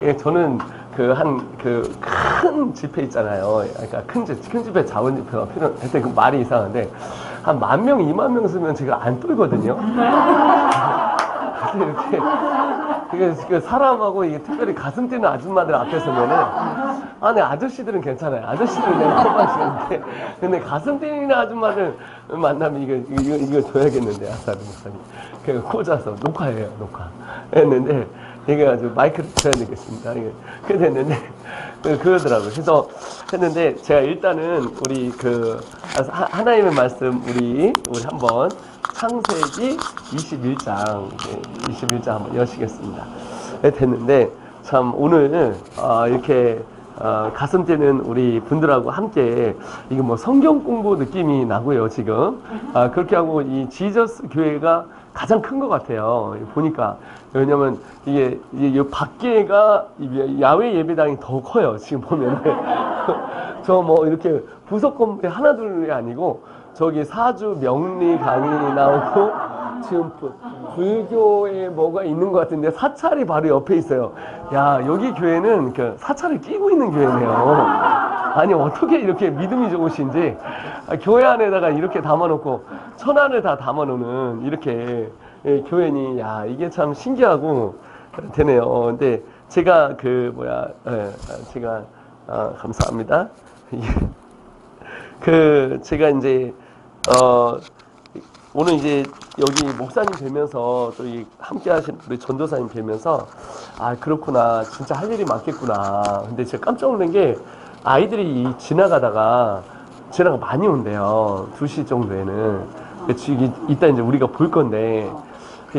예, 저는 큰 집회 있잖아요. 그러니까 큰 집회 자원 집회가 필요할 때 그 말이 이상한데 한 10,000명, 20,000명 쓰면 제가 안 떨거든요. 근데 이렇게 사람하고 이게 특별히 가슴 뛰는 아줌마들 앞에 서면은 네, 아저씨들은 괜찮아요. 아저씨들은 내가 커버하시는데 근데 가슴 뛰는 아줌마들 만나면 이거 줘야겠는데 아싸리 목사님. 그 꽂아서 녹화해요, 녹화. 했는데 이게 아주 마이크를 줘야 되겠습니다. 그래 됐는데 그러더라고요. 그래서 했는데 제가 일단은 우리 하나님의 말씀 우리 한번 창세기 21장 한번 여시겠습니다. 네, 됐는데 참 오늘 이렇게 가슴 뛰는 우리 분들하고 함께 이게 뭐 성경 공부 느낌이 나고요 지금 그렇게 하고 이 지저스 교회가 가장 큰 것 같아요 보니까. 왜냐면 이게 밖에가 야외 예배당이 더 커요 지금 보면은. 저 뭐 이렇게 부속 건물이 하나 둘이 아니고 저기 사주 명리 강의 나오고 지금 불교에 뭐가 있는 것 같은데 사찰이 바로 옆에 있어요. 야, 여기 교회는 사찰을 끼고 있는 교회네요. 아니 어떻게 이렇게 믿음이 좋으신지 교회 안에다가 이렇게 담아놓고 천안을 다 담아놓는 이렇게 교회니 야 이게 참 신기하고 되네요. 근데 제가 제가 감사합니다. 제가 이제 오늘 이제 여기 목사님 뵈면서 또 함께 하신 우리 전도사님 뵈면서 그렇구나 진짜 할 일이 많겠구나. 근데 제가 깜짝 놀란 게 아이들이 지나가 많이 온대요. 2시 정도에는. 이따 이제 우리가 볼 건데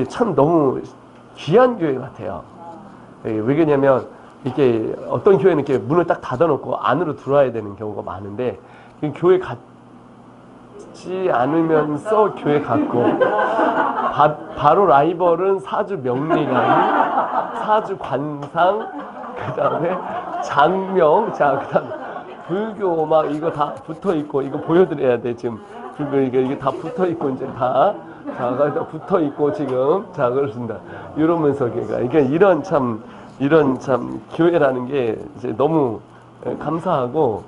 참 너무 귀한 교회 같아요. 왜 그러냐면 이렇게 어떤 교회는 이렇게 문을 딱 닫아놓고 안으로 들어와야 되는 경우가 많은데 교회 같지 않으면서 교회 같고 바로 라이벌은 사주 명리강, 사주 관상, 그 다음에 장명, 그다음 불교 막 이거 다 붙어 있고 이거 보여드려야 돼 지금. 이게 다 붙어 있고 이제 다 붙어 있고 지금 그렇습니다. 이러면서 그러니까 이런 참 교회라는 게 이제 너무 감사하고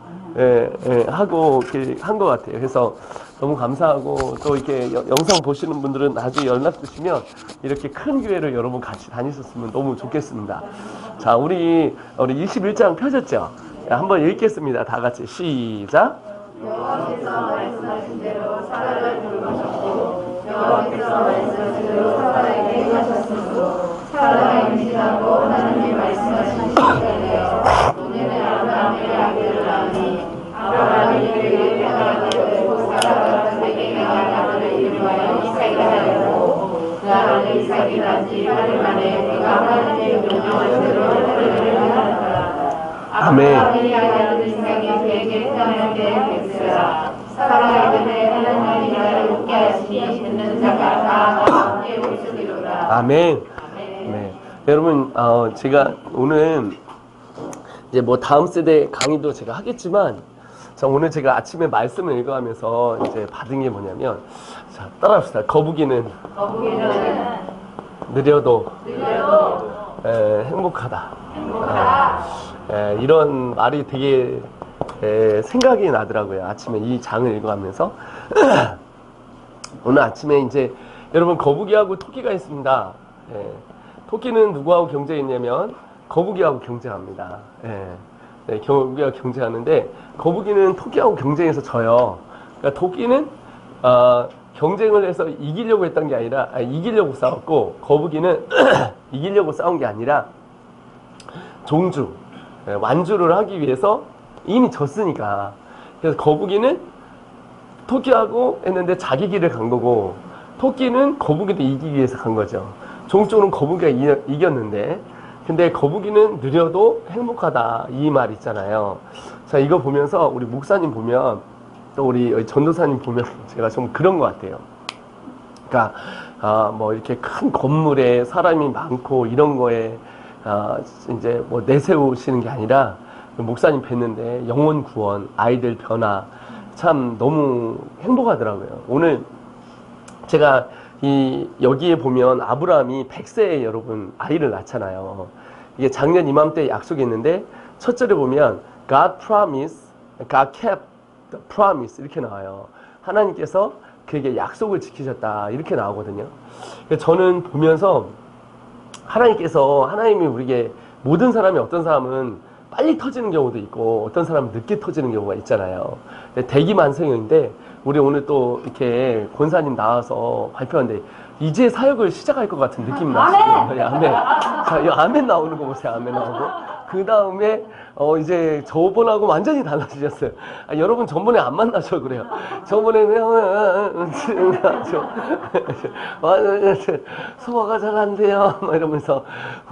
하고 한 것 같아요. 그래서 너무 감사하고 또 이렇게 영상 보시는 분들은 나중에 연락 주시면 이렇게 큰 교회를 여러분 같이 다니셨으면 너무 좋겠습니다. 자, 우리 21장 펴졌죠? 한번 읽겠습니다. 다 같이 시작. 여호와께서 말씀하신 대로 사라를 부르셨고 여호와께서 말씀하신 대로 사라에게 행하셨으므로 사라가 임신하고 하나님이 말씀하신 시간이되어 노년의 아브라함의 아들을 낳으니 아브라함이 그에게 태어나게 되고 사라가 그에게 낳은 아들을 이름하여 이삭이라 하였고 그 아들 이삭이 난 지 8일 만에 그가 하나님의 명령한 대로 하늘을 행하였더라. 아브라함이 아들 이삭이 그에게 태어나게 됐으라. 사라가 이르되 하나님이 나를 웃게 하시니 듣는 자가 다 함께 웃으리로라. 아멘. 네. 여러분 제가 오늘 이제 뭐 다음 세대 강의도 제가 하겠지만 오늘 제가 아침에 말씀을 읽어가면서 이제 받은 게 뭐냐면 자 따라합시다. 거북이는 느려도 행복하다. 이런 말이 되게 생각이 나더라고요. 아침에 이 장을 읽어가면서 오늘 아침에 이제 여러분 거북이하고 토끼가 있습니다. 토끼는 누구하고 경쟁했냐면 거북이하고 경쟁합니다. 거북이하고 경쟁하는데 거북이는 토끼하고 경쟁해서 져요. 그러니까 토끼는 경쟁을 해서 이기려고 했던 게 아니라 이기려고 싸웠고 거북이는 이기려고 싸운 게 아니라 완주를 하기 위해서 이미 졌으니까. 그래서 거북이는 토끼하고 했는데 자기 길을 간 거고 토끼는 거북이도 이기기 위해서 간 거죠. 종적으로는 거북이가 이겼는데 근데 거북이는 느려도 행복하다 이 말 있잖아요. 자 이거 보면서 우리 목사님 보면 또 우리 전도사님 보면 제가 좀 그런 것 같아요. 그러니까 뭐 이렇게 큰 건물에 사람이 많고 이런 거에 이제 뭐 내세우시는 게 아니라 목사님 뵀는데 영혼 구원, 아이들 변화 참 너무 행복하더라고요. 오늘 제가 여기에 보면 아브라함이 100세에 여러분 아이를 낳잖아요. 이게 작년 이맘때 약속이 있는데 첫 절에 보면 God promise, God kept the promise 이렇게 나와요. 하나님께서 그에게 약속을 지키셨다 이렇게 나오거든요. 저는 보면서 하나님이 우리에게 모든 사람이 어떤 사람은 빨리 터지는 경우도 있고 어떤 사람은 늦게 터지는 경우가 있잖아요. 대기만성인데 우리 오늘 또 이렇게 권사님 나와서 발표하는데 이제 사역을 시작할 것 같은 느낌이 나시죠? 예, 아멘. 자, 이 아멘 나오는 거 보세요. 아멘 나오고. 그 다음에 이제 저번하고 완전히 달라지셨어요. 여러분 전번에 안 만나서 그래요. 저번에는 소화가 잘 안 돼요. 막 이러면서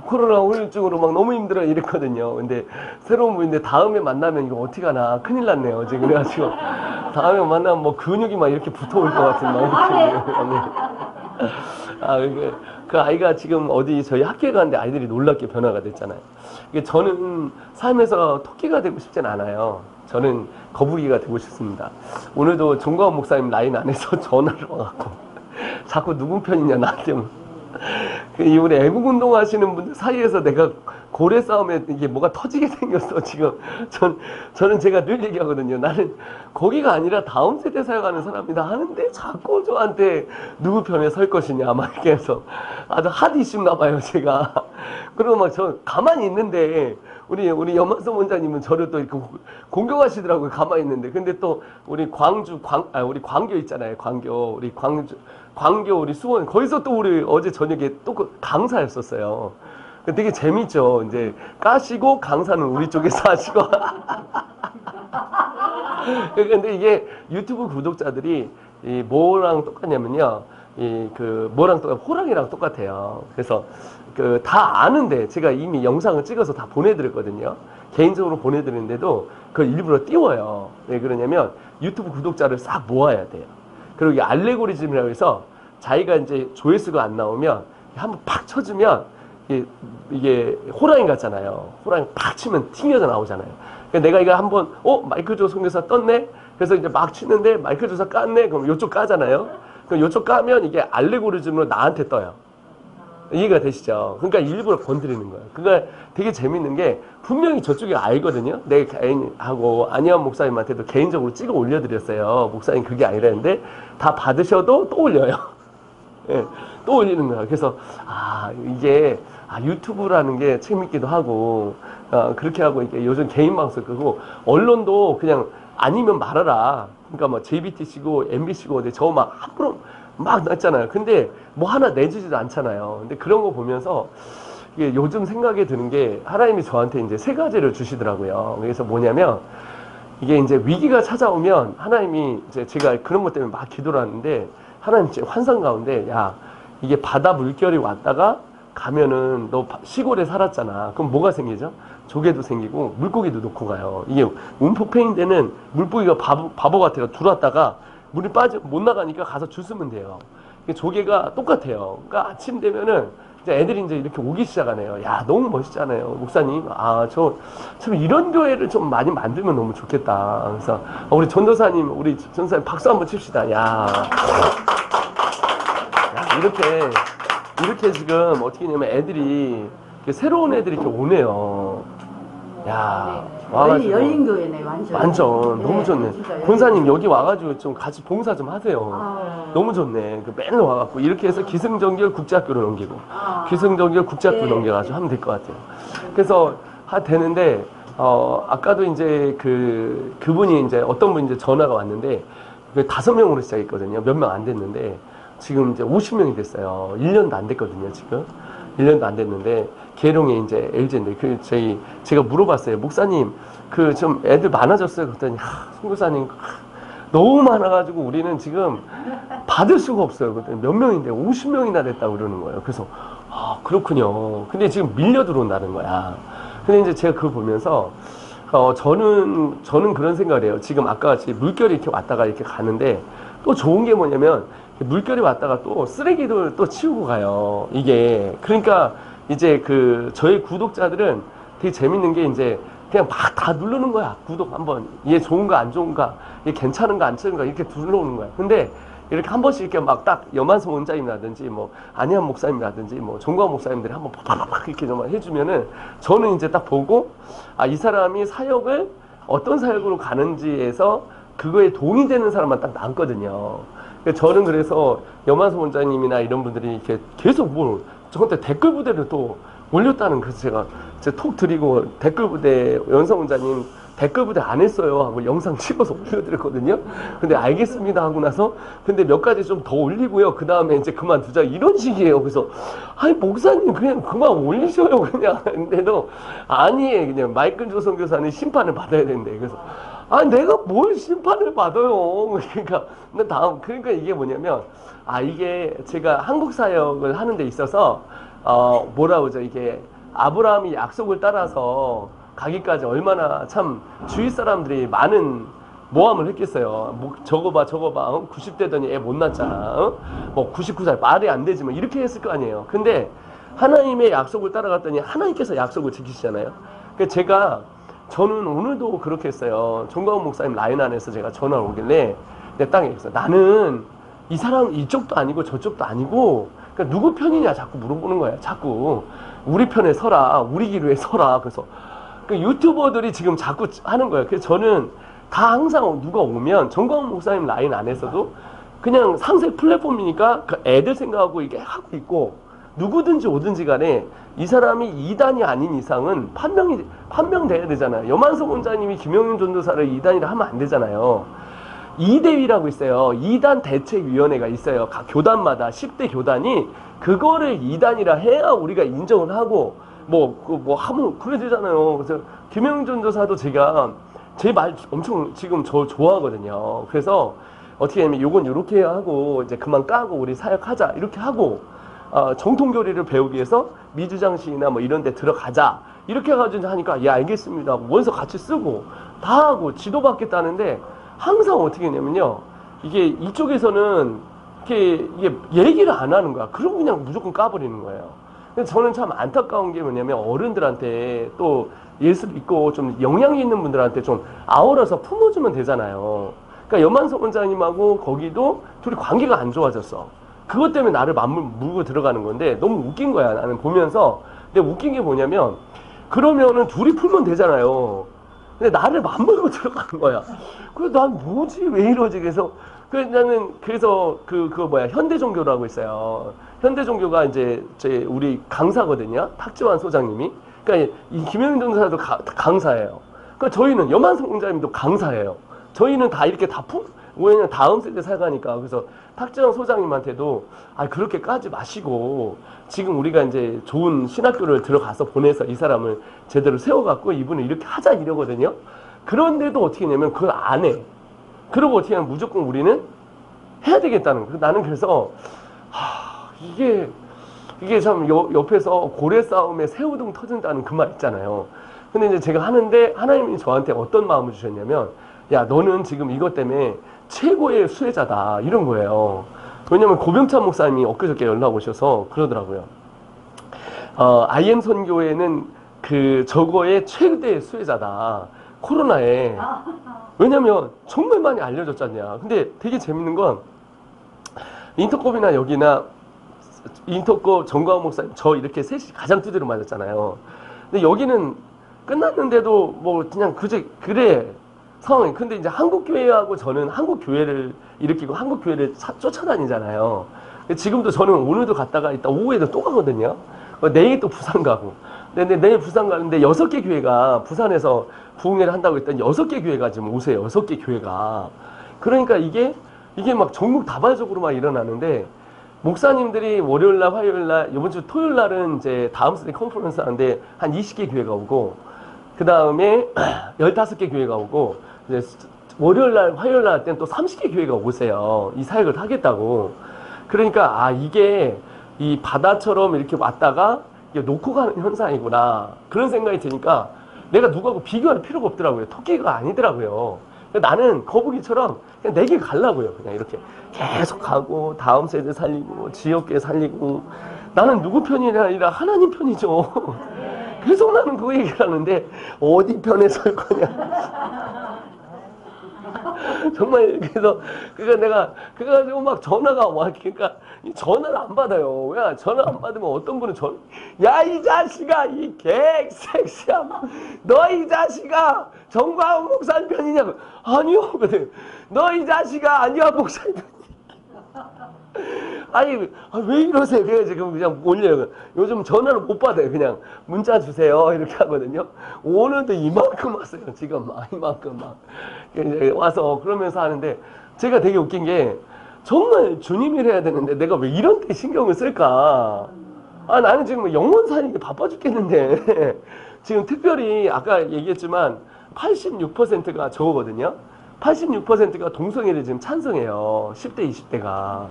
코로나 우울증으로 막 너무 힘들어 이랬거든요. 근데 새로운 분인데 다음에 만나면 이거 어떻게 하나 큰일 났네요. 지금 그래가지고 다음에 만나면 뭐 근육이 막 이렇게 붙어올 것 같은 마음이. 그 아이가 지금 어디 저희 학교에 가는데 아이들이 놀랍게 변화가 됐잖아요. 저는 삶에서 토끼가 되고 싶진 않아요. 저는 거북이가 되고 싶습니다. 오늘도 종가원 목사님 라인 안에서 전화를 와갖고 자꾸 누구 편이냐 나한테 우리 애국 운동 하시는 분들 사이에서 내가 고래 싸움에 이게 뭐가 터지게 생겼어 지금. 저는 제가 늘 얘기하거든요. 나는 거기가 아니라 다음 세대 사역하는 사람이다 하는데 자꾸 저한테 누구 편에 설 것이냐 막 이렇게 해서 아주 핫 이슈인가 봐요 제가. 그리고 막 저 가만히 있는데 우리 염만성 원장님은 저를 또 이렇게 공격하시더라고요. 가만히 있는데. 근데 또 우리 우리 광교 있잖아요. 우리 광교 우리 수원 거기서 또 우리 어제 저녁에 또 그 강사였었어요. 되게 재밌죠. 이제 까시고 강사는 우리 쪽에서 하시고. 근데 이게 유튜브 구독자들이 뭐랑 똑같냐면요. 뭐랑 호랑이랑 똑같아요. 그래서 다 아는데 제가 이미 영상을 찍어서 다 보내드렸거든요. 개인적으로 보내드리는데도 그걸 일부러 띄워요. 왜 그러냐면 유튜브 구독자를 싹 모아야 돼요. 그리고 이게 알레고리즘이라고 해서 자기가 이제 조회수가 안 나오면 한번 팍 쳐주면 이게 호랑이 같잖아요. 호랑이 팍 치면 튕겨져 나오잖아요. 그러니까 내가 이거 한번 마이클 조 선교사 떴네. 그래서 이제 막 치는데 마이클 조사 깠네. 그럼 요쪽 까잖아요. 그럼 요쪽 까면 이게 알레고리즘으로 나한테 떠요. 이해가 되시죠? 그러니까 일부러 건드리는 거예요. 그러니까 되게 재밌는 게 분명히 저쪽이 알거든요. 내 개인하고 안희환 목사님한테도 개인적으로 찍어 올려드렸어요. 목사님 그게 아니라는데 다 받으셔도 또 올려요. 예, 또 올리는 거야. 그래서 이게 유튜브라는 게 재밌기도 하고 그렇게 하고 이게 요즘 개인 방송 끄고 언론도 그냥 아니면 말아라. 그러니까 뭐 JBTC고 MBC고 저 막 함부로 막 났잖아요. 근데 뭐 하나 내주지도 않잖아요. 근데 그런 거 보면서 이게 요즘 생각이 드는 게 하나님이 저한테 이제 세 가지를 주시더라고요. 그래서 뭐냐면 이게 이제 위기가 찾아오면 하나님이 이제 제가 그런 것 때문에 막 기도를 하는데 하나님 이제 환상 가운데 이게 바다 물결이 왔다가 가면은 너 시골에 살았잖아. 그럼 뭐가 생기죠? 조개도 생기고 물고기도 놓고 가요. 이게 움푹패인데는 물고기가 바보 같아요. 들어왔다가 물이 못 나가니까 가서 주스면 돼요. 조개가 똑같아요. 그러니까 아침 되면은 이제 애들이 이제 이렇게 오기 시작하네요. 너무 멋있잖아요. 목사님. 참 이런 교회를 좀 많이 만들면 너무 좋겠다. 그래서 우리 전도사님 박수 한번 칩시다. 이렇게 지금 어떻게 하냐면 애들이 새로운 애들이 이렇게 오네요. 와가지고 열린 교회네 완전. 너무 좋네. 권사님 여기 와가지고 좀 같이 봉사 좀 하세요. 너무 좋네. 맨날 와갖고 이렇게 해서 기승전결 국제학교로 넘기고 기승전결 국제학교 넘겨가지고 하면 될 것 같아요. 그래서 되는데 아까도 이제 그분이 이제 어떤 분이 이제 전화가 왔는데 5명으로 시작했거든요. 몇 명 안 됐는데 지금 이제 50명이 됐어요. 1년도 안 됐거든요. 지금 1년도 안 됐는데 계룡에 이제 LG인데 제가 물어봤어요. 목사님 좀 애들 많아졌어요. 그랬더니 선교사님 너무 많아가지고 우리는 지금 받을 수가 없어요. 그랬더니 몇 명인데 50명이나 됐다고 그러는 거예요. 그래서 그렇군요. 근데 지금 밀려 들어온다는 거야. 근데 이제 제가 그걸 보면서 저는 그런 생각을 해요. 지금 아까 같이 물결이 이렇게 왔다가 이렇게 가는데 또 좋은 게 뭐냐면 물결이 왔다가 또 쓰레기도 또 치우고 가요. 이게 그러니까 이제 저희 구독자들은 되게 재밌는 게 이제 그냥 막 다 누르는 거야. 구독 한번 얘 좋은가 안 좋은가 얘 괜찮은가 안 괜찮은가 이렇게 눌러오는 거야. 근데 이렇게 한 번씩 이렇게 막 딱 염한성 원장님이라든지 뭐 안희한 목사님이라든지 뭐 정광 목사님들이 한번 팍팍팍 이렇게 좀 해주면은 저는 이제 딱 보고 아, 이 사람이 사역을 어떤 사역으로 가는지에서 그거에 동의되는 사람만 딱 남거든요. 저는 그래서 염한성 원장님이나 이런 분들이 이렇게 계속 뭘 저한테 댓글 부대를 또 올렸다는, 그래서 제가 톡 드리고 댓글 부대 연성 원장님 댓글 부대 안 했어요 하고 영상 찍어서 올려드렸거든요. 근데 알겠습니다 하고 나서 근데 몇 가지 좀 더 올리고요. 그 다음에 이제 그만두자 이런 식이에요. 그래서 아니 목사님 그냥 그만 올리셔요 그냥. 근데도 아니 그냥 마이클 조선 교사는 심판을 받아야 된대. 그래서 아니 내가 뭘 심판을 받아요. 그러니까 근데 다음 그러니까 이게 뭐냐면 아 이게 제가 한국 사역을 하는 데 있어서 뭐라 그러죠, 이게 아브라함이 약속을 따라서 가기까지 얼마나 참 주위 사람들이 많은 모함을 했겠어요. 뭐 저거 봐 90대더니 애 못 낳잖아. 뭐 99살 말이 안 되지 뭐 이렇게 했을 거 아니에요. 근데 하나님의 약속을 따라갔더니 하나님께서 약속을 지키시잖아요. 그러니까 저는 오늘도 그렇게 했어요. 정광훈 목사님 라인 안에서 제가 전화가 오길래 내 땅에 있어. 나는 이 사람 이쪽도 아니고 저쪽도 아니고 그러니까 누구 편이냐 자꾸 물어보는 거야. 자꾸 우리 편에 서라, 우리 기류에 서라. 그래서 그 유튜버들이 지금 자꾸 하는 거예요. 그래서 저는 다 항상 누가 오면 정광훈 목사님 라인 안에서도 그냥 상세 플랫폼이니까 그 애들 생각하고 이게 하고 있고 누구든지 오든지 간에 이 사람이 2단이 아닌 이상은 판명돼야 되잖아요. 염한석 원장님이 김영윤 전도사를 2단이라 하면 안 되잖아요. 2대위라고 있어요. 2단 대책위원회가 있어요. 각 교단마다 10대 교단이 그거를 2단이라 해야 우리가 인정을 하고 하면 그래 되잖아요. 그래서 김영윤 전도사도 제가 제 말 엄청 지금 저 좋아하거든요. 그래서 어떻게 하면 요건 요렇게 하고 이제 그만 까고 우리 사역하자 이렇게 하고 정통교리를 배우기 위해서 미주장시나 뭐 이런 데 들어가자 이렇게 해가지고 하니까 예 알겠습니다 하고 원서 같이 쓰고 다 하고 지도받겠다는데 항상 어떻게 했냐면요, 이게 이쪽에서는 이게 얘기를 안 하는 거야. 그러고 그냥 무조건 까버리는 거예요. 근데 저는 참 안타까운 게 뭐냐면 어른들한테 또 예수 믿고 좀 영향이 있는 분들한테 좀 아우러서 품어주면 되잖아요. 그러니까 염한석 원장님하고 거기도 둘이 관계가 안 좋아졌어. 그것 때문에 나를 물고 들어가는 건데 너무 웃긴 거야 나는 보면서. 근데 웃긴 게 뭐냐면 그러면은 둘이 풀면 되잖아요. 근데 나를 맞물고 들어가는 거야. 그래서 난 뭐지 왜 이러지. 그래서 나는 그래서 현대종교라고 있어요. 현대종교가 이제 우리 강사거든요. 탁지환 소장님이. 그러니까 이 김영윤 전도사도 강사예요. 그러니까 저희는 염한석 원장님도 강사예요. 저희는 다 이렇게 왜냐면 다음 세대 살가니까. 그래서 탁지환 소장님한테도 그렇게 까지 마시고 지금 우리가 이제 좋은 신학교를 들어가서 보내서 이 사람을 제대로 세워갖고 이분을 이렇게 하자 이러거든요. 그런데도 어떻게 했냐면 그걸 안 해. 그러고 어떻게 하면 무조건 우리는 해야 되겠다는 거예요. 나는 그래서 이게 참 옆에서 고래 싸움에 새우등 터진다는 그 말 있잖아요. 근데 이제 제가 하는데 하나님이 저한테 어떤 마음을 주셨냐면 야 너는 지금 이것 때문에 최고의 수혜자다 이런 거예요. 왜냐면 고병찬 목사님이 엊그저께 연락 오셔서 그러더라고요. IM 선교회는 저거의 최대 수혜자다. 코로나에. 왜냐면 정말 많이 알려졌잖냐. 근데 되게 재밌는 건 인터컵이나 여기나 인터컵 정광훈 목사님 저 이렇게 셋이 가장 두드려 맞았잖아요. 근데 여기는 끝났는데도 뭐 그냥 그래 상황이. 근데 이제 한국교회하고 저는 한국교회를 일으키고 한국교회를 쫓아다니잖아요. 지금도 저는 오늘도 갔다가 이따 오후에도 또 가거든요. 내일 또 부산 가고. 근데 내일 부산 가는데 6개 교회가 부산에서 부흥회를 한다고 했더니 6개 교회가 지금 오세요. 6개 교회가. 그러니까 이게 막 전국 다발적으로 막 일어나는데 목사님들이 월요일날, 화요일날, 이번 주 토요일날은 이제 다음 세대 컨퍼런스 하는데 한 20개 교회가 오고 그 다음에 15개 교회가 오고 이제 월요일날, 화요일날 할 때는 또 30개 교회가 오세요. 이 사역을 하겠다고. 그러니까 이게 이 바다처럼 이렇게 왔다가 이게 놓고 가는 현상이구나 그런 생각이 드니까 내가 누구하고 비교할 필요가 없더라고요. 토끼가 아니더라고요. 나는 거북이처럼 그냥 내 길 가려고요. 그냥 이렇게 계속 가고 다음 세대 살리고 지역계 살리고 나는 누구 편이 아니라 하나님 편이죠. 계속 나는 그 얘기를 하는데 어디 편에 설 거냐. 정말 그래서 내가 그래가지고 막 전화가 와. 그러니까 이 전화를 안 받아요. 왜 전화 안 받으면 어떤 분은 야 이 자식아 이 개섹시야 너 이 자식아 정광훈 목사님 편이냐고. 아니요. 너 이 자식아 안희환 목사님 편. 아니 왜 이러세요? 그래서 지금 그냥 올려요. 요즘 전화를 못 받아요. 그냥 문자 주세요 이렇게 하거든요. 오늘도 이만큼 왔어요. 지금 이만큼 막 이제 와서 그러면서 하는데 제가 되게 웃긴 게 정말 주님이 해야 되는데 내가 왜 이런 데 신경을 쓸까? 아 나는 지금 영원 사는 게 바빠 죽겠는데 지금 특별히 아까 얘기했지만 86%가 저거거든요. 86%가 동성애를 지금 찬성해요. 10대, 20대가.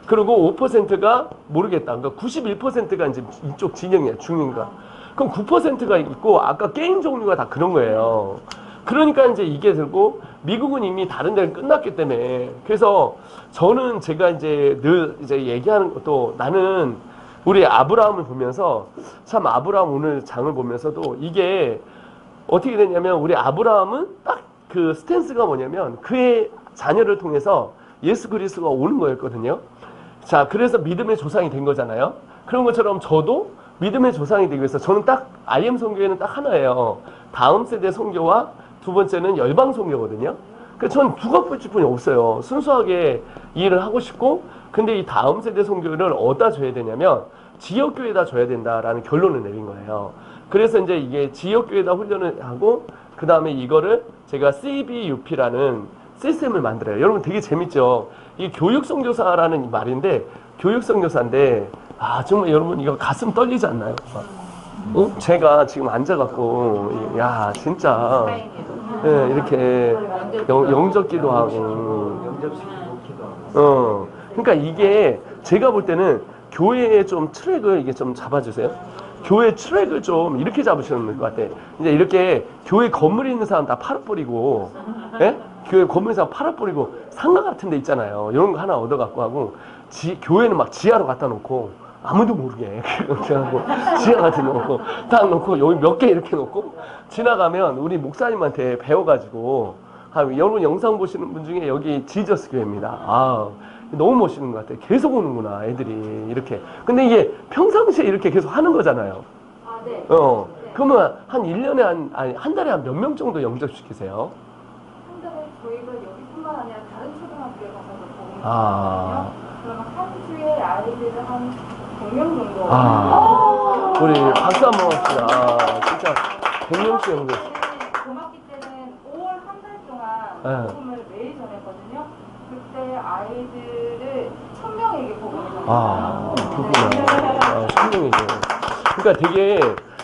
그리고 5%가 모르겠다. 그러니까 91%가 이제 이쪽 진영이야, 중인가. 그럼 9%가 있고, 아까 게임 종류가 다 그런 거예요. 그러니까 이제 이게 들고, 미국은 이미 다른 데는 끝났기 때문에. 그래서 저는 제가 이제 늘 이제 얘기하는 것도 나는 우리 아브라함을 보면서 참 아브라함 오늘 장을 보면서도 이게 어떻게 되냐면 우리 아브라함은 딱 그 스탠스가 뭐냐면 그의 자녀를 통해서 예수 그리스도가 오는 거였거든요. 자, 그래서 믿음의 조상이 된 거잖아요. 그런 것처럼 저도 믿음의 조상이 되기 위해서 저는 딱 IM 선교회는 딱 하나예요. 다음 세대 선교와 두 번째는 열방 선교거든요. 그래서 저는 두 가지 뿐이 없어요. 순수하게 일을 하고 싶고 근데 이 다음 세대 선교를 어디다 줘야 되냐면 지역교회에다 줘야 된다라는 결론을 내린 거예요. 그래서 이제 이게 지역교회에다 훈련을 하고 그 다음에 이거를 제가 CBUP라는 시스템을 만들어요. 여러분 되게 재밌죠? 이게 교육선교사라는 말인데 교육선교사인데 아 정말 여러분 이거 가슴 떨리지 않나요? 제가 지금 앉아갖고 야 진짜 이렇게 영접기도 하고 그러니까 이게 제가 볼 때는 교회의 좀 트랙을 이게 좀 잡아주세요. 교회 트랙을 좀 이렇게 잡으시는 것 같아. 이제 이렇게 교회 건물에 있는 사람 다 팔아버리고, 예? 교회 건물에 사람 팔아버리고 상가 같은 데 있잖아요. 이런 거 하나 얻어갖고 하고, 교회는 막 지하로 갖다 놓고, 아무도 모르게. 그렇게 하고, 지하 같은 거 놓고, 딱 놓고, 여기 몇 개 이렇게 놓고, 지나가면 우리 목사님한테 배워가지고, 여러분 영상 보시는 분 중에 여기 지저스 교회입니다. 아, 너무 멋있는 것 같아요. 계속 오는구나, 애들이. 이렇게. 근데 이게 평상시에 이렇게 계속 하는 거잖아요. 아, 네. 네. 그러면 한 1년에 한 달에 한 몇 명 정도 영접시키세요? 한 달에 저희가 여기뿐만 아니라 다른 초등학교에 가서도 아. 보거든요. 그러면 한 주에 아이들을 한 100명 정도. 아. 우리 박수 한번 합시다. 아, 진짜 100명씩 영접. 고맙기 때는 5월 한 달 동안 네. 복음을 매일 전했거든요. 그때 아이들을 1000명에게 복음을 전했어요. 아, 그렇구나. 성령이죠. 그러니까 되게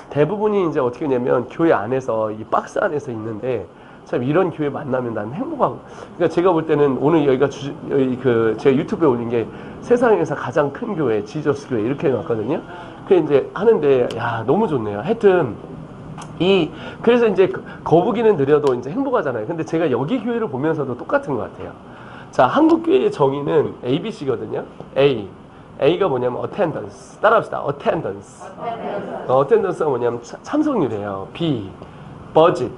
대부분이 이제 어떻게 하냐면 교회 안에서 이 박스 안에서 있는데 참 이런 교회 만나면 난 행복하고. 그러니까 제가 볼 때는 오늘 여기가 제가 유튜브에 올린 게 세상에서 가장 큰 교회 지저스 교회 이렇게 해놨거든요. 그 이제 하는데 야 너무 좋네요. 하여튼 그래서 이제 거북이는 느려도 이제 행복하잖아요. 근데 제가 여기 교회를 보면서도 똑같은 것 같아요. 자, 한국 교회의 정의는 ABC거든요. A가 뭐냐면 attendance. 따라합시다. attendance. attendance가 뭐냐면 참석률이에요. B, budget.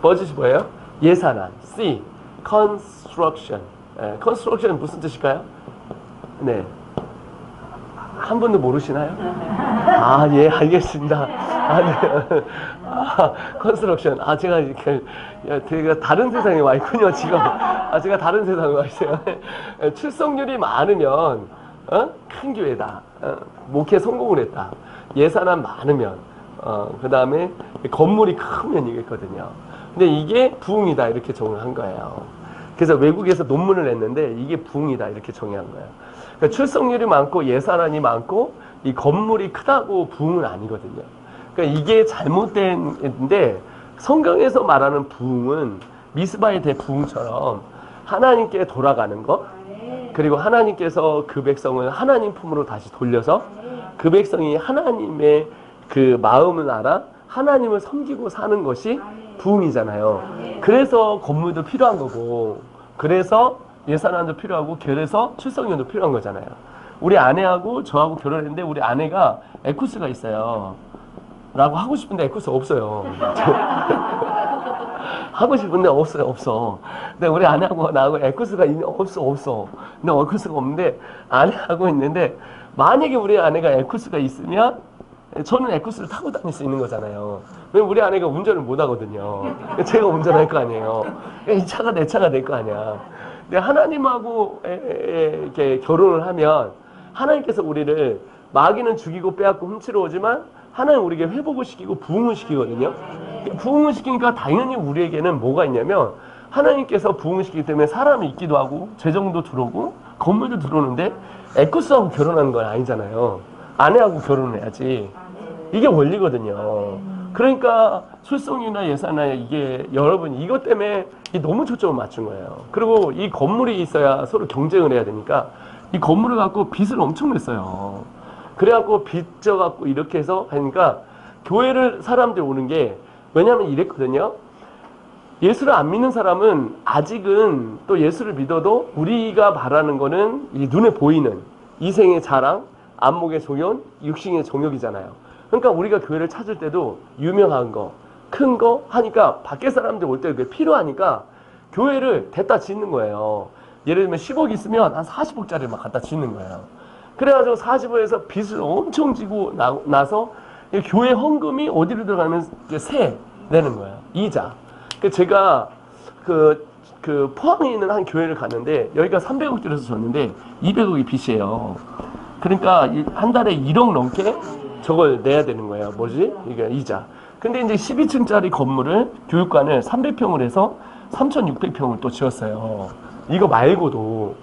budget이 뭐예요? 예산안. C, construction. construction 무슨 뜻일까요? 네. 한 분도 모르시나요? 아, 예, 알겠습니다. 아, 네. 컨스트럭션. 아, 제가 이렇게, 제가 다른 세상에 와 있군요, 지금. 제가 다른 세상에 와 있어요. 출석률이 많으면, 큰 교회다. 목회 성공을 했다. 예산안 많으면, 그 다음에 건물이 크면 이겠거든요. 근데 이게 부흥이다. 이렇게 정의한 거예요. 그래서 외국에서 논문을 냈는데 이게 부흥이다. 이렇게 정의한 거예요. 그러니까 출석률이 많고 예산안이 많고 이 건물이 크다고 부흥은 아니거든요. 그러니까 이게 잘못된데 성경에서 말하는 부흥은 미스바의 대부흥처럼 하나님께 돌아가는 것 그리고 하나님께서 그 백성을 하나님 품으로 다시 돌려서 그 백성이 하나님의 그 마음을 알아 하나님을 섬기고 사는 것이 부흥이잖아요. 그래서 건물도 필요한 거고 그래서 예산안도 필요하고 그래서 출석률도 필요한 거잖아요. 우리 아내하고 저하고 결혼했는데 우리 아내가 에쿠스가 있어요. 라고 하고 싶은데 에쿠스 없어요. 하고 싶은데 없어. 근데 우리 아내하고 나하고 에쿠스가 없어. 근데 에쿠스가 없는데 아내하고 있는데 만약에 우리 아내가 에쿠스가 있으면 저는 에쿠스를 타고 다닐 수 있는 거잖아요. 왜냐면 우리 아내가 운전을 못 하거든요. 제가 운전할 거 아니에요. 이 차가 내 차가 될 거 아니야. 근데 하나님하고 이렇게 결혼을 하면 하나님께서 우리를 마귀는 죽이고 빼앗고 훔치러 오지만 하나님 우리에게 회복을 시키고 부흥을 시키거든요. 부흥을 시키니까 당연히 우리에게는 뭐가 있냐면 하나님께서 부흥을 시키기 때문에 사람이 있기도 하고 재정도 들어오고 건물도 들어오는데 에쿠스하고 결혼하는 건 아니잖아요. 아내하고 결혼을 해야지. 이게 원리거든요. 그러니까 출석이나 예산이나 이게 여러분 이것 때문에 너무 초점을 맞춘 거예요. 그리고 이 건물이 있어야 서로 경쟁을 해야 되니까 이 건물을 갖고 빚을 엄청 냈어요. 그래갖고 빚져갖고 이렇게 해서 하니까 교회를 사람들이 오는 게 왜냐면 이랬거든요. 예수를 안 믿는 사람은 아직은 또 예수를 믿어도 우리가 바라는 거는 이 눈에 보이는 이생의 자랑, 안목의 종연, 육신의 정욕이잖아요. 그러니까 우리가 교회를 찾을 때도 유명한 거, 큰 거 하니까 밖에 사람들 올 때 그게 필요하니까 교회를 대다 짓는 거예요. 예를 들면 10억 있으면 한 40억짜리 막 갖다 짓는 거예요. 그래가지고 40억에서 빚을 엄청 지고 나서 교회 헌금이 어디로 들어가면 세 내는 거예요. 이자. 제가 그 포항에 있는 한 교회를 갔는데 여기가 300억 들여서 줬는데 200억이 빚이에요. 그러니까 한 달에 1억 넘게 저걸 내야 되는 거예요. 뭐지? 이게 이자. 근데 이제 12층짜리 건물을 교육관을 300평을 해서 3,600평을 또 지었어요. 이거 말고도.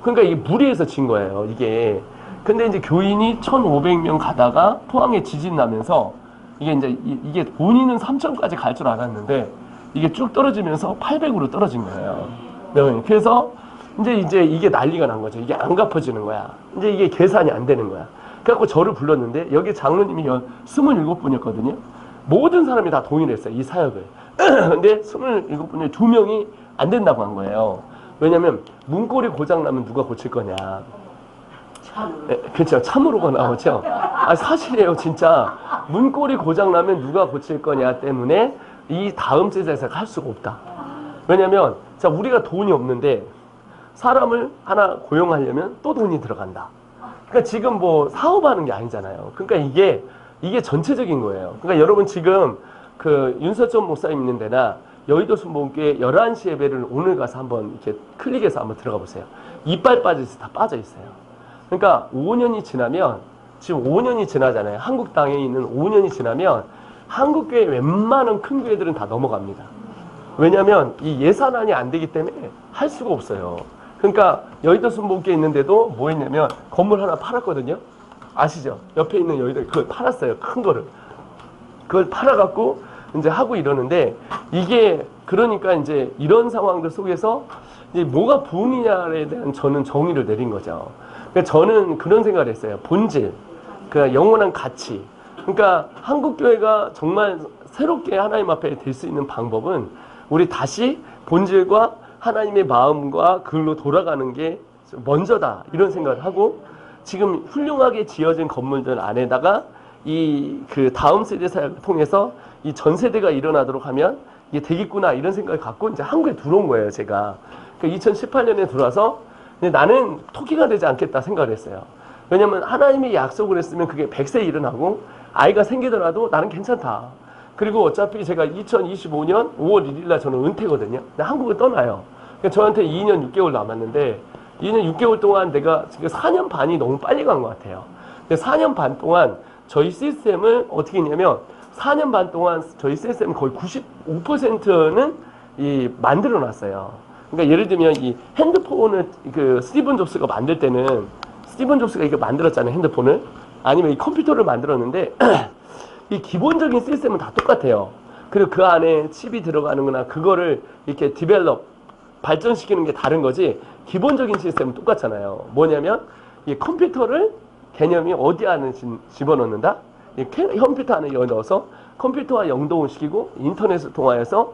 그러니까 이게 무리해서 진 거예요. 이게. 근데 이제 교인이 1,500명 가다가 포항에 지진 나면서 이게 본인은 3,000까지 갈 줄 알았는데 이게 쭉 떨어지면서 800으로 떨어진 거예요. 네, 그래서 이제 이게 난리가 난 거죠. 이게 안 갚아지는 거야. 이제 이게 계산이 안 되는 거야. 그래갖고 저를 불렀는데 여기 장로님이 27분이었거든요. 모든 사람이 다 동의를 했어요. 이 사역을. 근데 27분에 2명이 안 된다고 한 거예요. 왜냐면 문고리 고장나면 누가 고칠 거냐. 그렇죠. 참으로가 나오죠. 사실이에요. 진짜 문고리 고장나면 누가 고칠 거냐 때문에 이 다음 세대에서 할 수가 없다. 왜냐면 자 우리가 돈이 없는데 사람을 하나 고용하려면 또 돈이 들어간다. 그러니까 지금 뭐 사업하는 게 아니잖아요. 그러니까 이게 전체적인 거예요. 그러니까 여러분 지금 그 윤서점 목사님 있는 데나 여의도 순복음교회 11시 예배를 오늘 가서 한번 이렇게 클릭해서 한번 들어가 보세요. 이빨 빠져서 다 빠져 있어요. 그러니까 5년이 지나면 지금 5년이 지나잖아요. 한국 땅에 있는 5년이 지나면 한국교회 웬만한 큰 교회들은 다 넘어갑니다. 왜냐하면 이 예산안이 안 되기 때문에 할 수가 없어요. 그러니까 여의도 순복음교회 있는데도 뭐 했냐면 건물 하나 팔았거든요. 아시죠? 옆에 있는 여의도 그걸 팔았어요. 큰 거를. 그걸 팔아갖고 이제 하고 이러는데 이게 그러니까 이제 이런 상황들 속에서 이제 뭐가 부흥이냐에 대한 저는 정의를 내린 거죠. 그러니까 저는 그런 생각을 했어요. 본질, 그 영원한 가치. 그러니까 한국교회가 정말 새롭게 하나님 앞에 될 수 있는 방법은 우리 다시 본질과 하나님의 마음과 글로 돌아가는 게 먼저다. 이런 생각을 하고 지금 훌륭하게 지어진 건물들 안에다가 그 다음 세대 사역을 통해서 이 전 세대가 일어나도록 하면 이게 되겠구나 이런 생각을 갖고 이제 한국에 들어온 거예요. 제가. 그러니까 2018년에 들어와서 근데 나는 토끼가 되지 않겠다 생각을 했어요. 왜냐면 하나님이 약속을 했으면 그게 100세에 일어나고 아이가 생기더라도 나는 괜찮다. 그리고 어차피 제가 2025년 5월 1일 날 저는 은퇴거든요. 근데 한국을 떠나요. 그러니까 저한테 2년 6개월 남았는데 2년 6개월 동안 내가 지금 4년 반이 너무 빨리 간 것 같아요. 근데 4년 반 동안 저희 시스템을 어떻게 했냐면 4년 반 동안 저희 시스템 거의 95%는 만들어 놨어요. 그러니까 예를 들면 이 핸드폰을 그 스티븐 잡스가 만들 때는 스티븐 잡스가 이거 만들었잖아요. 핸드폰을. 아니면 이 컴퓨터를 만들었는데 이 기본적인 시스템은 다 똑같아요. 그리고 그 안에 칩이 들어가는 거나 그거를 이렇게 디벨롭 발전시키는 게 다른 거지 기본적인 시스템은 똑같잖아요. 뭐냐면 이 컴퓨터를 개념이 어디 안에 집어넣는다? 이 컴퓨터 안에 넣어서 컴퓨터와 연동을 시키고 인터넷을 통하여서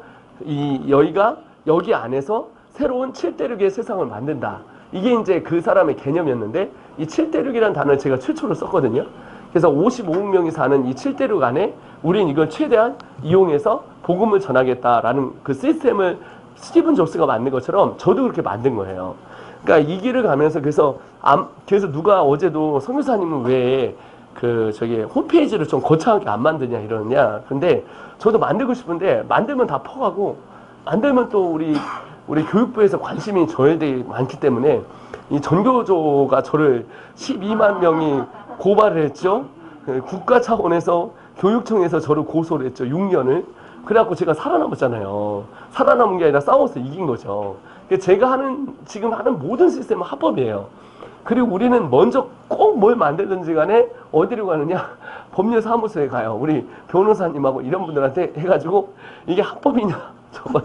여기가 여기 안에서 새로운 7대륙의 세상을 만든다. 이게 이제 그 사람의 개념이었는데 이 7대륙이라는 단어를 제가 최초로 썼거든요. 그래서 55억 명이 사는 이 7대륙 안에 우린 이걸 최대한 이용해서 복음을 전하겠다라는 그 시스템을 스티븐 잡스가 만든 것처럼 저도 그렇게 만든 거예요. 그러니까 이 길을 가면서 그래서 누가 어제도 선교사님은 왜 저기 홈페이지를 좀 거창하게 안 만드냐 이러냐. 근데 저도 만들고 싶은데 만들면 다 퍼가고 만들면 또 우리 교육부에서 관심이 저에 대해 많기 때문에 이 전교조가 저를 12만 명이 고발을 했죠. 국가 차원에서 교육청에서 저를 고소를 했죠. 6년을. 그래갖고 제가 살아남았잖아요. 살아남은 게 아니라 싸워서 이긴 거죠. 제가 지금 하는 모든 시스템은 합법이에요. 그리고 우리는 먼저 꼭 뭘 만들든지 간에 어디로 가느냐? 법률사무소에 가요. 우리 변호사님하고 이런 분들한테 해가지고 이게 합법이냐? 저건.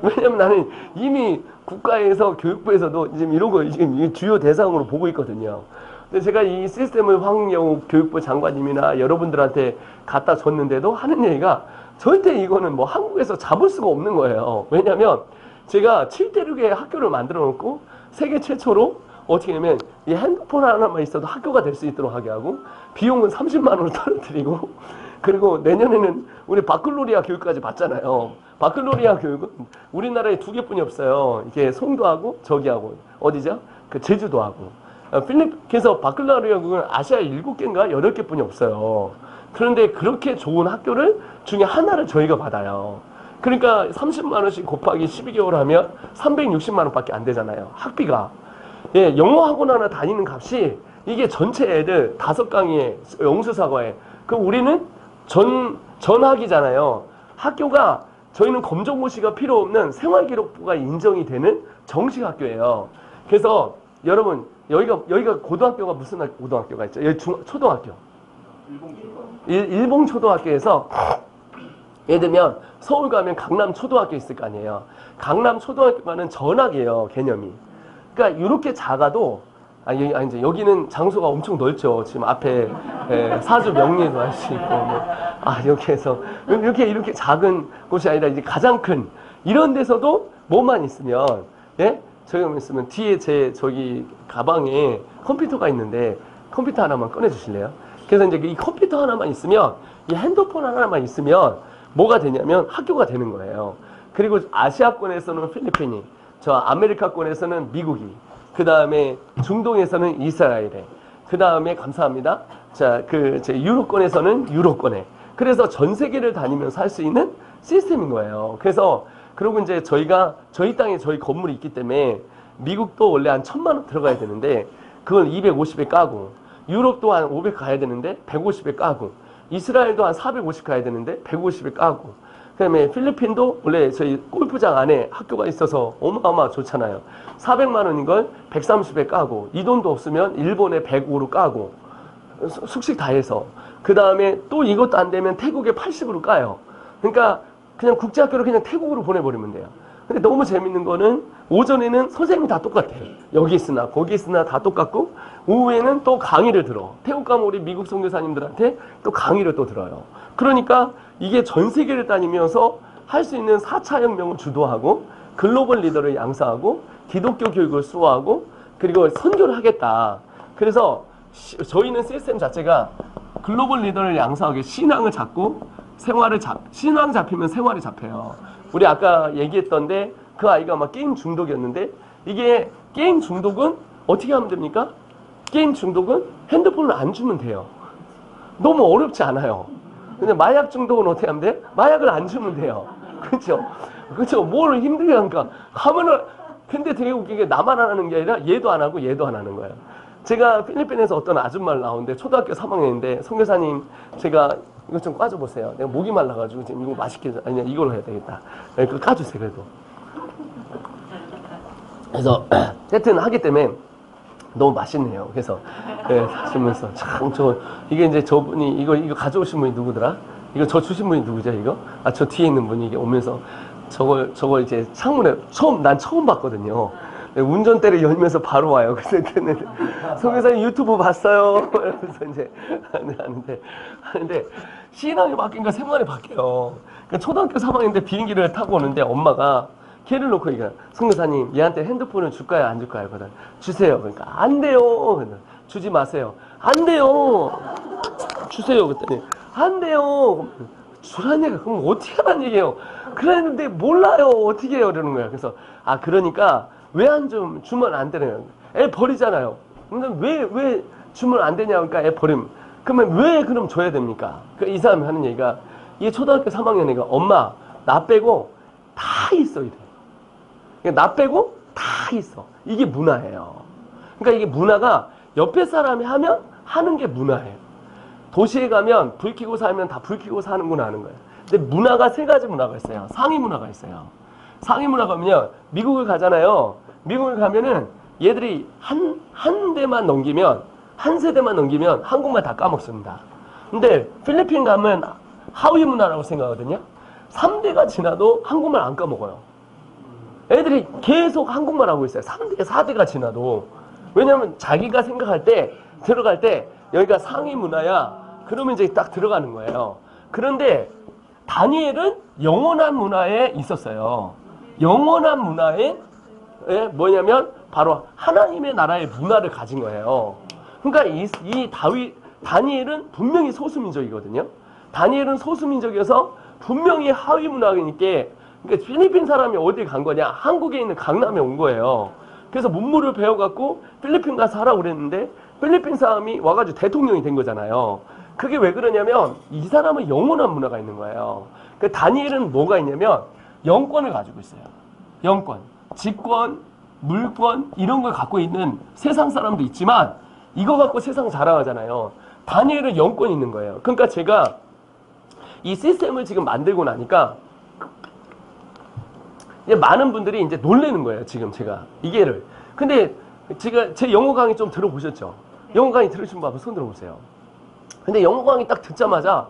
왜냐면 나는 이미 국가에서 교육부에서도 지금 이런 거 지금 주요 대상으로 보고 있거든요. 근데 제가 이 시스템을 황영우 교육부 장관님이나 여러분들한테 갖다 줬는데도 하는 얘기가 절대 이거는 뭐 한국에서 잡을 수가 없는 거예요. 왜냐면 제가 7대6의 학교를 만들어 놓고 세계 최초로 어떻게 하면 이 핸드폰 하나만 있어도 학교가 될 수 있도록 하게 하고 비용은 30만 원을 떨어뜨리고 그리고 내년에는 우리 바클로리아 교육까지 받잖아요. 바클로리아 교육은 우리나라에 2개뿐이 없어요. 이게 송도하고 저기하고 어디죠? 그 제주도하고 그래서 바클로리아 교육은 아시아에 7개인가 8개뿐이 없어요. 그런데 그렇게 좋은 학교를 중에 하나를 저희가 받아요. 그러니까 30만 원씩 곱하기 12개월 하면 360만 원밖에 안 되잖아요. 학비가. 예, 영어 학원 하나 다니는 값이 이게 전체 애들 5강의에 영수사과에 그럼 우리는 전학이잖아요. 학교가 저희는 검정고시가 필요 없는 생활기록부가 인정이 되는 정식 학교예요. 그래서 여러분 여기가 고등학교가 무슨 고등학교가 있죠? 여기 초등학교. 일봉 초등학교에서 예를 들면 서울 가면 강남 초등학교 있을 거 아니에요. 강남 초등학교가는 전학이에요, 개념이. 그러니까 이렇게 작아도 이제 여기는 장소가 엄청 넓죠. 지금 앞에 사주 명리도 할 수 있고 이렇게 해서 이렇게 작은 곳이 아니라 이제 가장 큰 이런 데서도 뭐만 있으면 저기만 있으면 뒤에 저기 가방에 컴퓨터가 있는데 컴퓨터 하나만 꺼내 주실래요? 그래서 이제 이 컴퓨터 하나만 있으면 이 핸드폰 하나만 있으면 뭐가 되냐면 학교가 되는 거예요. 그리고 아시아권에서는 필리핀이, 저 아메리카권에서는 미국이, 그 다음에 중동에서는 이스라엘에, 그 다음에 감사합니다. 제 유로권에서는 유로권에. 그래서 전 세계를 다니면서 할 수 있는 시스템인 거예요. 그리고 이제 저희 땅에 저희 건물이 있기 때문에 미국도 원래 한 1,000만 원 들어가야 되는데 그걸 250에 까고, 유럽도 한 500 가야 되는데 150에 까고, 이스라엘도 한 450 가야 되는데 150에 까고, 그 다음에 필리핀도 원래 저희 골프장 안에 학교가 있어서 어마어마 좋잖아요. 400만 원인 걸 130에 까고, 이 돈도 없으면 일본에 105로 까고, 숙식 다 해서. 그 다음에 또 이것도 안 되면 태국에 80으로 까요. 그러니까 그냥 국제학교를 그냥 태국으로 보내버리면 돼요. 근데 너무 재밌는 거는 오전에는 선생님이 다 똑같아. 여기 있으나 거기 있으나 다 똑같고, 오후에는 또 강의를 들어. 태국 가면 우리 미국 선교사님들한테 또 강의를 또 들어요. 그러니까 이게 전 세계를 다니면서 할 수 있는 4차 혁명을 주도하고, 글로벌 리더를 양성하고, 기독교 교육을 수호하고, 그리고 선교를 하겠다. 그래서 저희는 시스템 자체가 글로벌 리더를 양성하게 신앙을 잡고 신앙 잡히면 생활이 잡혀요. 우리 아까 얘기했던데 그 아이가 막 게임 중독이었는데, 이게 게임 중독은 어떻게 하면 됩니까? 게임 중독은 핸드폰을 안 주면 돼요. 너무 어렵지 않아요. 근데 마약 중독은 어떻게 하면 돼? 마약을 안 주면 돼요. 그렇죠? 뭘 힘들게 하니까 하면은. 근데 되게 웃긴 게 나만 안 하는 게 아니라 얘도 안 하고 얘도 안 하는 거예요. 제가 필리핀에서 어떤 아줌마를 나오는데 초등학교 3학년인데, 선교사님 제가 이거 좀 까줘보세요. 내가 목이 말라가지고 지금 이거 맛있게, 아니 이걸로 해야 되겠다. 그거 까주세요. 그래도. 그래서 하여튼 하기 때문에 너무 맛있네요. 그래서 하시면서 참 이게 이제 저분이 이거 가져오신 분이 누구더라? 이거 저 주신 분이 누구죠? 이거? 저 뒤에 있는 분이 이게 오면서 저걸 이제 창문에 난 처음 봤거든요. 운전대를 열면서 바로 와요. 그래서 선교사님 유튜브 봤어요. 그래서 이제 하는데 신앙이 바뀌니까 생활이 바뀌어요. 그러니까 초등학교 3학년인데 비행기를 타고 오는데 엄마가 걔를 놓고 얘기해요. 선교사님 얘한테 핸드폰을 줄까요 안 줄까요? 그러니까 주세요. 그러니까 안 돼요. 그러니까 주지 마세요. 안 돼요. 주세요. 그랬더니 안 돼요. 주라니까 그럼 어떻게 하라는 얘기예요? 그랬는데 몰라요. 어떻게 해요? 이러는 거예요. 그래서 그러니까 왜 안 주면 안 되나요? 애 버리잖아요. 근데 왜 주면 안 되냐? 그러니까 애 버림. 그러면 왜 그럼 줘야 됩니까? 이 사람이 하는 얘기가 이게 초등학교 3학년 애가 엄마 나 빼고 다 있어 이래. 그러니까 나 빼고 다 있어. 이게 문화예요. 그러니까 이게 문화가 옆에 사람이 하면 하는 게 문화예요. 도시에 가면 불 켜고 살면 다 불 켜고 사는구나 하는 거예요. 근데 문화가 세 가지 문화가 있어요. 상위 문화가 있어요. 상위 문화가 뭐냐? 미국을 가잖아요. 미국을 가면은 얘들이 한 대만 넘기면 한 세대만 넘기면 한국말 다 까먹습니다. 근데 필리핀 가면 하위 문화라고 생각하거든요. 3대가 지나도 한국말 안 까먹어요. 애들이 계속 한국말 하고 있어요. 3대, 4대가 지나도. 왜냐면 자기가 생각할 때, 들어갈 때, 여기가 상위 문화야. 그러면 이제 딱 들어가는 거예요. 그런데 다니엘은 영원한 문화에 있었어요. 영원한 문화에 뭐냐면 바로 하나님의 나라의 문화를 가진 거예요. 그러니까 다니엘은 분명히 소수민족이거든요. 다니엘은 소수민족이어서 분명히 하위 문화이니까 그러니까 필리핀 사람이 어디 간 거냐? 한국에 있는 강남에 온 거예요. 그래서 문물을 배워갖고 필리핀 가서 하라고 그랬는데 필리핀 사람이 와가지고 대통령이 된 거잖아요. 그게 왜 그러냐면 이 사람은 영원한 문화가 있는 거예요. 그 다니엘은 뭐가 있냐면 영권을 가지고 있어요. 영권, 직권, 물권 이런 걸 갖고 있는 세상 사람도 있지만 이거 갖고 세상 자랑하잖아요. 다니엘은 영권이 있는 거예요. 그러니까 제가 이 시스템을 지금 만들고 나니까 많은 분들이 이제 놀라는 거예요. 지금 제가 이게를. 근데 제가 제 영어 강의 좀 들어보셨죠? 영어 강의 들으신 분 한번 손 들어보세요. 근데 영어 강의 딱 듣자마자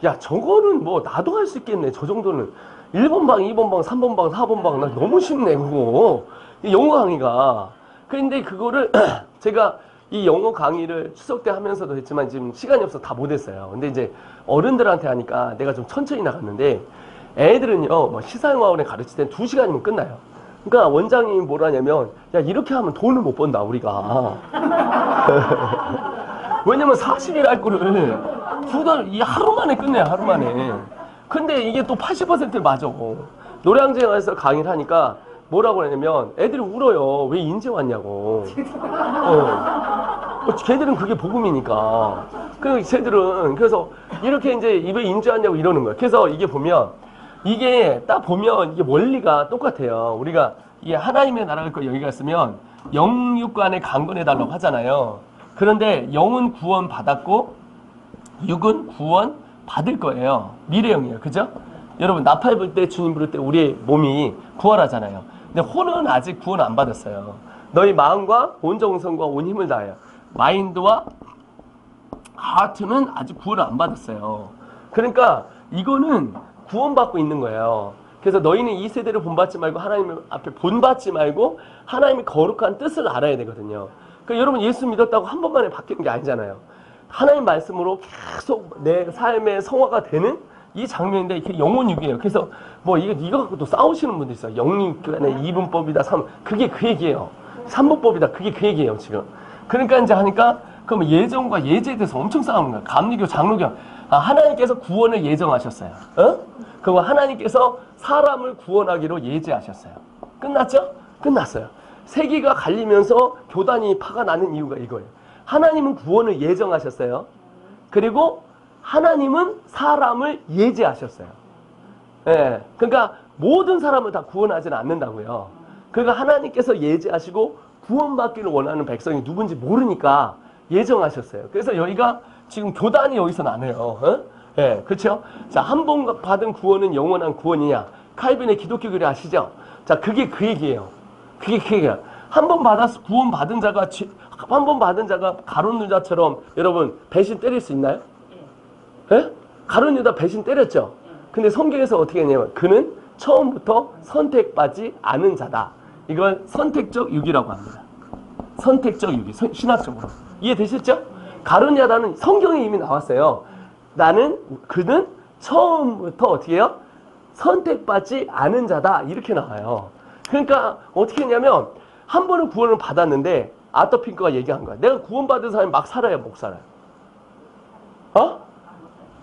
야 저거는 뭐 나도 할 수 있겠네. 저 정도는 1번 방, 2번 방, 3번 방, 4번 방 나 너무 쉽네 그거. 영어 강의가. 근데 그거를 제가 이 영어 강의를 추석 때 하면서도 했지만 지금 시간이 없어서 다 못했어요. 근데 이제 어른들한테 하니까 내가 좀 천천히 나갔는데 애들은요 뭐 시사영화원에 가르칠 땐 2시간이면 끝나요. 그러니까 원장님이 뭐라냐면 야 이렇게 하면 돈을 못 번다 우리가. 왜냐면 40일 할 거를 이 하루 만에 끝내요. 하루 만에. 근데 이게 또 80%를 맞아. 노량진에서 강의를 하니까 뭐라고 하냐면 애들이 울어요. 왜 인제 왔냐고. 걔들은 그게 복음이니까. 쟤들은 그래서 이렇게 이제 왜 인제 왔냐고 이러는 거예요. 그래서 이게 보면 이게 딱 보면 이게 원리가 똑같아요. 우리가 이게 하나님의 나라를 여기 갔으면 영육간에 강건해 달라고 하잖아요. 그런데 영은 구원 받았고 육은 구원 받을 거예요. 미래형이에요. 그죠? 여러분 나팔 불 때 주님 부를 때 우리의 몸이 부활하잖아요. 근데 혼은 아직 구원 안 받았어요. 너희 마음과 온 정성과 온 힘을 다해요. 마인드와 하트는 아직 구원을 안 받았어요. 그러니까 이거는 구원받고 있는 거예요. 그래서 너희는 이 세대를 본받지 말고 하나님 앞에 본받지 말고 하나님의 거룩한 뜻을 알아야 되거든요. 그러니까 여러분 예수 믿었다고 한 번만에 바뀌는 게 아니잖아요. 하나님 말씀으로 계속 내 삶의 성화가 되는 이 장면인데 이게 영혼육이에요. 그래서 뭐 이거 갖고 또 싸우시는 분들 있어요. 영육간의 이분법이다. 그게 그 얘기예요. 삼분법이다. 그게 그 얘기예요. 지금. 그러니까 이제 하니까 그럼 예정과 예제에 대해서 엄청 싸우는 거예요. 감리교, 장로교. 하나님께서 구원을 예정하셨어요. 그리고 하나님께서 사람을 구원하기로 예제하셨어요. 끝났죠? 끝났어요. 세계가 갈리면서 교단이 파가 나는 이유가 이거예요. 하나님은 구원을 예정하셨어요. 그리고 하나님은 사람을 예제하셨어요. 예, 그러니까 모든 사람을 다 구원하지는 않는다고요. 그러니까 하나님께서 예제하시고 구원받기를 원하는 백성이 누군지 모르니까 예정하셨어요. 그래서 여기가 지금 교단이 여기서 나네요. 예, 그렇죠? 자, 한 번 받은 구원은 영원한 구원이냐? 칼빈의 기독교 교리 아시죠? 자, 그게 그 얘기예요. 그게 그 얘기야. 한 번 받아서 구원 받은 자가 가룟 유다처럼 여러분 배신 때릴 수 있나요? 예? 가룟 유다 배신 때렸죠. 근데 성경에서 어떻게 했냐면 그는 처음부터 선택받지 않은 자다. 이걸 선택적 유기라고 합니다. 선택적 유기, 신학적으로 이해되셨죠? 가룟 유다는 성경에 이미 나왔어요. 그는 처음부터 어떻게 해요? 선택받지 않은 자다. 이렇게 나와요. 그러니까 어떻게 했냐면 한 번은 구원을 받았는데 아토핑크가 얘기한 거야. 내가 구원받은 사람이 막 살아요, 못 살아요?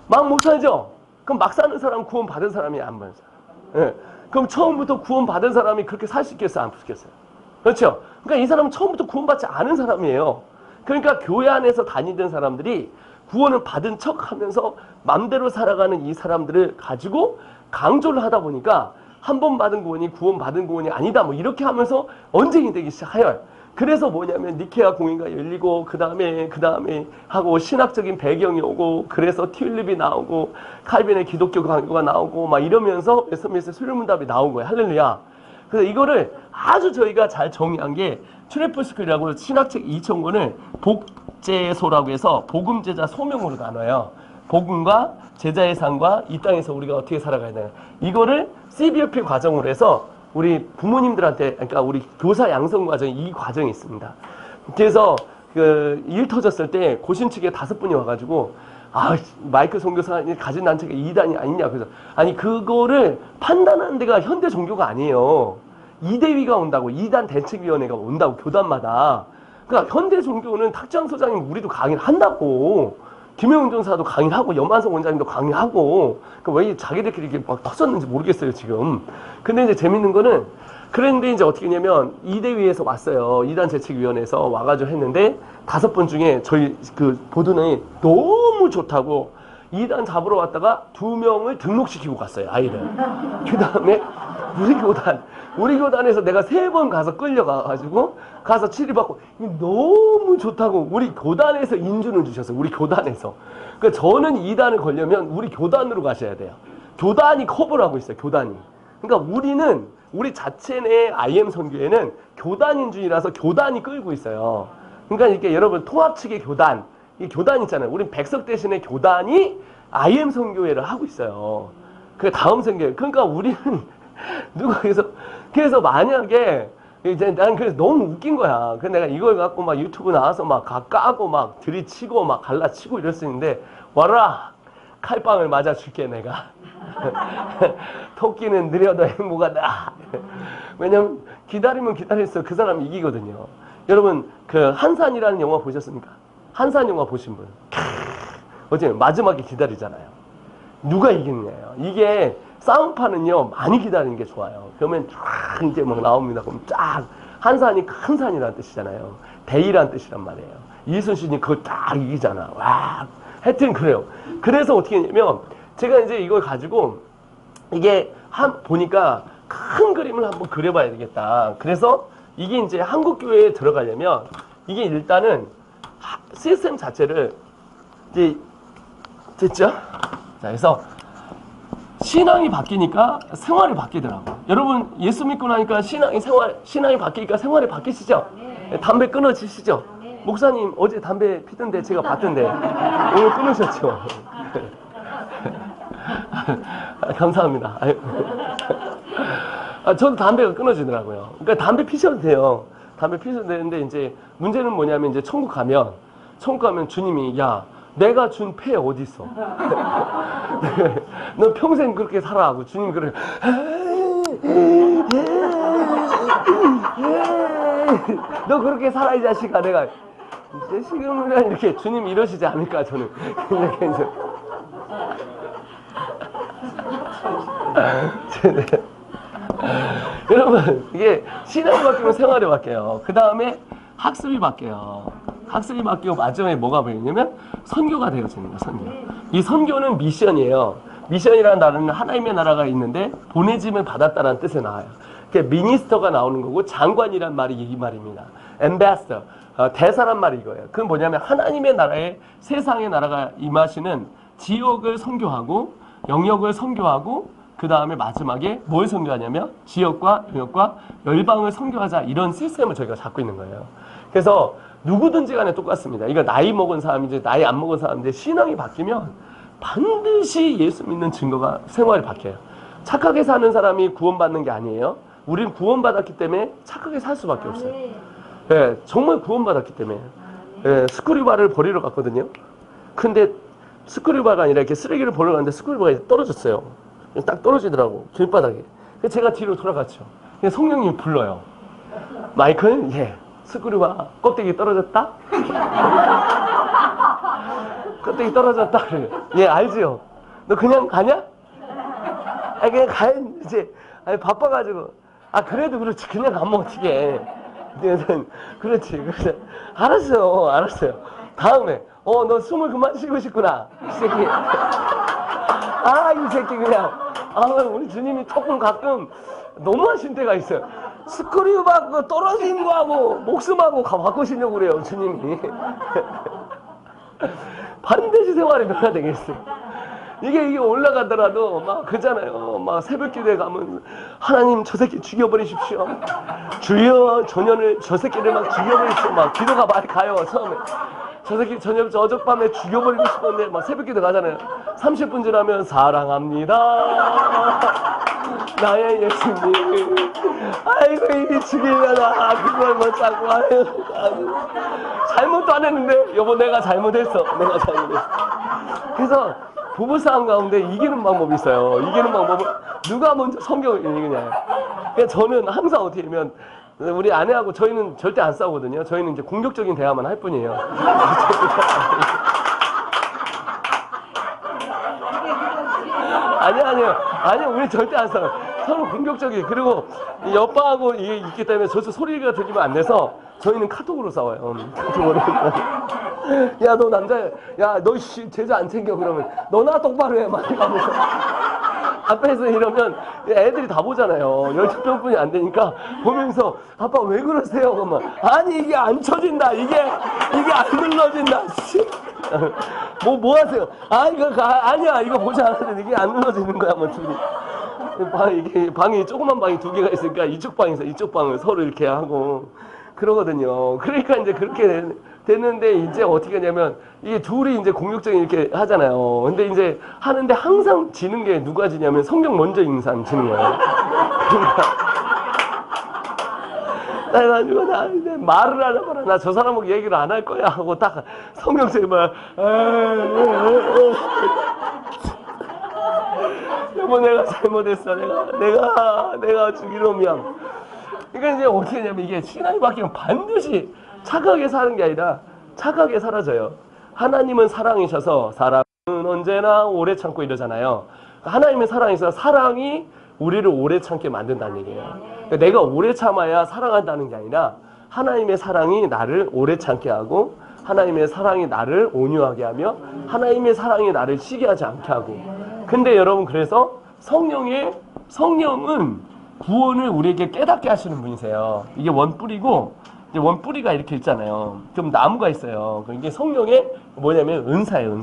막 못 살죠? 그럼 막 사는 사람 구원 받은 사람이 안 받은 사람. 예. 그럼 처음부터 구원 받은 사람이 그렇게 살 수 있겠어요? 안 있겠어요? 그렇죠? 그러니까 이 사람은 처음부터 구원받지 않은 사람이에요. 그러니까 교회 안에서 다니던 사람들이 구원을 받은 척 하면서 맘대로 살아가는 이 사람들을 가지고 강조를 하다 보니까 한 번 받은 구원이 구원 받은 구원이 아니다 뭐 이렇게 하면서 언쟁이 되기 시작해요. 그래서 뭐냐면 니케아 공의가 열리고 그 다음에 하고 신학적인 배경이 오고 그래서 튤립이 나오고 칼빈의 기독교 강요가 나오고 막 이러면서 웨스트민스터 수련문답이 나온 거예요. 할렐루야. 그래서 이거를 아주 저희가 잘 정의한 게 트래플스쿨이라고 신학책 2,000권을 복제소라고 해서 복음제자 소명으로 나눠요. 복음과 제자의 삶과 이 땅에서 우리가 어떻게 살아가야 되나. 이거를 CBFP 과정으로 해서 우리 부모님들한테, 그러니까 우리 교사 양성 과정이 이 과정이 있습니다. 그래서 그 일 터졌을 때 고신 측에 5분이 와가지고 마이크 선교사 가진 단체가 이단이 아니냐. 그래서 아니 그거를 판단하는 데가 현대 종교가 아니에요. 이대위가 온다고, 이단 대책위원회가 온다고 교단마다. 그러니까 현대 종교는 탁장 소장님 우리도 강의를 한다고. 김영훈 전사도 강의를 하고 염한성 원장님도 강의하고. 그러니까 왜 자기들끼리 이렇게 막 터졌는지 모르겠어요 지금. 근데 이제 재밌는 거는 그런데 이제 어떻게 했냐면 이대위에서 왔어요. 이단 대책위원회에서 와가지고 했는데 5분 중에 저희 그 보도는 너무 좋다고 이단 잡으러 왔다가 2명을 등록시키고 갔어요, 아이를. 그 다음에 우리 교단에서 내가 3번 가서 끌려가가지고 가서 치료받고 너무 좋다고 우리 교단에서 인준을 주셨어요. 우리 교단에서. 그러니까 저는 이단을 걸려면 우리 교단으로 가셔야 돼요. 교단이 커버를 하고 있어요, 교단이. 그러니까 우리 자체 내 IM 선교회는 교단 인준이라서 교단이 끌고 있어요. 그러니까 이렇게 여러분 통합 측의 교단, 이 교단 있잖아요. 우린 백석 대신에 교단이 IM 선교회를 하고 있어요. 그 다음 선교회. 그러니까 우리는 누가 그래서 만약에 이제 난 그래서 너무 웃긴 거야. 그래서 내가 이걸 갖고 막 유튜브 나와서 막 까고 막 들이치고 막 갈라치고 이럴 수 있는데 와라 칼빵을 맞아줄게 내가. 토끼는 느려도 행복하다. 왜냐면 기다리면 기다릴수록 그 사람이 이기거든요. 여러분 그 한산이라는 영화 보셨습니까? 한산 영화 보신 분? 어제 마지막에 기다리잖아요. 누가 이기느냐요. 이게 싸움판은요 많이 기다리는 게 좋아요. 그러면 쫙 이제 막 나옵니다. 그럼 쫙 한산이 큰 산이라는 뜻이잖아요. 대이라는 뜻이란 말이에요. 이순신이 그걸 딱 이기잖아. 와, 하여튼 그래요. 그래서 어떻게 했냐면 제가 이제 이걸 가지고 이게 보니까 큰 그림을 한번 그려봐야 되겠다. 그래서 이게 이제 한국 교회에 들어가려면 이게 일단은 시스템 자체를 이제 됐죠? 자, 그래서 신앙이 바뀌니까 생활이 바뀌더라고. 여러분 예수 믿고 나니까 신앙이 바뀌니까 생활이 바뀌시죠? 담배 끊어지시죠? 목사님 어제 담배 피던데 제가 봤던데 오늘 끊으셨죠? 감사합니다. 저도 담배가 끊어지더라고요. 그러니까 담배 피셔도 돼요. 담배 피셔도 되는데 이제 문제는 뭐냐면 이제 천국 가면 주님이 야 내가 준 폐 어디 있어? 너 평생 그렇게 살아 하고 주님 그래. 너 그렇게 살아 이 자식아. 내가 이제 지금은 이렇게 주님 이러시지 않을까 저는. 여러분 이게 신앙이 바뀌면 생활이 바뀌어요. 그 다음에 학습이 바뀌어요. 학습이 바뀌고 마지막에 뭐가 보이냐면 선교가 되어집니다. 선교. 이 선교는 미션이에요. 미션이라는 단어는 하나님의 나라가 있는데 보내짐을 받았다는 뜻에 나와요. 미니스터가 나오는 거고 장관이란 말이 이 말입니다. 엠베스터, 대사란 말이 이거예요. 그건 뭐냐면 하나님의 나라에 세상의 나라가 임하시는 지역을 선교하고 영역을 선교하고 그 다음에 마지막에 뭘 선교하냐면 지역과 영역과 열방을 선교하자 이런 시스템을 저희가 잡고 있는 거예요. 그래서 누구든지 간에 똑같습니다. 이거 나이 먹은 사람인지 나이 안 먹은 사람인지 신앙이 바뀌면 반드시 예수 믿는 증거가 생활이 바뀌어요. 착하게 사는 사람이 구원받는 게 아니에요. 우리는 구원받았기 때문에 착하게 살 수밖에 없어요. 예, 정말 구원받았기 때문에. 예, 스크류바를 버리러 갔거든요. 근데 스크류바가 아니라 이렇게 쓰레기를 버리러 갔는데 스크류바가 떨어졌어요. 딱 떨어지더라고, 길바닥에. 그래서 제가 뒤로 돌아갔죠. 성령님이 불러요. 마이클, 예, 스크류바 껍데기 떨어졌다? 껍데기 떨어졌다? 그래요. 예, 알지요? 너 그냥 가냐? 아니 그냥 가야 이제 아니 바빠가지고 그래도 그렇지 그냥 가면 어떡해. 그렇지 그래서 알았어요. 다음에 너 숨을 그만 쉬고 싶구나 이 새끼. 이 새끼 그냥 우리 주님이 조금 가끔 너무하신 때가 있어요. 스크류 받고 떨어진 거하고 목숨하고 바꾸시려고 그래요 주님이. 반드시 생활이 변화되겠어요. 이게 올라가더라도 막 그잖아요. 막 새벽 기도에 가면 하나님 저 새끼 죽여버리십시오. 주여 저 새끼를 막 죽여버리십시오. 막 기도가 많이 가요 처음에. 저 새끼 어젯밤에 죽여버리고 싶었는데 막 새벽 기도 가잖아요. 30분 지나면 사랑합니다. 나의 예수님. 아이고 이게 죽이려나 그걸 못 찾고 잘못도 안 했는데 여보 내가 잘못했어. 그래서 부부싸움 가운데 이기는 방법이 있어요. 이기는 방법은 누가 먼저 성경을 읽느냐. 그러니까 저는 항상 어떻게 하면 우리 아내하고 저희는 절대 안 싸우거든요. 저희는 이제 공격적인 대화만 할 뿐이에요. 아니요. 우리 절대 안 싸워요. 서로 공격적이에요. 그리고 옆방하고 이게 있기 때문에 저쪽 소리가 들리면 안 돼서 저희는 카톡으로 싸워요. 카톡으로. 야, 너 남자야. 야, 너 제자 안 챙겨. 그러면 너나 똑바로 해. 막 이러면서. 앞에서 이러면 애들이 다 보잖아요. 12명뿐이 안 되니까 보면서 아빠 왜 그러세요? 그러면 아니 이게 안 쳐진다. 이게 안 눌러진다. 뭐 하세요? 아니야 이거 보지 않았는데 이게 안 눌러지는 거야. 뭐 둘이. 이게 방이 조그만 방이 2개가 있으니까 이쪽 방에서 이쪽 방을 서로 이렇게 하고 그러거든요. 그러니까 이제 그렇게 됐는데 이제 어떻게 하냐면 이게 둘이 이제 공격적인 이렇게 하잖아요. 근데 이제 하는데 항상 지는 게 누가 지냐면 성경 먼저 읽는 사람 지는 거예요. 그러니까 그래가지고 나 이제 말을 하려고 나 저 사람하고 얘기를 안 할 거야 하고 딱 성경책에 막 여보 내가 잘못했어. 내가 죽일 놈이야. 그러니까 이제 어떻게 하냐면 이게 신앙이 바뀌면 반드시 착하게 사는 게 아니라 착하게 사라져요. 하나님은 사랑이셔서 사랑은 언제나 오래 참고 이러잖아요. 하나님의 사랑이셔서 사랑이 우리를 오래 참게 만든다는 얘기예요. 그러니까 내가 오래 참아야 사랑한다는 게 아니라 하나님의 사랑이 나를 오래 참게 하고 하나님의 사랑이 나를 온유하게 하며 하나님의 사랑이 나를 쉬게 하지 않게 하고. 근데 여러분 그래서 성령은 구원을 우리에게 깨닫게 하시는 분이세요. 이게 원뿌리고 이제 원뿌리가 이렇게 있잖아요. 그럼 나무가 있어요. 이게 성령의 뭐냐면 은사예요.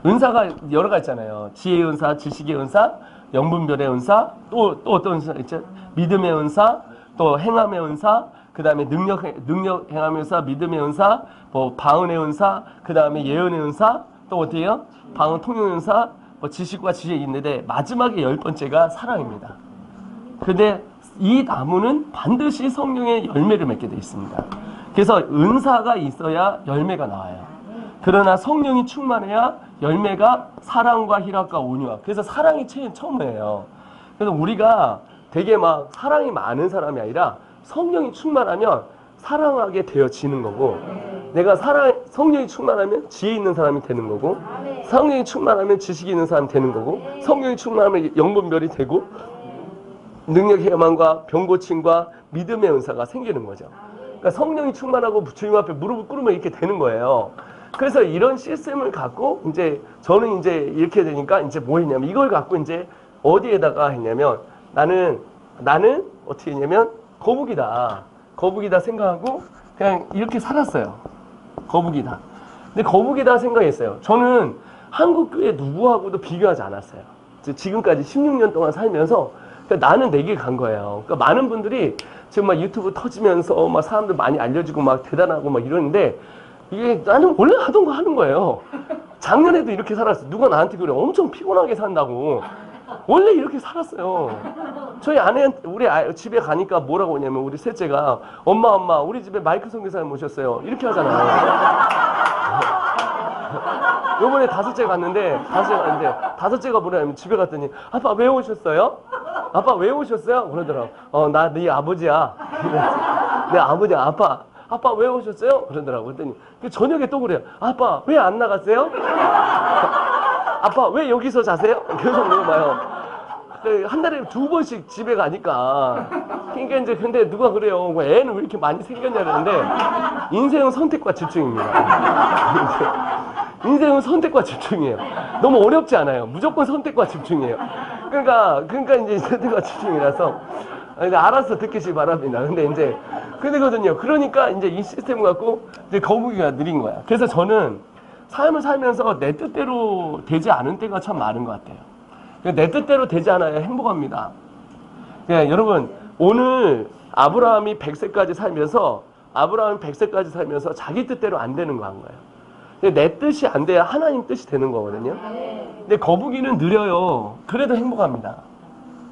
은사가 여러 가지 있잖아요. 지혜의 은사, 지식의 은사, 영분별의 은사, 또 어떤 은사 있죠? 믿음의 은사, 또 행함의 은사, 그 다음에 능력 행함의 은사, 믿음의 은사, 뭐 방언의 은사, 그 다음에 예언의 은사, 또 어디에요? 방언 통용의 은사, 뭐 지식과 지혜가 있는데 마지막에 10번째가 사랑입니다. 근데 이 나무는 반드시 성령의 열매를 맺게 되어 있습니다. 그래서 은사가 있어야 열매가 나와요. 그러나 성령이 충만해야 열매가 사랑과 희락과 온유와. 그래서 사랑이 처음이에요. 그래서 우리가 되게 막 사랑이 많은 사람이 아니라 성령이 충만하면 사랑하게 되어지는 거고, 내가 성령이 충만하면 지혜 있는 사람이 되는 거고, 성령이 충만하면 지식이 있는 사람이 되는 거고, 성령이 충만하면 영분별이 되고, 능력의 해망과 병고침과 믿음의 은사가 생기는 거죠. 그러니까 성령이 충만하고 주님 앞에 무릎을 꿇으면 이렇게 되는 거예요. 그래서 이런 시스템을 갖고 이제 저는 이제 이렇게 되니까 이제 뭐 했냐면 이걸 갖고 이제 어디에다가 했냐면 나는 어떻게 했냐면 거북이다 생각하고 그냥 이렇게 살았어요. 거북이다. 근데 거북이다 생각했어요. 저는 한국 교회 누구하고도 비교하지 않았어요. 지금까지 16년 동안 살면서 그러니까 나는 내 길 간 거예요. 그러니까 많은 분들이 지금 막 유튜브 터지면서 막 사람들 많이 알려주고 막 대단하고 막 이러는데 이게 나는 원래 하던 거 하는 거예요. 작년에도 이렇게 살았어요. 누가 나한테 그래 엄청 피곤하게 산다고. 원래 이렇게 살았어요. 저희 우리 집에 가니까 뭐라고 하냐면 우리 셋째가 엄마 우리 집에 마이크 선교사님 모셨어요. 이렇게 하잖아요. 요번에 다섯째 갔는데 다섯째가 뭐냐면 집에 갔더니 아빠 왜 오셨어요? 그러더라고. 나 네 아버지야. 내 아버지야. 아빠 왜 오셨어요? 그러더라고. 그랬더니 저녁에 또 그래요. 아빠 왜 안 나갔어요? 아빠 왜 여기서 자세요? 계속 물어봐요. 한 달에 2번씩 집에 가니까. 그러니까 이제 근데 누가 그래요. 뭐 애는 왜 이렇게 많이 생겼냐 그러는데 인생은 선택과 집중입니다. 인생은 선택과 집중이에요. 너무 어렵지 않아요. 무조건 선택과 집중이에요. 그러니까 이제 선택과 집중이라서 알아서 듣기시 바랍니다. 근데 이제 그러거든요. 그러니까 이제 이 시스템 갖고 이제 거북이가 느린 거야. 그래서 저는 삶을 살면서 내 뜻대로 되지 않은 때가 참 많은 것 같아요. 내 뜻대로 되지 않아야 행복합니다. 그러니까 여러분 오늘 아브라함이 100세까지 살면서 자기 뜻대로 안 되는 거 한 거예요. 내 뜻이 안 돼야 하나님 뜻이 되는 거거든요. 근데 거북이는 느려요. 그래도 행복합니다.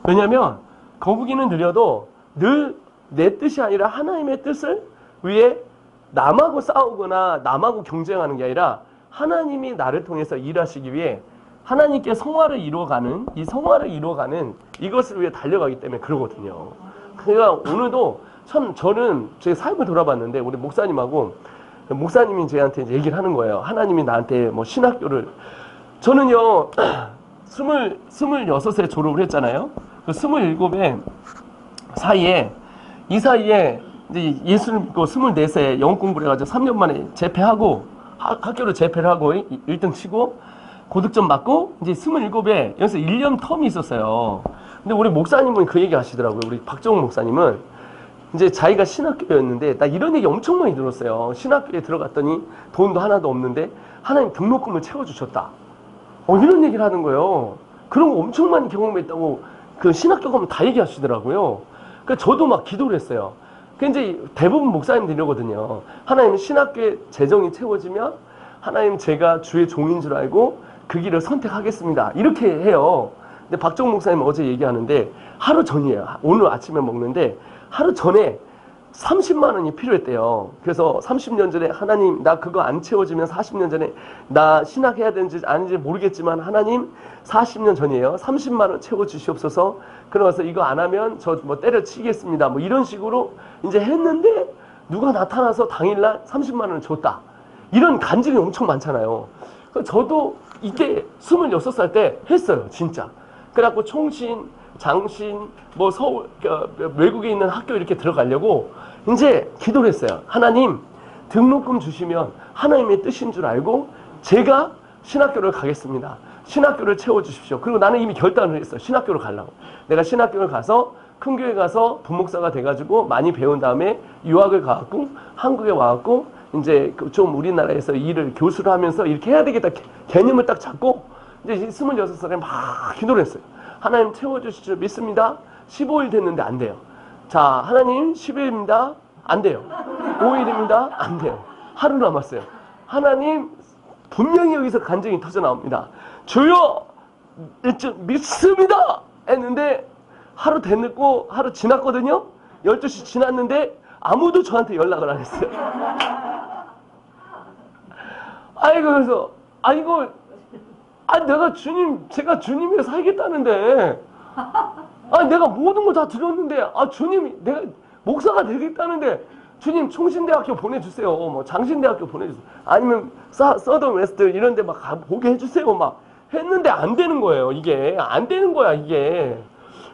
왜냐면 거북이는 느려도 늘 내 뜻이 아니라 하나님의 뜻을 위해 남하고 싸우거나 남하고 경쟁하는 게 아니라 하나님이 나를 통해서 일하시기 위해 하나님께 성화를 이루어가는 이것을 위해 달려가기 때문에 그러거든요. 그러니까 오늘도 참 저는 제 삶을 돌아봤는데 우리 목사님이 저한테 이제 얘기를 하는 거예요. 하나님이 나한테 뭐 신학교를 저는요 26에 졸업을 했잖아요. 그 27에 사이에 이제 예수를 믿고 24세 영어 공부를 해가지고 3년 만에 재패하고 학교를 재패를 하고 1등 치고 고득점 받고 이제 27에 여기서 1년 텀이 있었어요. 근데 우리 목사님은 그 얘기 하시더라고요. 우리 박정욱 목사님은 이제 자기가 신학교였는데 나 이런 얘기 엄청 많이 들었어요. 신학교에 들어갔더니 돈도 하나도 없는데 하나님 등록금을 채워주셨다. 이런 얘기를 하는 거예요. 그런 거 엄청 많이 경험했다고 그 신학교 가면 다 얘기하시더라고요. 그러니까 저도 막 기도를 했어요. 이제 대부분 목사님들이 이러거든요. 하나님 신학교에 재정이 채워지면 하나님 제가 주의 종인 줄 알고 그 길을 선택하겠습니다. 이렇게 해요. 근데 박정욱 목사님 어제 얘기하는데 하루 전이에요. 오늘 아침에 먹는데 하루 전에 30만 원이 필요했대요. 그래서 30년 전에 하나님 나 그거 안 채워지면 40년 전에 나 신학해야 되는지 아닌지 모르겠지만 하나님 40년 전이에요. 30만 원 채워주시옵소서. 그러면서 이거 안 하면 저 뭐 때려치겠습니다. 뭐 이런 식으로 이제 했는데 누가 나타나서 당일날 30만 원을 줬다. 이런 간증이 엄청 많잖아요. 저도 이때 26살 때 했어요. 진짜. 그래갖고 총신, 장신, 뭐 서울, 외국에 있는 학교 이렇게 들어가려고 이제 기도를 했어요. 하나님, 등록금 주시면 하나님의 뜻인 줄 알고 제가 신학교를 가겠습니다. 신학교를 채워주십시오. 그리고 나는 이미 결단을 했어요. 신학교를 가려고. 내가 신학교를 가서 큰 교회 가서 부목사가 돼가지고 많이 배운 다음에 유학을 가갖고 한국에 와갖고 이제 좀 우리나라에서 일을 교수를 하면서 이렇게 해야 되겠다 개념을 딱 잡고 이제 26살에 막 기도를 했어요. 하나님 채워주실 줄 믿습니다. 15일 됐는데 안 돼요. 자, 하나님 10일입니다. 안 돼요. 5일입니다. 안 돼요. 하루 남았어요. 하나님 분명히 여기서 간증이 터져 나옵니다. 주여 믿습니다. 했는데 하루 됐고 하루 지났거든요. 12시 지났는데 아무도 저한테 연락을 안 했어요. 아이고 그래서 제가 주님에 살겠다는데 내가 모든 거 다 들었는데 주님이 내가 목사가 되겠다는데 주님 총신대학교 보내주세요. 뭐 장신대학교 보내주세요. 아니면 서던 웨스트 이런 데 막 보게 해주세요. 막 했는데 안 되는 거예요. 이게 안 되는 거야 이게.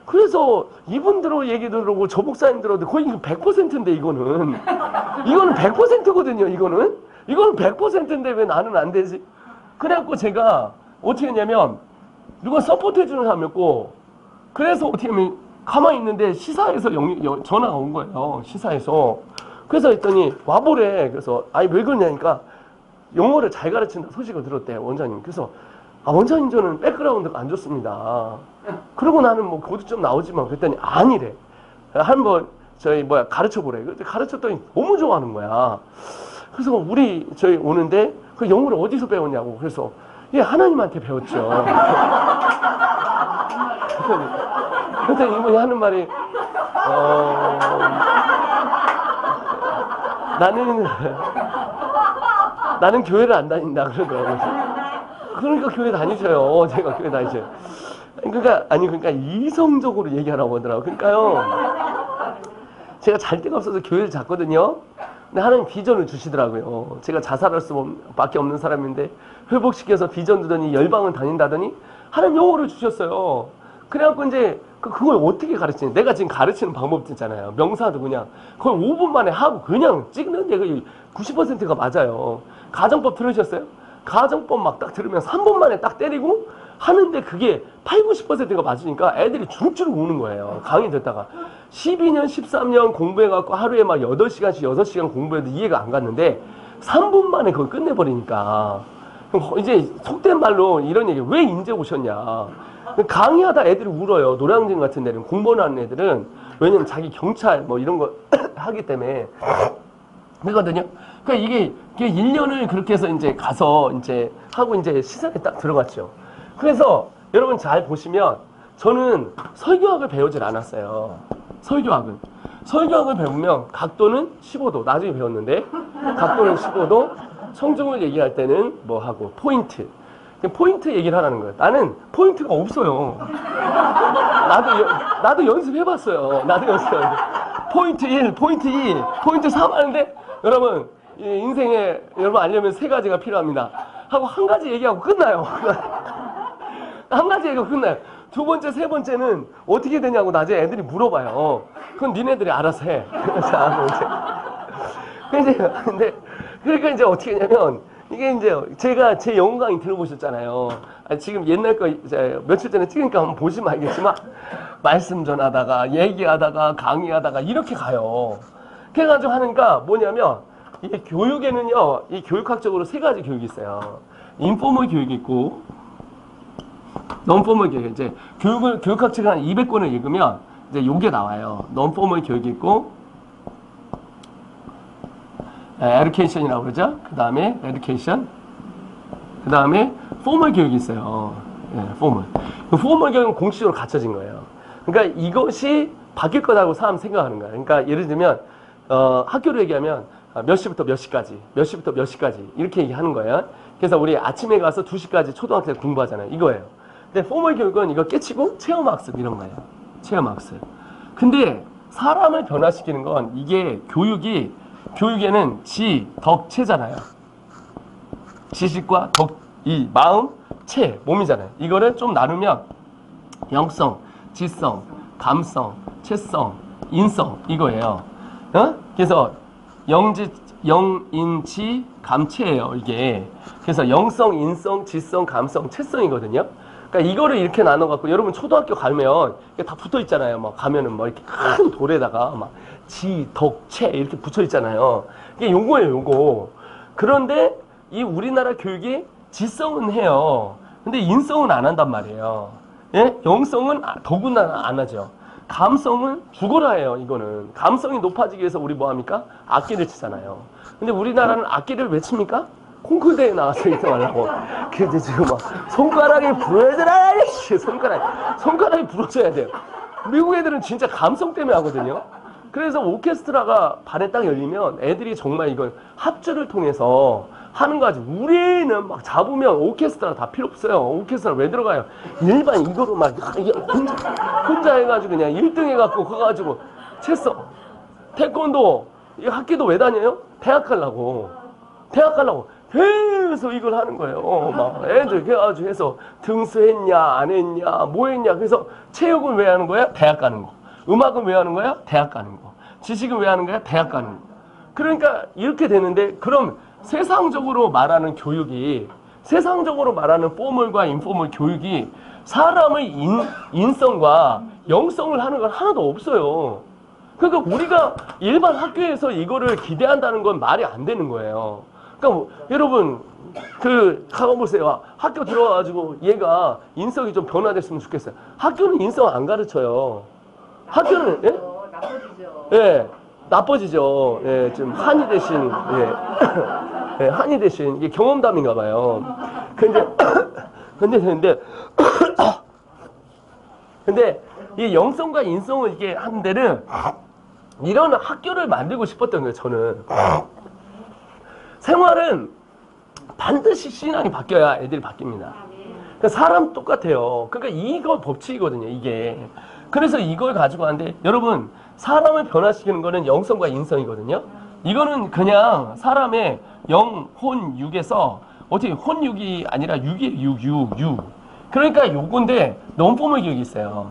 그래서 이분들로 얘기 들어보고 저 목사님 들어도 거의 100%인데 이거는 100%거든요. 이거는 100%인데 왜 나는 안 되지? 그래갖고 제가 어떻게 했냐면 누가 서포트 해주는 사람이었고 그래서 어떻게 하면 가만히 있는데 시사에서 전화가 온 거예요. 시사에서. 그래서 했더니 와보래. 그래서 왜 그러냐니까 영어를 잘 가르친다 소식을 들었대요. 원장님. 그래서 원장님 저는 백그라운드가 안 좋습니다. 그러고 나는 뭐 고득점 나오지만 그랬더니 아니래. 한번 가르쳐보래. 그때 가르쳤더니 너무 좋아하는 거야. 그래서 저희 오는데 그 영어를 어디서 배웠냐고. 그래서 하나님한테 배웠죠. 그랬더니 이분이 하는 말이 나는 교회를 안 다닌다 그러더라고요. 그러니까 교회 다니셔요. 제가 교회 다니셔요. 그러니까 이성적으로 얘기하라고 하더라고요. 그러니까요. 제가 잘 데가 없어서 교회를 잤거든요. 근데 하나님 비전을 주시더라고요. 제가 자살할 수밖에 없는 사람인데 회복시켜서 비전 주더니 열방을 다닌다더니 하나님 영어를 주셨어요. 그래갖고 이제 그걸 어떻게 가르치냐. 내가 지금 가르치는 방법 있잖아요. 명사도 그냥 거의 5분 만에 하고 그냥 찍는데 그 90%가 맞아요. 가정법 들으셨어요? 가정법 막 딱 들으면 3분 만에 딱 때리고 하는데 그게 80~90%가 맞으니까 애들이 주룩주룩 우는 거예요. 강의 듣다가 12년, 13년 공부해갖고 하루에 막 8시간씩 6시간 공부해도 이해가 안 갔는데 3분 만에 그걸 끝내버리니까 그럼 이제 속된 말로 이런 얘기, 왜 인제 오셨냐. 강의하다 애들이 울어요. 노량진 같은 데는 공부하는 애들은. 왜냐면 자기 경찰 뭐 이런 거 하기 때문에 그거든요. 그러니까 이게 1년을 그렇게 해서 이제 가서 이제 하고 이제 시설에 딱 들어갔죠. 그래서 여러분 잘 보시면 저는 설교학을 배우질 않았어요. 설교학을 배우면 각도는 15도. 나중에 배웠는데 각도는 15도. 성중을 얘기할 때는 뭐 하고 포인트 얘기를 하라는 거예요. 나는 포인트가 없어요. 나도 연습해봤어요. 포인트 1, 포인트 2, 포인트 3 하는데 여러분 인생에 여러분 알려면 3가지가 필요합니다. 하고 한 가지 얘기하고 끝나요. 한 가지 얘기하고 끝나요. 두 번째, 세 번째는 어떻게 되냐고 나중에 애들이 물어봐요. 그건 니네들이 알아서 해. 근데 그러니까 이제 어떻게 했냐면 이게 이제 제가 제 영어 강의 들어보셨잖아요. 지금 옛날 거 이제 며칠 전에 찍으니까 한번 보시면 알겠지만 말씀 전하다가 얘기하다가 강의하다가 이렇게 가요. 그래가지고 하니까 뭐냐면 이게 교육에는요, 이 교육학적으로 3가지 교육이 있어요. 인포멀 교육이 있고 논포멀 교육. 이제 교육학책 한 200권을 읽으면 이제 요게 나와요. 논포멀 교육이 있고 에듀케이션이라고 그러죠. 그 다음에 에듀케이션, 그 다음에 포멀 교육이 있어요. 포멀. 그 포멀 교육은 공식적으로 갖춰진 거예요. 그러니까 이것이 바뀔 거라고 사람 생각하는 거예요. 그러니까 예를 들면 학교로 얘기하면 몇 시부터 몇 시까지, 몇 시부터 몇 시까지 이렇게 얘기하는 거예요. 그래서 우리 아침에 가서 2시까지 초등학생 공부하잖아요. 이거예요. 근데 포멀 교육은 이거 깨치고 체험학습 이런 거예요. 체험학습. 근데 사람을 변화시키는 건 이게 교육에는 지, 덕, 체잖아요. 지식과 덕, 이 마음, 체, 몸이잖아요. 이거를 좀 나누면 영성, 지성, 감성, 체성, 인성 이거예요. 그래서 영인치, 감체예요. 이게. 그래서 영성, 인성, 지성, 감성, 체성이거든요. 그러니까 이거를 이렇게 나눠갖고 여러분 초등학교 가면 이게 다 붙어 있잖아요. 막 가면은 뭐 이렇게 큰 돌에다가 막 지, 덕, 체 이렇게 붙여 있잖아요. 이게 요거예요, 요거. 그런데 이 우리나라 교육이 지성은 해요. 근데 인성은 안 한단 말이에요. 예? 영성은 더군다나 안 하죠. 감성은 죽어라 해요, 이거는. 감성이 높아지기 위해서 우리 뭐 합니까? 악기를 치잖아요. 근데 우리나라는 악기를 왜 칩니까? 콩쿨 대회 나가서 1등 하려고. 그래서 지금 막 손가락이 부러져라! 손가락이 부러져야 돼요. 미국 애들은 진짜 감성 때문에 하거든요. 그래서 오케스트라가 반에 딱 열리면 애들이 정말 이걸 합주를 통해서 하는 거지. 우리는 막 잡으면 오케스트라 다 필요 없어요. 오케스트라 왜 들어가요? 일반 이거로 막 혼자 해가지고 그냥 1등 해갖고 가가지고 체성, 태권도, 이 학기도 왜 다녀요? 대학 가려고. 계속 이걸 하는 거예요. 막 애들 그래가지고 해서 등수했냐 안 했냐 뭐 했냐. 그래서 체육은 왜 하는 거야? 대학 가는 거. 음악은 왜 하는 거야? 대학 가는 거. 지식은 왜 하는 거야? 대학 가는 거. 그러니까 이렇게 되는데 그럼 세상적으로 말하는 교육이, 세상적으로 말하는 포멀과 인포멀 교육이 사람의 인성과 영성을 하는 건 하나도 없어요. 그러니까 우리가 일반 학교에서 이거를 기대한다는 건 말이 안 되는 거예요. 그러니까 여러분 가보세요. 학교 들어와가지고 얘가 인성이 좀 변화됐으면 좋겠어요. 학교는 인성 안 가르쳐요. 학교는 예? 나빠지죠. 예, 나빠지죠. 예, 지금 한이 대신 예, 한이 대신 이게 경험담인가 봐요. 근데 이 영성과 인성을 이게 하는 데는 이런 학교를 만들고 싶었던 거예요. 저는 생활은 반드시 신앙이 바뀌어야 애들이 바뀝니다. 그러니까 사람 똑같아요. 그러니까 이거 법칙이거든요. 이게. 그래서 이걸 가지고 하는데 여러분 사람을 변화시키는 거는 영성과 인성이거든요. 이거는 그냥 사람의 영, 혼, 육에서 어떻게 혼육이 아니라 육이 육. 그러니까 요건데 논포멀 교육이 있어요.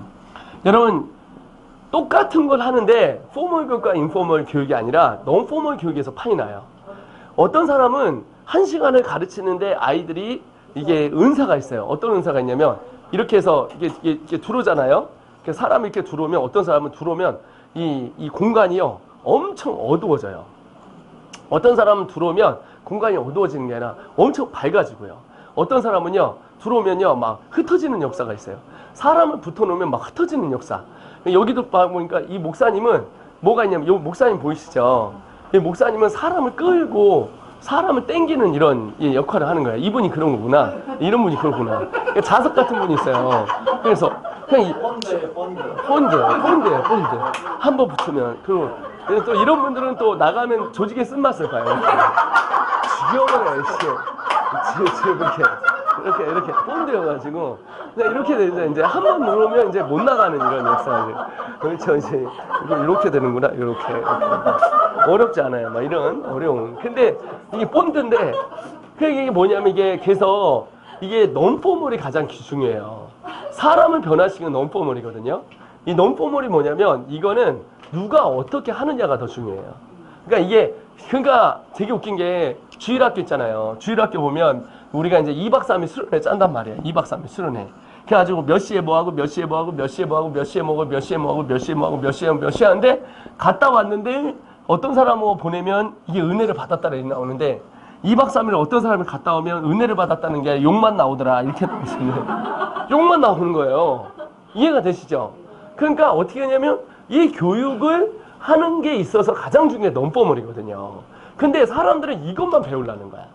여러분 똑같은 걸 하는데 포멀 교육과 인포멀 교육이 아니라 논포멀 교육에서 판이 나요. 어떤 사람은 1시간을 가르치는데 아이들이 이게 은사가 있어요. 어떤 은사가 있냐면 이렇게 해서 이게 들어오잖아요. 사람이 이렇게 들어오면 어떤 사람은 들어오면 이 공간이요 엄청 어두워져요. 어떤 사람은 들어오면 공간이 어두워지는 게 아니라 엄청 밝아지고요. 어떤 사람은요 들어오면요 막 흩어지는 역사가 있어요. 사람을 붙어놓으면 막 흩어지는 역사. 여기도 보니까 이 목사님은 뭐가 있냐면 이 목사님 보이시죠? 이 목사님은 사람을 끌고 사람을 땡기는 이런 역할을 하는 거예요. 이분이 그런 거구나. 이런 분이 그렇구나. 자석 같은 분이 있어요. 그래서 그냥 본드예요. 한번 붙으면 그리고 또 이런 분들은 또 나가면 조직의 쓴맛을 봐요. 지겨워요, 지금 이렇게 본드여가지고 이렇게 되죠. 이제 한 번 누르면 이제 못 나가는 이런 역사들. 그렇죠. 이제 이렇게 되는구나. 이렇게. 어렵지 않아요. 막 이런 어려움. 근데 이게 본드인데 이게 뭐냐면 이게 그래서 이게 논포멀이 가장 중요해요. 사람을 변화시키는 논포멀이거든요. 이 논포멀이 뭐냐면 이거는 누가 어떻게 하느냐가 더 중요해요. 그러니까 되게 웃긴 게 주일학교 있잖아요. 주일학교 보면 우리가 이제 2박 3일 수련회 짠단 말이에요. 2박 3일 수련회. 그래가지고 몇 시에 뭐 하고 몇 시에 뭐 하고 몇 시에 뭐 하고 몇 시에 뭐 하고 몇 시에 뭐 하고 몇 시에 뭐 하고 몇 시에 몇 시에 하는데 갔다 왔는데 어떤 사람하고 보내면 이게 은혜를 받았다라 이렇게 나오는데 2박 3일 어떤 사람이 갔다 오면 은혜를 받았다는 게 욕만 나오더라 이렇게 나오시는 욕만 나오는 거예요. 이해가 되시죠? 그러니까 어떻게 하냐면 이 교육을 하는 게 있어서 가장 중요한 논포멀이거든요. 근데 사람들은 이것만 배우려는 거야.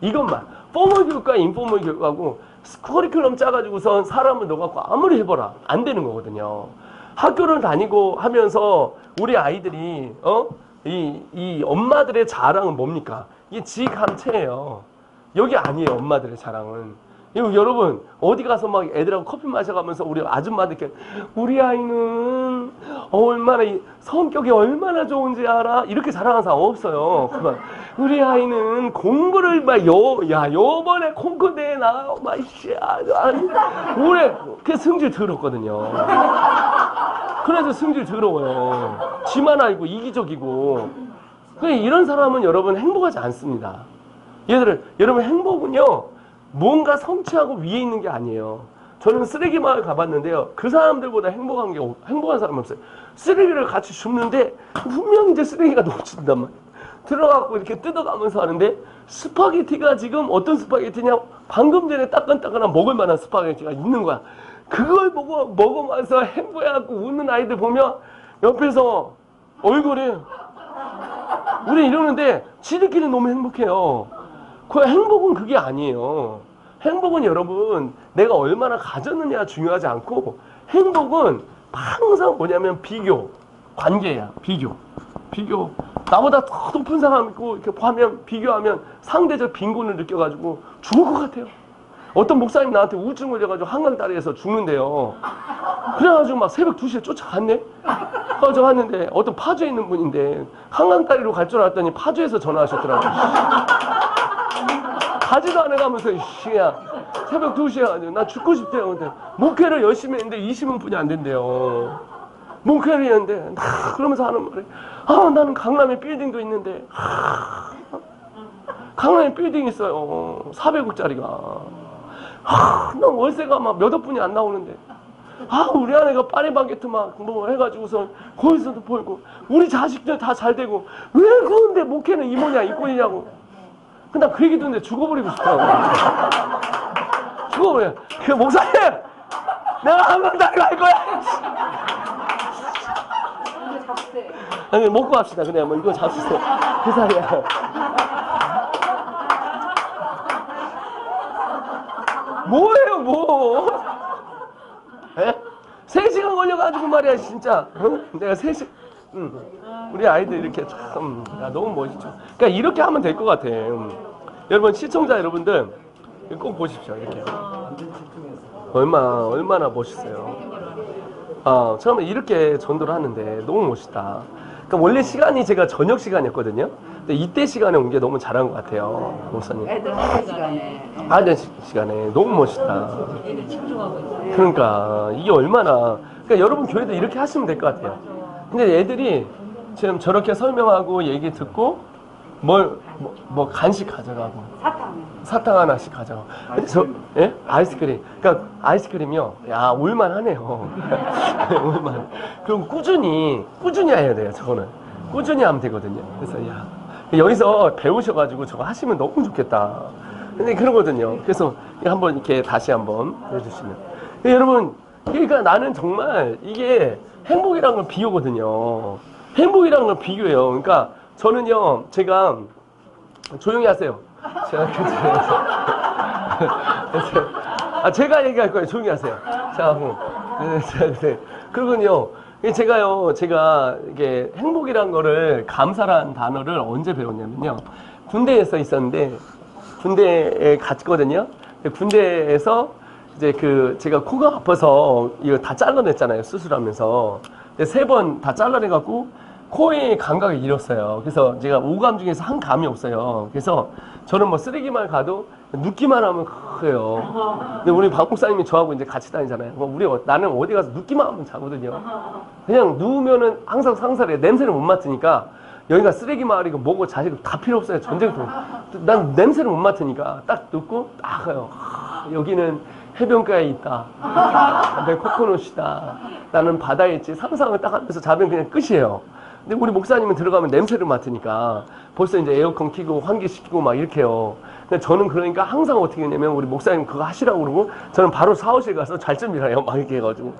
이것만. 포멀 교육과 인포멀 교육하고 커리큘럼 짜가지고선 사람을 넣어갖고 아무리 해봐라. 안 되는 거거든요. 학교를 다니고 하면서 우리 아이들이 이 엄마들의 자랑은 뭡니까? 이게 지감체예요. 여기 아니에요. 엄마들의 자랑은. 여러분 어디 가서 막 애들하고 커피 마셔가면서 우리 아줌마들께 우리 아이는 얼마나 성격이 얼마나 좋은지 알아? 이렇게 자랑하는 사람 없어요. 그만. 우리 아이는 공부를 요번에 콩쿠르 대회 올해 그 승질 더럽거든요. 그래서 승질 더러워요. 지만 알고 이기적이고. 이런 사람은 여러분 행복하지 않습니다. 여러분 행복은요. 뭔가 성취하고 위에 있는 게 아니에요. 저는 쓰레기 마을 가봤는데요. 그 사람들보다 행복한 사람은 없어요. 쓰레기를 같이 줍는데 분명 이제 쓰레기가 넘친단 말이에요. 들어가고 이렇게 뜯어가면서 하는데 스파게티가 지금 어떤 스파게티냐? 방금 전에 따끈따끈한 먹을 만한 스파게티가 있는 거야. 그걸 보고 먹으면서 행복해갖고 웃는 아이들 보면 옆에서 얼굴이 우리 이러는데 지들끼리 너무 행복해요. 그 행복은 그게 아니에요. 행복은 여러분 내가 얼마나 가졌느냐 중요하지 않고 행복은 항상 뭐냐면 관계야. 비교. 나보다 더 높은 사람 있고 이렇게 비교하면 상대적 빈곤을 느껴가지고 죽을 것 같아요. 어떤 목사님 나한테 우울증 걸려가지고 한강다리에서 죽는데요. 그래가지고 막 새벽 2시에 쫓아갔네? 갔는데 어떤 파주에 있는 분인데 한강다리로 갈 줄 알았더니 파주에서 전화하셨더라고요. 가지도 안 해가면서 야 새벽 2시에 가지고 나 죽고 싶대요. 근데 목회를 열심히 했는데 20분이 안 된대요. 목회를 했는데 그러면서 하는 말이 나는 강남에 빌딩도 있는데 강남에 빌딩 있어요. 400억짜리가 난 월세가 막 몇억 분이 안 나오는데 우리 아내가 파리바게트 막 뭐 해가지고서 거기서도 보이고 우리 자식들 다 잘 되고 왜 그런데 목회는 이모냐 이꼴이냐고. 근데 그 얘기 듣는데 죽어버리고 싶더라고. 죽어버려. 그 목사님 내가 한강다리 갈 거야. 아니 먹고 갑시다. 그냥 뭐 이거 잡수세요. 그 사이야. 뭐예요 뭐? 에? 3시간 걸려가지고 말이야 진짜. 내가 3시간 우리 아이들 이렇게 참 너무 멋있죠. 그러니까 이렇게 하면 될 것 같아. 여러분 시청자 여러분들 꼭 보십시오. 이렇게 얼마나 멋있어요. 처음에 이렇게 전도를 하는데 너무 멋있다. 그러니까 원래 시간이 제가 저녁 시간이었거든요. 근데 이때 시간에 온 게 너무 잘한 것 같아요, 목사님. 애들 하는 시간에. 하는 시간에 너무 멋있다. 애들 집중하고 있어요. 그러니까 이게 얼마나, 그러니까 여러분 교회도 이렇게 하시면 될 것 같아요. 근데 애들이 지금 저렇게 설명하고 얘기 듣고 뭐 간식 가져가고 사탕 하나씩 가져가고. 근데 예? 아이스크림. 그러니까 아이스크림이요. 야, 올만하네요. 올만. 그럼 꾸준히 해야 돼요. 저거는 꾸준히 하면 되거든요. 그래서 야, 여기서 배우셔가지고 저거 하시면 너무 좋겠다. 근데 그러거든요. 그래서 한번 이렇게 다시 한번 해주시면. 여러분, 그러니까 나는 정말 이게 행복이라는 걸 비유거든요. 행복이라는 걸 비교해요. 그러니까 저는요, 제가 조용히 하세요. 제가 얘기할 거예요. 조용히 하세요. 자, 네. 그러군요. 제가 이게 행복이라는 거를, 감사라는 단어를 언제 배웠냐면요. 군대에서 있었는데, 군대에 갔거든요. 군대에서 이제 제가 코가 아파서 이거 다 잘라냈잖아요. 수술하면서. 3번 다 잘라내갖고 코의 감각을 잃었어요. 그래서 제가 5감 중에서 한 감이 없어요. 그래서 저는 뭐 쓰레기만 가도 눕기만 하면 그래요. 근데 우리 박 목사님이 저하고 이제 같이 다니잖아요. 나는 어디 가서 눕기만 하면 자거든요. 그냥 누우면은 항상 상사래. 냄새를 못 맡으니까 여기가 쓰레기 마을이고 뭐고 자식 다 필요 없어요. 전쟁터. 난 냄새를 못 맡으니까 딱 눕고 딱 가요. 여기는 해변가에 있다. 내 코코넛이다. 나는 바다에 있지. 상상을 딱 하면서 자면 그냥 끝이에요. 근데 우리 목사님은 들어가면 냄새를 맡으니까 벌써 이제 에어컨 켜고 환기시키고 막 이렇게 해요. 근데 저는 그러니까 항상 어떻게 했냐면 우리 목사님 그거 하시라고 그러고 저는 바로 샤워실 가서 잘 준비를 해요. 막 이렇게 해가지고.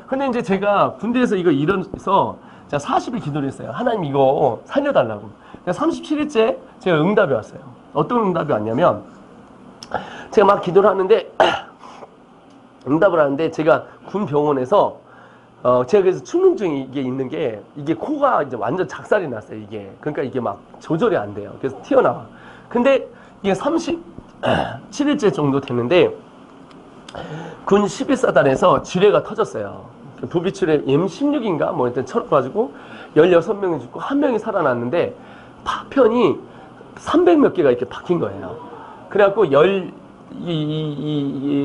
근데 이제 제가 군대에서 이거 일어서 제가 40일 기도를 했어요. 하나님 이거 살려달라고. 37일째 제가 응답이 왔어요. 어떤 응답이 왔냐면 제가 막 기도를 하는데 응답을 하는데 제가 군 병원에서 제가 그래서 축농증이 이게 있는 게 이게 코가 이제 완전 작살이 났어요. 이게 그러니까 이게 막 조절이 안 돼요. 그래서 튀어나와. 근데 이게 37일째 정도 됐는데 군 11사단에서 지뢰가 터졌어요. 도비출에 M16인가 뭐 일단 쳐가지고 16명이 죽고 1명이 살아났는데 파편이 300몇 개가 이렇게 박힌 거예요. 그래갖고 이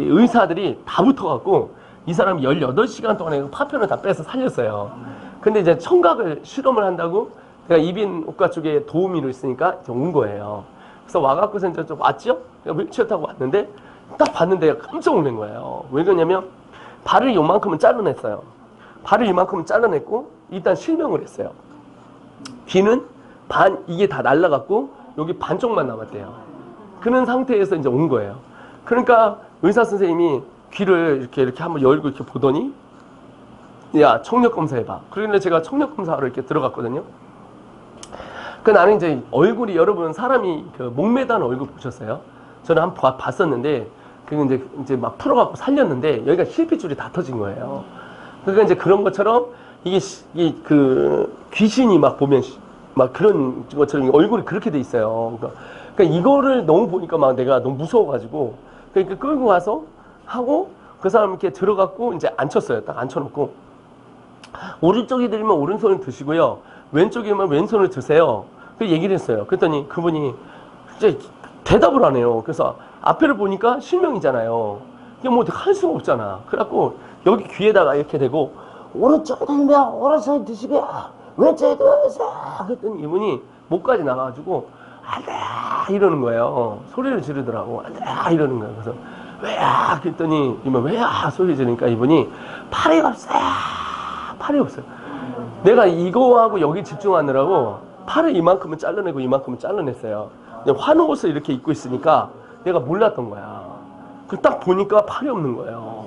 의사들이 다 붙어갖고 이 사람이 18시간 동안에 파편을 다 빼서 살렸어요. 근데 이제 청각을 실험을 한다고 제가 이빈옥가 쪽에 도우미로 있으니까 이제 온 거예요. 그래서 와갖고서 이제 좀 왔죠? 휠체어 타고 왔는데 딱 봤는데 깜짝 놀란 거예요. 왜 그러냐면 발을 요만큼은 잘라냈어요. 발을 이만큼은 잘라냈고 일단 실명을 했어요. 귀는 이게 다 날라갔고 여기 반쪽만 남았대요. 그런 상태에서 이제 온 거예요. 그러니까 의사 선생님이 귀를 이렇게 한번 열고 이렇게 보더니 야, 청력 검사해봐. 그러길래 제가 청력 검사하러 이렇게 들어갔거든요. 나는 이제 얼굴이, 여러분 사람이 목매단 얼굴 보셨어요? 저는 한번 봤었는데 그게 이제 막 풀어갖고 살렸는데 여기가 실핏줄이 다 터진 거예요. 그러니까 이제 그런 것처럼 이게 귀신이 막 보면 막 그런 것처럼 얼굴이 그렇게 돼 있어요. 그러니까 이거를 너무 보니까 막 내가 너무 무서워가지고 그러니까 끌고 가서 하고 그 사람 이렇게 들어갔고 이제 앉혔어요. 딱 앉혀놓고 오른쪽이 들면 오른손을 드시고요. 왼쪽이면 왼손을 드세요. 그 얘기를 했어요. 그랬더니 그분이 이제 대답을 안 해요. 그래서 앞에를 보니까 실명이잖아요. 이게 뭐 어떻게 할 수가 없잖아. 그래갖고 여기 귀에다가 이렇게 대고 오른쪽에 들면 오른손을 드시고요. 왼쪽에 드세요. 그랬더니 이분이 목까지 나가가지고 안돼 이러는 거예요. 소리를 지르더라고. 안돼 이러는 거예요. 그래서 왜야 그랬더니 이분 왜야 소리 지르니까 이분이 팔이 없어요. 팔이 없어요. 내가 이거하고 여기 집중하느라고 팔을 이만큼은 잘라내고 이만큼은 잘라냈어요. 환옷을 이렇게 입고 있으니까 내가 몰랐던 거야. 딱 보니까 팔이 없는 거예요.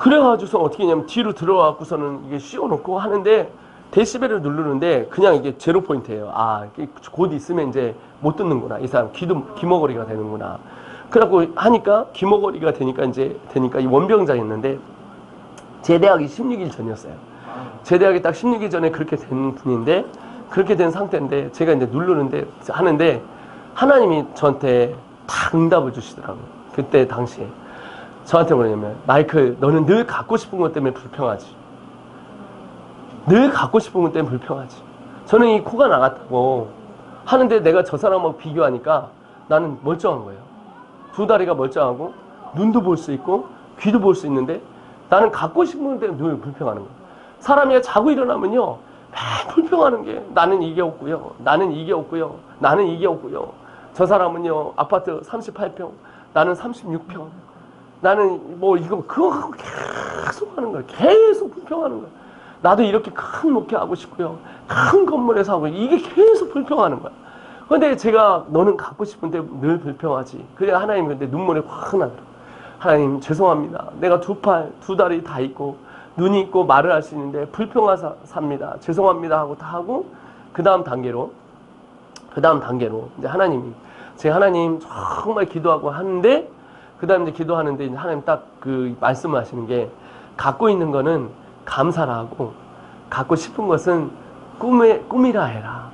그래가지고서 어떻게 했냐면 뒤로 들어가고서는 이게 씌워놓고 하는데 데시벨을 누르는데 그냥 이게 제로 포인트예요. 곧 있으면 이제 못 듣는구나. 이 사람 귀머거리가 되는구나. 그래갖고 하니까 귀머거리가 되니까 이 원병장이었는데 제대하기 16일 전이었어요. 제대하기 딱 16일 전에 그렇게 된 분인데 그렇게 된 상태인데 제가 이제 누르는데 하는데 하나님이 저한테 딱 응답을 주시더라고요. 그때 당시에 저한테 뭐냐면 마이클 너는 늘 갖고 싶은 것 때문에 불평하지. 늘 갖고 싶은 것 때문에 불평하지. 저는 이 코가 나갔다고 하는데 내가 저 사람하고 비교하니까 나는 멀쩡한 거예요. 두 다리가 멀쩡하고 눈도 볼 수 있고 귀도 볼 수 있는데 나는 갖고 싶은 것 때문에 늘 불평하는 거예요. 사람이 자고 일어나면요 불평하는 게 나는 이게 없고요. 나는 이게 없고요. 나는 이게 없고요. 저 사람은요 아파트 38평 나는 36평 나는 뭐 이거 그거 하고 계속 하는 거야. 계속 불평하는 거야. 나도 이렇게 큰 목회하고 싶고요. 큰 건물에서 하고 이게 계속 불평하는 거야. 근데 제가 너는 갖고 싶은데 늘 불평하지. 그래 하나님 근데 눈물이 확 나더라고요. 하나님 죄송합니다. 내가 두 팔, 두 다리 다 있고 눈이 있고 말을 할 수 있는데 불평하사 삽니다. 죄송합니다 하고 다 하고 그 다음 단계로 이제 하나님이 제가 하나님 정말 기도하고 하는데 그 다음 이제 기도하는데 이제 하나님 딱 그 말씀을 하시는 게 갖고 있는 거는 감사라 하고 갖고 싶은 것은 꿈이라 해라.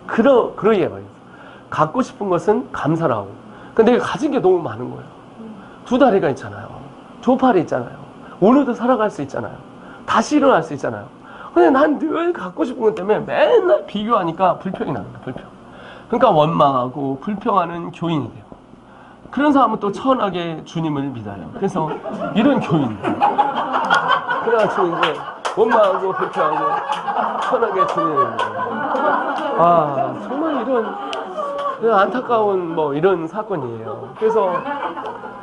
그러 얘기가 있어요. 갖고 싶은 것은 감사라 하고. 근데 내가 가진 게 너무 많은 거예요. 두 다리가 있잖아요. 두 팔이 있잖아요. 오늘도 살아갈 수 있잖아요. 다시 일어날 수 있잖아요. 근데 난 늘 갖고 싶은 것 때문에 맨날 비교하니까 불평이 나는 거야. 불평. 그러니까 원망하고 불평하는 교인이 돼요. 그런 사람은 또 천하게 주님을 믿어요. 그래서 이런 교인들. 그래가지고 이제 원망하고 불평하고 천하게 주님을 믿어요. 아 정말 이런 안타까운 뭐 이런 사건이에요. 그래서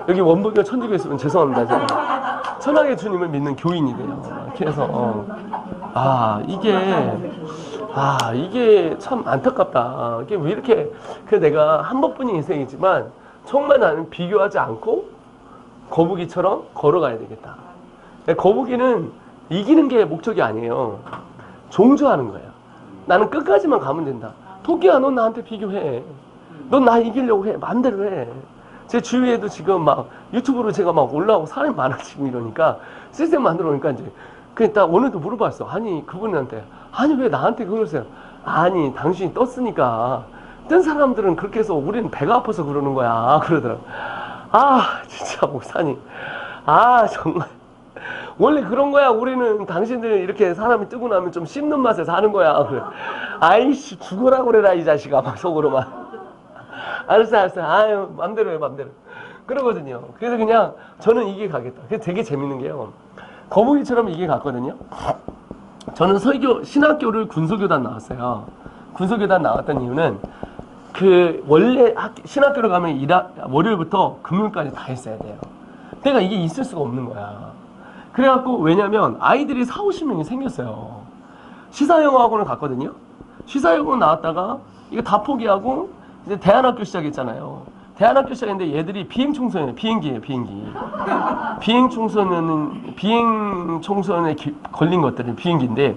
여기 원불교 천주교 있으면 죄송합니다. 제가 천하게 주님을 믿는 교인이 돼요. 그래서 이게 참 안타깝다. 이게 왜 이렇게 내가 한 번뿐인 인생이지만 정말 나는 비교하지 않고 거북이처럼 걸어가야 되겠다. 거북이는 이기는 게 목적이 아니에요. 종주하는 거예요. 나는 끝까지만 가면 된다. 토끼야, 넌 나한테 비교해. 넌 나 이기려고 해. 마음대로 해. 제 주위에도 지금 막 유튜브로 제가 막 올라오고 사람이 많아지고 이러니까 시스템 만들어 놓으니까 이제 그러니까 오늘도 물어봤어. 아니 그분한테 아니 왜 나한테 그러세요? 아니 당신이 떴으니까 뜬 사람들은 그렇게 해서 우리는 배가 아파서 그러는 거야 그러더라고. 아 진짜 목사님 정말 원래 그런 거야. 우리는 당신들 이렇게 사람이 뜨고 나면 좀 씹는 맛에 사는 거야. 그래. 아이씨 죽어라 그래라 이 자식아 막 속으로만. 알았어. 아유 맘대로 해 맘대로. 그러거든요. 그래서 그냥 저는 이게 가겠다. 그게 되게 재밌는 게요. 거북이처럼 이게 갔거든요. 저는 신학교를 군소교단 나왔어요. 군소교단 나왔던 이유는 원래 신학교를 가면 월요일부터 금요일까지 다 했어야 돼요. 내가 이게 있을 수가 없는 거야. 그래갖고 왜냐면 아이들이 40-50명이 생겼어요. 시사영어학원을 갔거든요. 시사영어 나왔다가 이거 다 포기하고 이제 대안학교 시작했잖아요. 대안학교 시작했는데 얘들이 비행청소년이에요. 비행기예요. 비행청소년에 걸린 것들이 비행기인데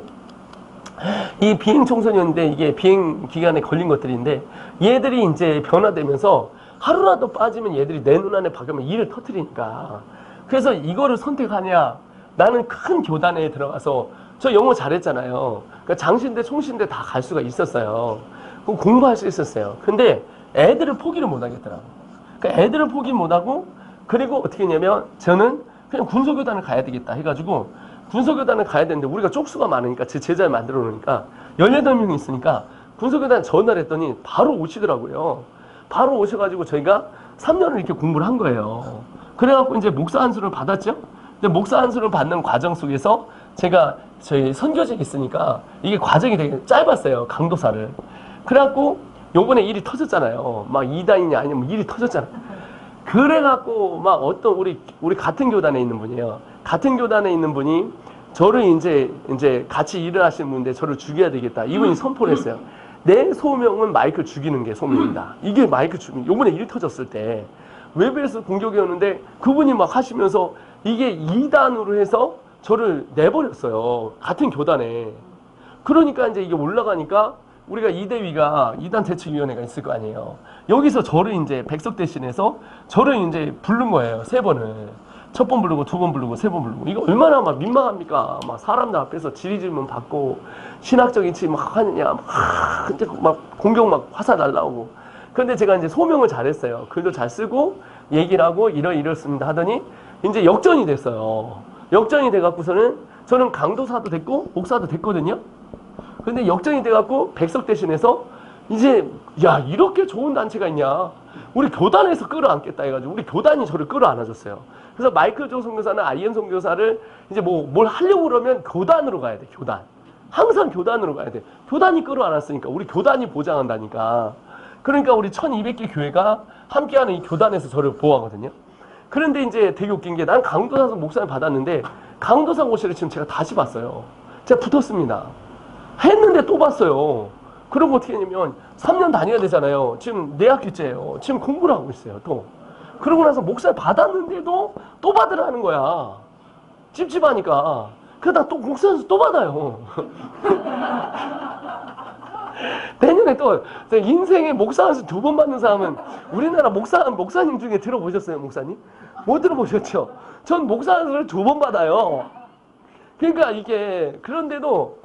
이 비행청소년인데 이게 비행 기간에 걸린 것들인데 얘들이 이제 변화되면서 하루라도 빠지면 얘들이 내 눈 안에 박으면 일을 터뜨리니까 그래서 이거를 선택하냐 나는 큰 교단에 들어가서 저 영어 잘했잖아요. 그러니까 장신대 총신대 다 갈 수가 있었어요. 그럼 공부할 수 있었어요. 근데 애들을 포기를 못 하겠더라고. 그러니까 애들을 포기 못 하고 그리고 어떻게 했냐면 저는 그냥 군소교단을 가야 되겠다 해가지고 군소교단을 가야 되는데 우리가 쪽수가 많으니까 제 제자를 만들어 놓으니까 18명이 있으니까 군소교단 전화를 했더니 바로 오시더라고요. 바로 오셔가지고 저희가 3년을 이렇게 공부를 한 거예요. 그래갖고 이제 목사 안수를 받았죠. 근데 목사 안수를 받는 과정 속에서 제가 저희 선교직이 있으니까 이게 과정이 되게 짧았어요. 강도사를. 그래갖고 요번에 일이 터졌잖아요. 막 2단이냐 아니면 일이 터졌잖아. 그래갖고 막 어떤 우리 같은 교단에 있는 분이에요. 같은 교단에 있는 분이 저를 이제 같이 일을 하시는 분인데 저를 죽여야 되겠다. 이분이 선포를 했어요. 내 소명은 마이크를 죽이는 게 소명이다. 이게 마이크 죽이는. 요번에 일이 터졌을 때 외부에서 공격이 오는데 그분이 막 하시면서 이게 2단으로 해서 저를 내버렸어요. 같은 교단에. 그러니까 이제 이게 올라가니까 우리가 이대위가 2단 대책위원회가 있을 거 아니에요. 여기서 저를 이제 백석 대신해서 저를 이제 부른 거예요. 3번을. 첫 번 부르고 2번 부르고 3번 부르고. 이거 얼마나 막 민망합니까? 막 사람들 앞에서 질의질문 받고 신학적인 질문 막 하느냐. 막 공격 막 화살 날라오고. 그런데 제가 이제 소명을 잘했어요. 글도 잘 쓰고 얘기를 하고 이렇습니다 하더니 이제 역전이 됐어요. 역전이 돼갖고서는 저는 강도사도 됐고 목사도 됐거든요. 근데 역정이 돼갖고 백석 대신해서 이제 야 이렇게 좋은 단체가 있냐, 우리 교단에서 끌어안겠다 해가지고 우리 교단이 저를 끌어안아줬어요. 그래서 마이클 조 선교사는 IM 선교사를 이제 뭘 하려고 그러면 교단으로 가야 돼. 교단. 항상 교단으로 가야 돼. 교단이 끌어안았으니까 우리 교단이 보장한다니까. 그러니까 우리 1200개 교회가 함께하는 이 교단에서 저를 보호하거든요. 그런데 이제 되게 웃긴 게 난 강도사서 목사를 받았는데 강도사 고시를 지금 제가 다시 봤어요. 제가 붙었습니다. 했는데 또 봤어요. 그러고 어떻게 했냐면 3년 다녀야 되잖아요. 지금 내 학기째예요. 지금 공부를 하고 있어요. 또. 그러고 나서 목사를 받았는데도 또 받으라는 거야. 찝찝하니까. 그러다 또 목사에서 또 받아요. 내년에 또 인생에 목사에서 2번 받는 사람은 우리나라 목사님 중에 들어보셨어요, 목사님? 못 들어보셨죠? 전 목사를 2번 받아요. 그러니까 이게 그런데도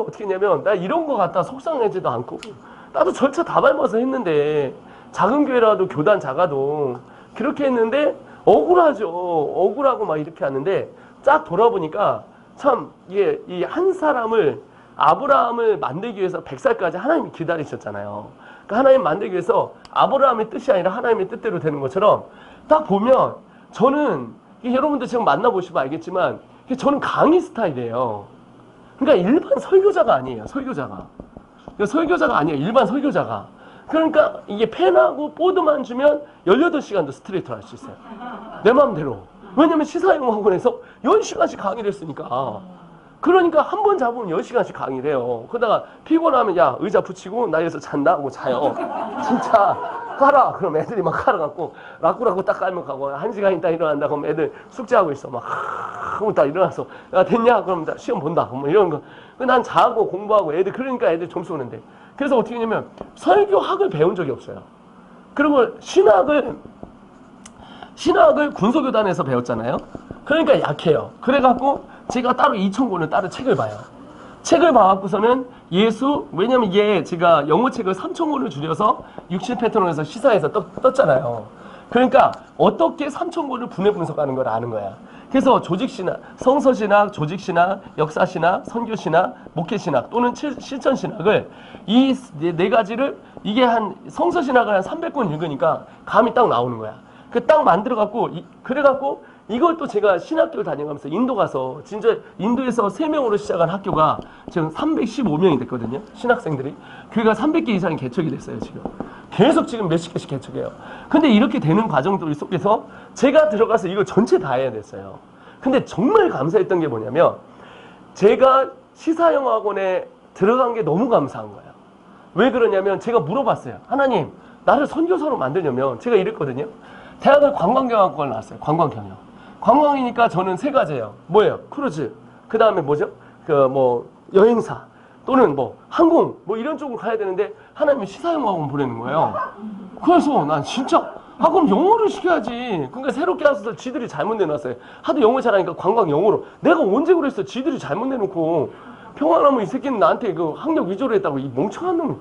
어떻게 했냐면 나 이런 거 갖다 속상하지도 않고 나도 절차 다 밟아서 했는데 작은 교회라도 교단 작아도 그렇게 했는데 억울하죠. 억울하고 막 이렇게 하는데 쫙 돌아보니까 참 이게 이 한 사람을 아브라함을 만들기 위해서 100살까지 하나님이 기다리셨잖아요. 그러니까 하나님 만들기 위해서 아브라함의 뜻이 아니라 하나님의 뜻대로 되는 것처럼 딱 보면 저는 여러분들 지금 만나보시면 알겠지만 저는 강의 스타일이에요. 그러니까 일반 설교자가 아니에요. 설교자가 아니에요. 일반 설교자가. 그러니까 이게 펜하고 보드만 주면 18시간도 스트레이트로 할 수 있어요. 내 마음대로. 왜냐면 시사영어학원에서 10시간씩 강의를 했으니까. 그러니까 한 번 잡으면 10시간씩 강의를 해요. 그러다가 피곤하면 야 의자 붙이고 나 여기서 잔다 하고 자요. 진짜 가라. 그럼 애들이 막 가라갖고 라꾸라꾸 딱 깔면 가고 1시간 있다 일어난다 그러면 애들 숙제하고 있어. 막 그럼 딱 일어나서 야 됐냐? 그럼 시험 본다. 뭐 이런 거. 난 자고 공부하고 애들 그러니까 애들 점수 오는데. 그래서 어떻게 했냐면 설교학을 배운 적이 없어요. 그리고 신학을 군소교단에서 배웠잖아요. 그러니까 약해요. 그래갖고 제가 따로 2,000권을 따로 책을 봐요. 책을 봐갖고서는 왜냐면 이게 제가 영어책을 3,000권을 줄여서 60 패턴에서 시사에서 떴잖아요. 그러니까 어떻게 3,000권을 분해 분석하는 걸 아는 거야. 그래서 조직신학, 성서신학, 조직신학, 역사신학, 선교신학, 목회신학 또는 실천신학을 이 네 가지를 이게 성서신학을 한 300권 읽으니까 감이 딱 나오는 거야. 그 딱 만들어갖고 그래갖고 이걸 또 제가 신학교를 다녀가면서 인도 가서 진짜 인도에서 3명으로 시작한 학교가 지금 315명이 됐거든요. 신학생들이. 교회가 300개 이상이 개척이 됐어요. 지금. 계속 지금 몇십 개씩 개척해요. 근데 이렇게 되는 과정들 속에서 제가 들어가서 이거 전체 다 해야 됐어요. 근데 정말 감사했던 게 뭐냐면 제가 시사영어학원에 들어간 게 너무 감사한 거예요. 왜 그러냐면 제가 물어봤어요. 하나님, 나를 선교사로 만들려면 제가 이랬거든요. 대학을 관광경영학과를 나왔어요. 관광경영. 관광이니까 저는 3가지예요. 뭐예요? 크루즈. 그 다음에 뭐죠? 여행사. 또는 항공. 이런 쪽으로 가야 되는데 하나님이 시사영어학원 보내는 거예요. 그래서 난 진짜 그럼 영어를 시켜야지. 그러니까 새롭게 와서 지들이 잘못 내놨어요. 하도 영어 잘하니까 관광 영어로. 내가 언제 그랬어? 지들이 잘못 내놓고 평안하면 이 새끼는 나한테 그 학력 위조를 했다고 이 멍청한 놈.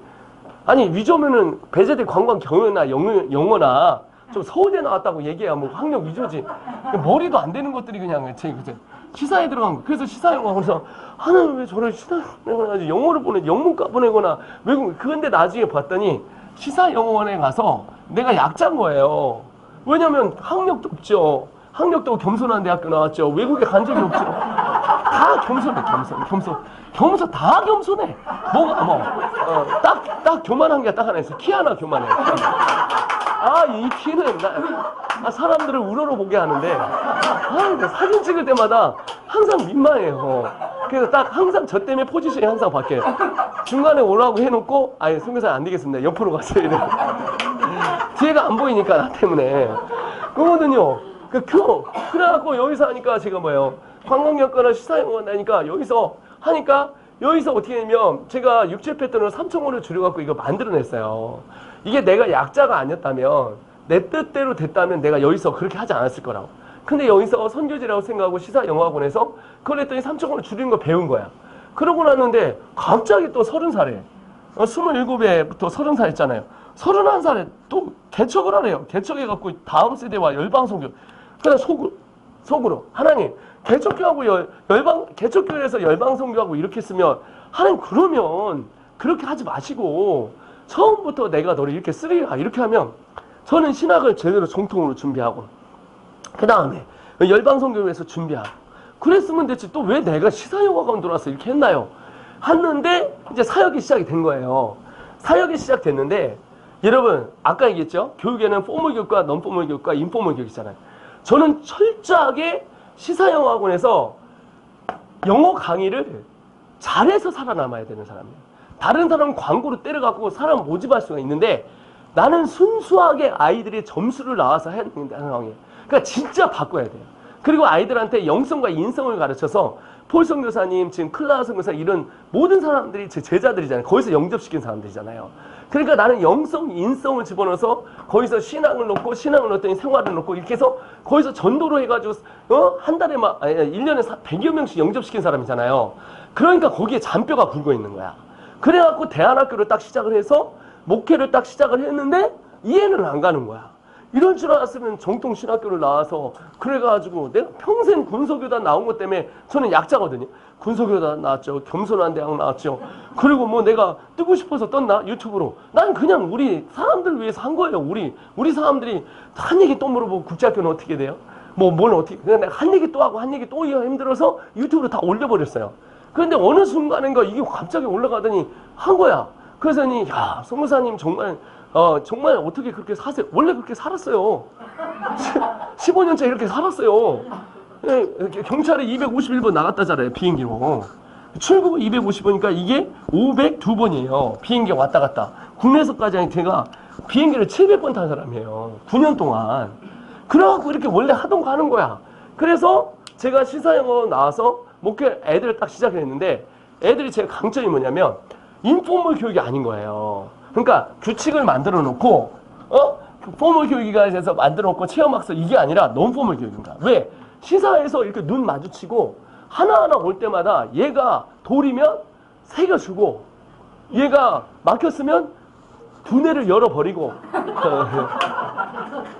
아니 위조면은 배제될 관광 경영이나 영어나 좀 서울대 나왔다고 얘기해야 학력 위조지. 머리도 안 되는 것들이 그냥 시사에 들어간 거. 그래서 시사영어학원에서 하나님 왜 저를 시사영어를 영어를 영문과 보내거나 외국. 그런데 나중에 봤더니 시사영어원에 가서 내가 약자인 거예요. 왜냐면 학력도 없죠. 학력도 겸손한 대학교 나왔죠. 외국에 간 적이 없죠. 다 겸손해. 다 겸손해. 딱 교만한 게 딱 하나 있어. 키 하나 교만해. 이 키는 사람들을 우러러 보게 하는데 사진 찍을 때마다 항상 민망해요. 그래서 딱 항상 저 때문에 포지션이 항상 바뀌어요. 중간에 오라고 해놓고 선교사 안 되겠습니다. 옆으로 가세요. 이래. 뒤에가 안 보이니까 나 때문에. 그거거든요. 그래갖고 여기서 하니까 제가 관광경과나 시사영어원 하니까 여기서 어떻게 되면 제가 67 패턴을 3,000원을 줄여갖고 이거 만들어냈어요. 이게 내가 약자가 아니었다면 내 뜻대로 됐다면 내가 여기서 그렇게 하지 않았을 거라고. 근데 여기서 선교지라고 생각하고 시사영어학원에서 그걸 했더니 3,000원을 줄이는 거 배운 거야. 그러고 났는데 갑자기 또 30살에 27에부터 30살 했잖아요. 31살에 또 개척을 하래요. 개척해갖고 다음 세대와 열방선교. 그냥 속으로 하나님 개척교하고 개척교회에서 열방선교하고 이렇게 했으면 하나님 그러면 그렇게 하지 마시고 처음부터 내가 너를 이렇게 쓰리라 이렇게 하면 저는 신학을 제대로 정통으로 준비하고 그 다음에 열방선교회에서 준비하고 그랬으면 됐지 또 왜 내가 시사여학원 들어와서 이렇게 했나요? 했는데 이제 사역이 시작이 된 거예요. 사역이 시작됐는데 여러분 아까 얘기했죠? 교육에는 포멀 교육과 넌포멀 교육과 인포멀 교육이잖아요. 저는 철저하게 시사영어학원에서 영어 강의를 잘해서 살아남아야 되는 사람이에요. 다른 사람은 광고로 때려갖고 사람 모집할 수가 있는데 나는 순수하게 아이들이 점수를 나와서 해야 되는 상황이에요. 그러니까 진짜 바꿔야 돼요. 그리고 아이들한테 영성과 인성을 가르쳐서 폴 선교사님, 지금 클라우 선교사 이런 모든 사람들이 제 제자들이잖아요. 거기서 영접시킨 사람들이잖아요. 그러니까 나는 영성, 인성을 집어넣어서 거기서 신앙을 넣고 신앙을 넣었더니 생활을 넣고 이렇게 해서 거기서 전도로 해가지고 한 달에 막 1년에 100여 명씩 영접시킨 사람이잖아요. 그러니까 거기에 잔뼈가 굵어 있는 거야. 그래갖고 대안학교를 딱 시작을 해서 목회를 딱 시작을 했는데 이해는 안 가는 거야. 이럴 줄 알았으면 정통 신학교를 나와서 그래가지고 내가 평생 군소교단 나온 것 때문에 저는 약자거든요. 군소교단 나왔죠. 겸손한 대학 나왔죠. 그리고 뭐 내가 뜨고 싶어서 떴나? 유튜브로. 난 그냥 우리 사람들 위해서 한 거예요. 우리 사람들이 한 얘기 또 물어보고 국제학교는 어떻게 돼요? 뭘 어떻게. 그냥 내가 한 얘기 또 하고 한 얘기 또 힘들어서 유튜브로 다 올려버렸어요. 그런데 어느 순간인가 이게 갑자기 올라가더니 한 거야. 그래서니 야 선교사님 정말 어떻게 그렇게 사세요? 원래 그렇게 살았어요. 15년째 이렇게 살았어요. 경찰에 251번 나갔다잖아요. 비행기로. 출국 250번이니까 이게 502번이에요. 비행기 왔다 갔다. 국내에서까지 제가 비행기를 700번 탄 사람이에요. 9년 동안. 그래갖고 이렇게 원래 하던 거 하는 거야. 그래서 제가 시사영어 나와서 목회 애들을 딱 시작을 했는데 애들이 제 강점이 뭐냐면 인포멀 교육이 아닌 거예요. 그러니까 규칙을 만들어 놓고 포멀 교육이가 돼서 만들어 놓고 체험학습 이게 아니라 논포멀 교육인가. 왜? 시사에서 이렇게 눈 마주치고 하나하나 올 때마다 얘가 돌이면 새겨주고 얘가 막혔으면 두뇌를 열어버리고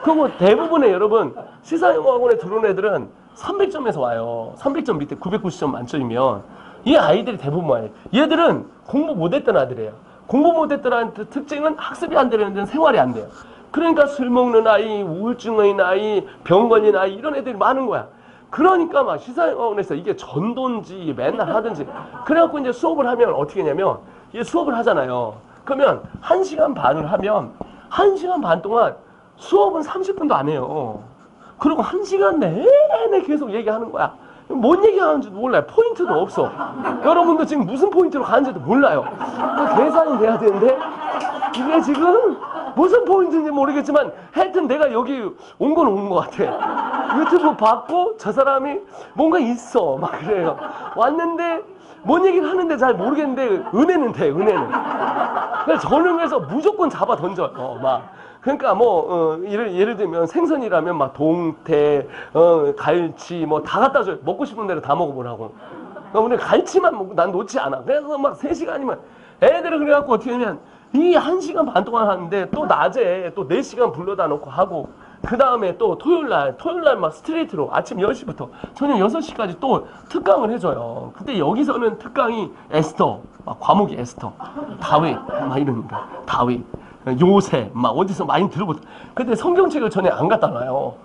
그리고 대부분의 여러분 시사영어학원에 들어온 애들은 300점에서 와요. 300점 밑에 990점 만점이면 이 아이들이 대부분 와요. 얘들은 공부 못했던 아들이에요. 공부 못했던 아이들 특징은 학습이 안 되는 데는 생활이 안 돼요. 그러니까 술 먹는 아이, 우울증의 아이, 병 걸린 아이 이런 애들이 많은 거야. 그러니까 막 시사영어학원에서 이게 전도인지 맨날 하든지 그래갖고 이제 수업을 하면 어떻게 했냐면 이게 수업을 하잖아요. 그러면 1시간 반을 하면 1시간 반 동안 수업은 30분도 안 해요. 그리고 1시간 내내 계속 얘기하는 거야. 뭔 얘기하는지도 몰라요. 포인트도 없어. 여러분도 지금 무슨 포인트로 가는지도 몰라요. 계산이 돼야 되는데 이게 지금 무슨 포인트인지 모르겠지만 하여튼 내가 여기 온 건 온 것 같아. 유튜브 봤고 저 사람이 뭔가 있어 막 그래요. 왔는데 뭔 얘기를 하는데 잘 모르겠는데 은혜는 돼. 은혜는. 그래서 저는 그래서 무조건 잡아 던져요. 막 그러니까 예를 들면 생선이라면 막 동태, 갈치 뭐 다 갖다 줘요. 먹고 싶은 대로 다 먹어보라고. 근데 갈치만 먹고 난 놓지 않아. 그래서 막 3시간이면 애들은 그래갖고 어떻게 하면 이 1시간 반 동안 하는데 또 낮에 또 4시간 불러다 놓고 하고 그 다음에 또 토요일날 막 스트레이트로 아침 10시부터 저녁 6시까지 또 특강을 해줘요. 근데 여기서는 특강이 에스더, 막 과목이 에스더, 다윗 막 이런 거, 다윗, 요셉 막 어디서 많이 들어보죠. 근데 성경책을 전에 안 갖다 놔요.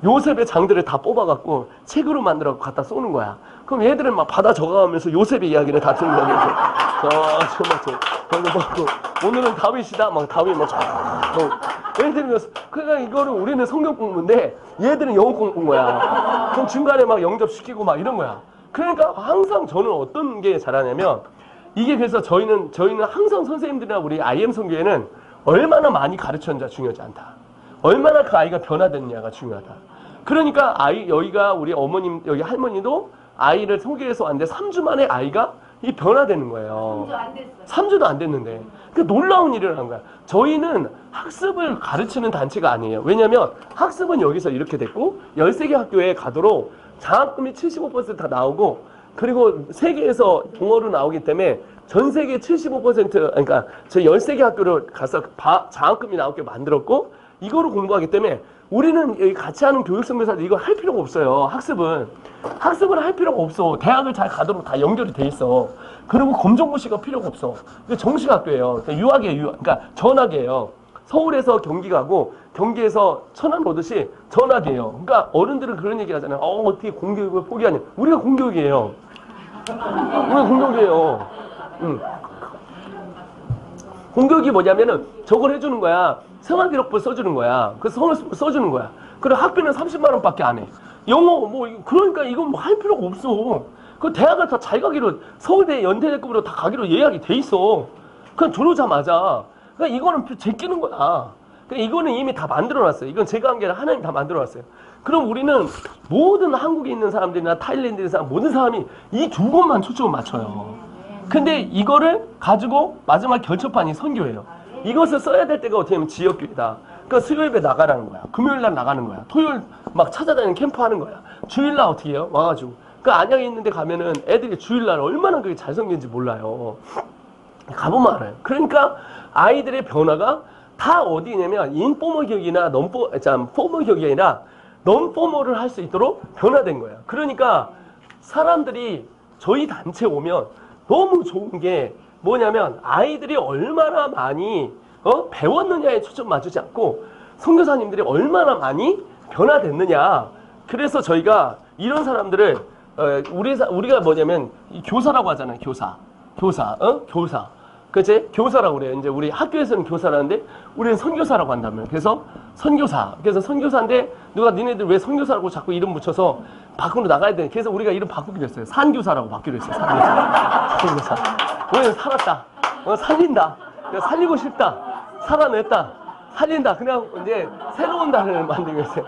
요셉의 장들을 다 뽑아갖고 책으로 만들어 갖다 쏘는 거야. 그럼 얘들은 막 받아 적어가면서 요셉의 이야기를 다 듣는 거야. 오늘은 다윗이다. 막 다윗 막 얘들은 그러니까 이거를 우리는 성경 공부인데 얘들은 영어 공부인 거야. 그럼 중간에 막 영접시키고 막 이런 거야. 그러니까 항상 저는 어떤 게 잘하냐면 이게 그래서 저희는 항상 선생님들이나 우리 IM 성교회는 얼마나 많이 가르쳤는지가 중요하지 않다. 얼마나 그 아이가 변화됐냐가 중요하다. 그러니까 여기가 우리 어머님 여기 할머니도 아이를 소개해서 왔는데 3주 만에 아이가 이 변화되는 거예요. 3주도 안 됐는데. 그 놀라운 일을 한 거야. 저희는 학습을 가르치는 단체가 아니에요. 왜냐면 학습은 여기서 이렇게 됐고 13개 학교에 가도록 장학금이 75% 다 나오고 그리고 세계에서 동어로 나오기 때문에 전 세계 75% 그러니까 저희 13개 학교를 가서 장학금이 나오게 만들었고 이거로 공부하기 때문에 우리는 여기 같이 하는 교육선교사들 이거 할 필요가 없어요. 학습은 할 필요가 없어. 대학을 잘 가도록 다 연결이 돼 있어. 그리고 검정고시가 필요가 없어. 이게 정시학교예요. 그러니까 유학이에요. 그러니까 전학이에요. 서울에서 경기 가고 경기에서 천안 오듯이 전학이에요. 그러니까 어른들은 그런 얘기 하잖아요. 어떻게 공교육을 포기하냐. 우리가 공교육이에요. 우리가 공교육이에요. 공교육이 뭐냐면은 저걸 해주는 거야. 생활기록부 써주는 거야. 그래서 성을 써주는 거야. 그리고 학비는 30만 원밖에 안 해. 영어 뭐 그러니까 이건 뭐 할 필요가 없어. 그 대학을 다 잘 가기로 서울대 연대대급으로 다 가기로 예약이 돼 있어. 그냥 들어오자마자. 그러니까 이거는 제끼는 거야. 그러니까 이거는 이미 다 만들어놨어요. 이건 제가 한 게 아니라 하나님 다 만들어놨어요. 그럼 우리는 모든 한국에 있는 사람들이나 타일랜드에 있는 사람 모든 사람이 이 두 곳만 초점을 맞춰요. 근데 이거를 가지고 마지막 결정판이 선교예요. 이것을 써야 될 때가 어떻게 보면 지역교회다. 그러니까 수요일에 나가라는 거야. 금요일날 나가는 거야. 토요일 막 찾아다니는 캠프 하는 거야. 주일날 어떻게 해요? 와가지고. 그 안양에 있는데 가면은 애들이 주일날 얼마나 그게 잘 섬기는지 몰라요. 가보면 알아요. 그러니까 아이들의 변화가 다 어디냐면 인포멀 교육이나 포멀 교육이 아니라 넌포멀을 할 수 있도록 변화된 거예요. 그러니까 사람들이 저희 단체 오면 너무 좋은 게 뭐냐면 아이들이 얼마나 많이 배웠느냐에 초점 맞추지 않고 선교사님들이 얼마나 많이 변화됐느냐. 그래서 저희가 이런 사람들을 우리가 뭐냐면 교사라고 하잖아요. 교사. 그치? 교사라고 그래요. 이제 우리 학교에서는 교사라는데 우리는 선교사라고 한다면. 그래서 선교사. 그래서 선교사인데 누가 니네들 왜 선교사라고 자꾸 이름 붙여서 밖으로 나가야 되냐. 그래서 우리가 이름 바꾸기로 했어요. 산교사라고 바뀌기로 했어요. 산교사. 우리는 살았다. 살린다. 살리고 싶다. 살아냈다. 살린다. 그냥 이제 새로운 단어를 만들고 있어요.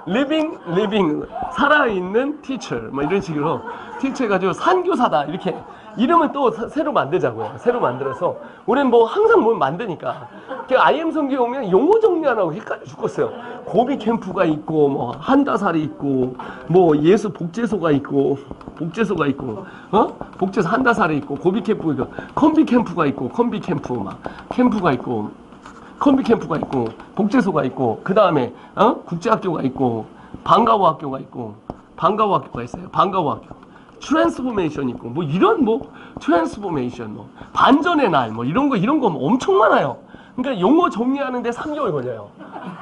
living, 살아있는 teacher. 뭐 이런 식으로 teacher 해가지고 산교사다. 이렇게. 이름을 또 새로 만들자고요. 새로 만들어서. 우리는 뭐 항상 뭘 만드니까. IM 성교에 오면 용어 정리 안 하고 헷갈려 죽겠어요. 고비 캠프가 있고, 뭐, 한다살이 있고, 뭐, 예수 복제소가 있고, 복제소 한다살이 있고, 고비 캠프, 컴비 캠프가 있고, 컴비 캠프, 막, 캠프가 있고, 컴비 캠프가 있고, 복제소가 있고, 그 다음에, 국제학교가 있고, 방과후 학교가 있고, 방과후 학교가 있어요. 방과후 학교. 트랜스포메이션 있고 뭐 이런 뭐 트랜스포메이션 뭐 반전의 날 뭐 이런 거 엄청 많아요. 그러니까 용어 정리하는데 3개월 걸려요.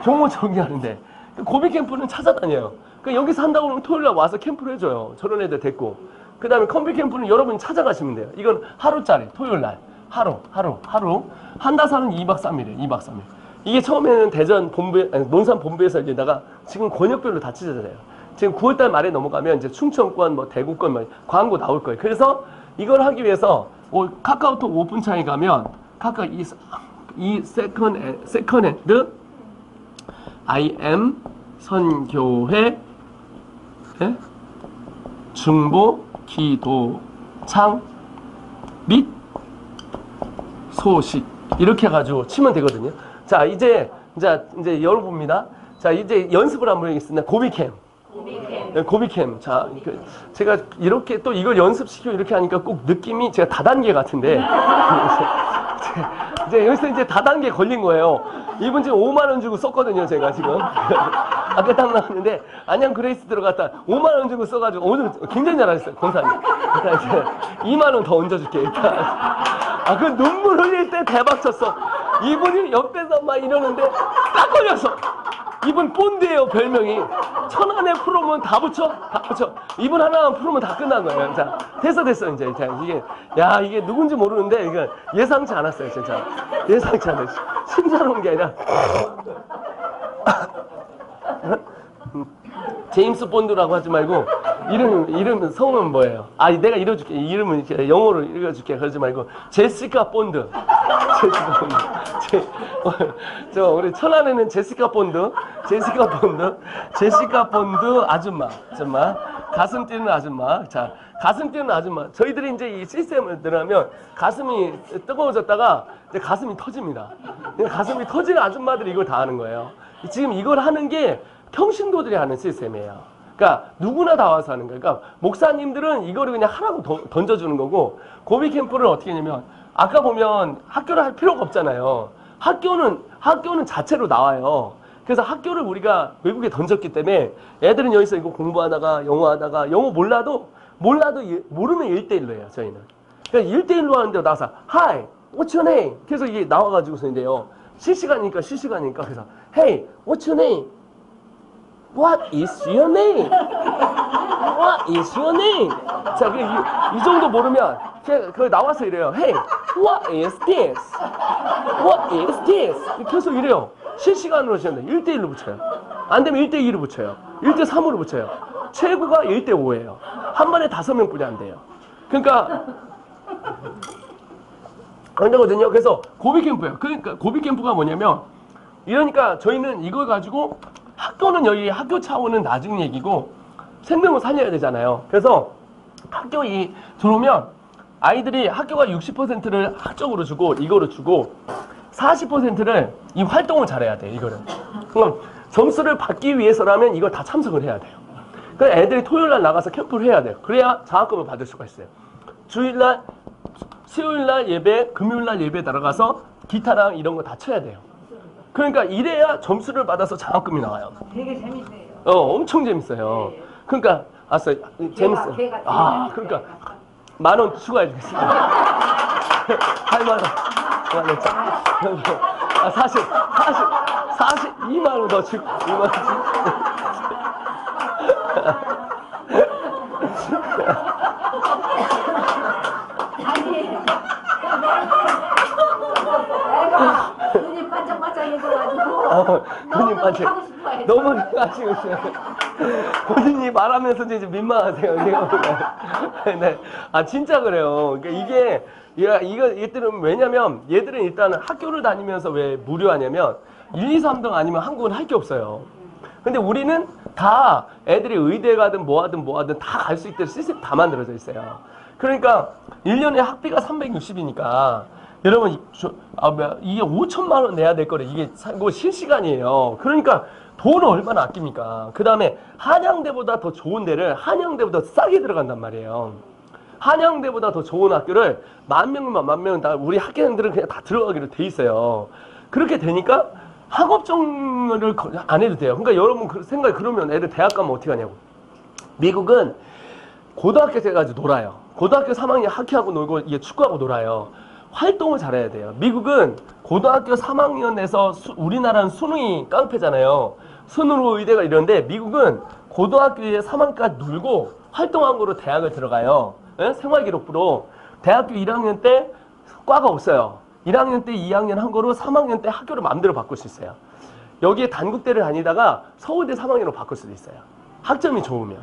용어 정리하는데 고비 캠프는 찾아다녀요. 그러니까 여기서 한다고 하면 토요일 날 와서 캠프를 해줘요. 저런 애들 데리고. 그 다음에 컴비 캠프는 여러분이 찾아가시면 돼요. 이건 하루짜리 토요일 날 하루 한다사는 2박 3일이에요. 2박 3일. 이게 처음에는 대전 본부 논산 본부에서 열리다가 지금 권역별로 다 찢어져요. 지금 9월달 말에 넘어가면 이제 충청권, 뭐 대구권, 뭐 광고 나올 거예요. 그래서 이걸 하기 위해서 카카오톡 오픈창에 가면 이 세컨핸드 IM 선교회 중보 기도창 및 소식 이렇게 해가지고 치면 되거든요. 자 이제 열어봅니다. 자 이제 연습을 한번 하겠습니다. 고비캠. 자, 제가 이렇게 또 이걸 연습시키고 이렇게 하니까 꼭 느낌이 제가 다단계 같은데. 이제 여기서 이제 다단계 걸린 거예요. 이분 지금 5만 원 주고 썼거든요, 제가 지금. 아까 딱 나왔는데, 안양 그레이스 들어갔다 5만 원 주고 써가지고 오늘 굉장히 잘하셨어요, 권사님. 일단 이제 2만 원 더 얹어줄게, 일단. 그 눈물 흘릴 때 대박 쳤어. 이분이 옆에서 막 이러는데 딱 걸렸어. 이분 본드예요, 별명이. 천안에 풀으면 다 붙여. 이분 하나만 풀으면 다 끝난 거예요. 자, 됐어 이제. 이게 누군지 모르는데 이거 예상치 않았어요, 진짜. 예상치 않았어요. 심사로운 게 아니라. 제임스 본드라고 하지 말고 이름 성은 뭐예요? 내가 읽어줄게. 이름은 영어로 읽어줄게. 그러지 말고 제시카 본드. 우리 천안에는 제시카 본드 아줌마. 가슴 뛰는 아줌마. 자, 가슴 뛰는 아줌마. 저희들이 이제 이 시스템을 들어가면 가슴이 뜨거워졌다가 이제 가슴이 터집니다. 가슴이 터지는 아줌마들이 이걸 다 하는 거예요. 지금 이걸 하는 게 평신도들이 하는 시스템이에요. 그러니까 누구나 다 와서 하는 거예요. 그러니까 목사님들은 이거를 그냥 하라고 던져주는 거고, 고비 캠프를 어떻게 하냐면 아까 보면 학교를 할 필요가 없잖아요. 학교는 자체로 나와요. 그래서 학교를 우리가 외국에 던졌기 때문에 애들은 여기서 이거 공부하다가 영어 몰라도 모르면 1대1로 해요, 저희는. 그러니까 1대1로 하는데 나와서 Hi, what's your name? 그래서 이게 나와가지고서인데요. 실시간이니까 그래서 Hey, what's your name? What is your name? What is your name? 자, 이 정도 모르면 그 나와서 이래요. Hey, what is this? What is this? 계속 이래요. 실시간으로 하시는데 1대1로 붙여요. 안 되면 1대2로 붙여요. 1대3으로 붙여요. 최고가 1대5예요. 한 번에 5명뿐이 안 돼요. 그러니까 안 되거든요. 그래서 고비 캠프예요. 그러니까 고비 캠프가 뭐냐면 이러니까 저희는 이걸 가지고 학교는 여기 학교 차원은 나중 얘기고 생명을 살려야 되잖아요. 그래서 학교 들어오면 아이들이 학교가 60%를 학적으로 주고 이거로 주고 40%를 이 활동을 잘해야 돼. 이거를. 그럼 점수를 받기 위해서라면 이걸 다 참석을 해야 돼요. 그래서 애들이 토요일날 나가서 캠프를 해야 돼요. 그래야 장학금을 받을 수가 있어요. 주일날, 수요일날 예배, 금요일날 예배 들어가서 기타랑 이런 거 다 쳐야 돼요. 그러니까 이래야 점수를 받아서 장학금이 나와요. 되게 재밌어요. 엄청 재밌어요. 그러니까 재밌어요. 그러니까 10,000원 추가해 주겠습니다. 8만 원. 사실 2만 원 더 주고 2만 원 주고. 눈이 반짝반짝해져가지고 눈이 반짝. 하고 싶어요. 너무 하시고 있어요. 본인이 말하면서 이제 민망하세요. 네. 진짜 그래요. 그러니까 얘들은 왜냐면 얘들은 일단은 학교를 다니면서 왜 무료하냐면 1, 2, 3등 아니면 한국은 할 게 없어요. 근데 우리는 다 애들이 의대 가든 뭐하든 다 갈 수 있도록 시스템 다 만들어져 있어요. 그러니까 1년에 학비가 360이니까 여러분 이게 5천만 원 내야 될 거래. 이게 실시간이에요. 그러니까 돈을 얼마나 아낍니까? 그 다음에 한양대보다 더 좋은 데를 한양대보다 싸게 들어간단 말이에요. 한양대보다 더 좋은 학교를 만 명 다 우리 학생들은 그냥 다 들어가기로 돼 있어요. 그렇게 되니까 학업정을 안 해도 돼요. 그러니까 여러분 그러면 애들 대학 가면 어떻게 하냐고. 미국은 고등학교 때 가지고 놀아요. 고등학교 3학년 하키하고 놀고 이게 축구하고 놀아요. 활동을 잘해야 돼요. 미국은 고등학교 3학년에서 우리나라는 수능이 깡패잖아요. 수능으로 의대가 이런데 미국은 고등학교에 3학년까지 놀고 활동한 거로 대학을 들어가요. 네? 생활기록부로. 대학교 1학년 때 과가 없어요. 1학년 때 2학년 한 거로 3학년 때 학교를 마음대로 바꿀 수 있어요. 여기에 단국대를 다니다가 서울대 3학년으로 바꿀 수도 있어요. 학점이 좋으면.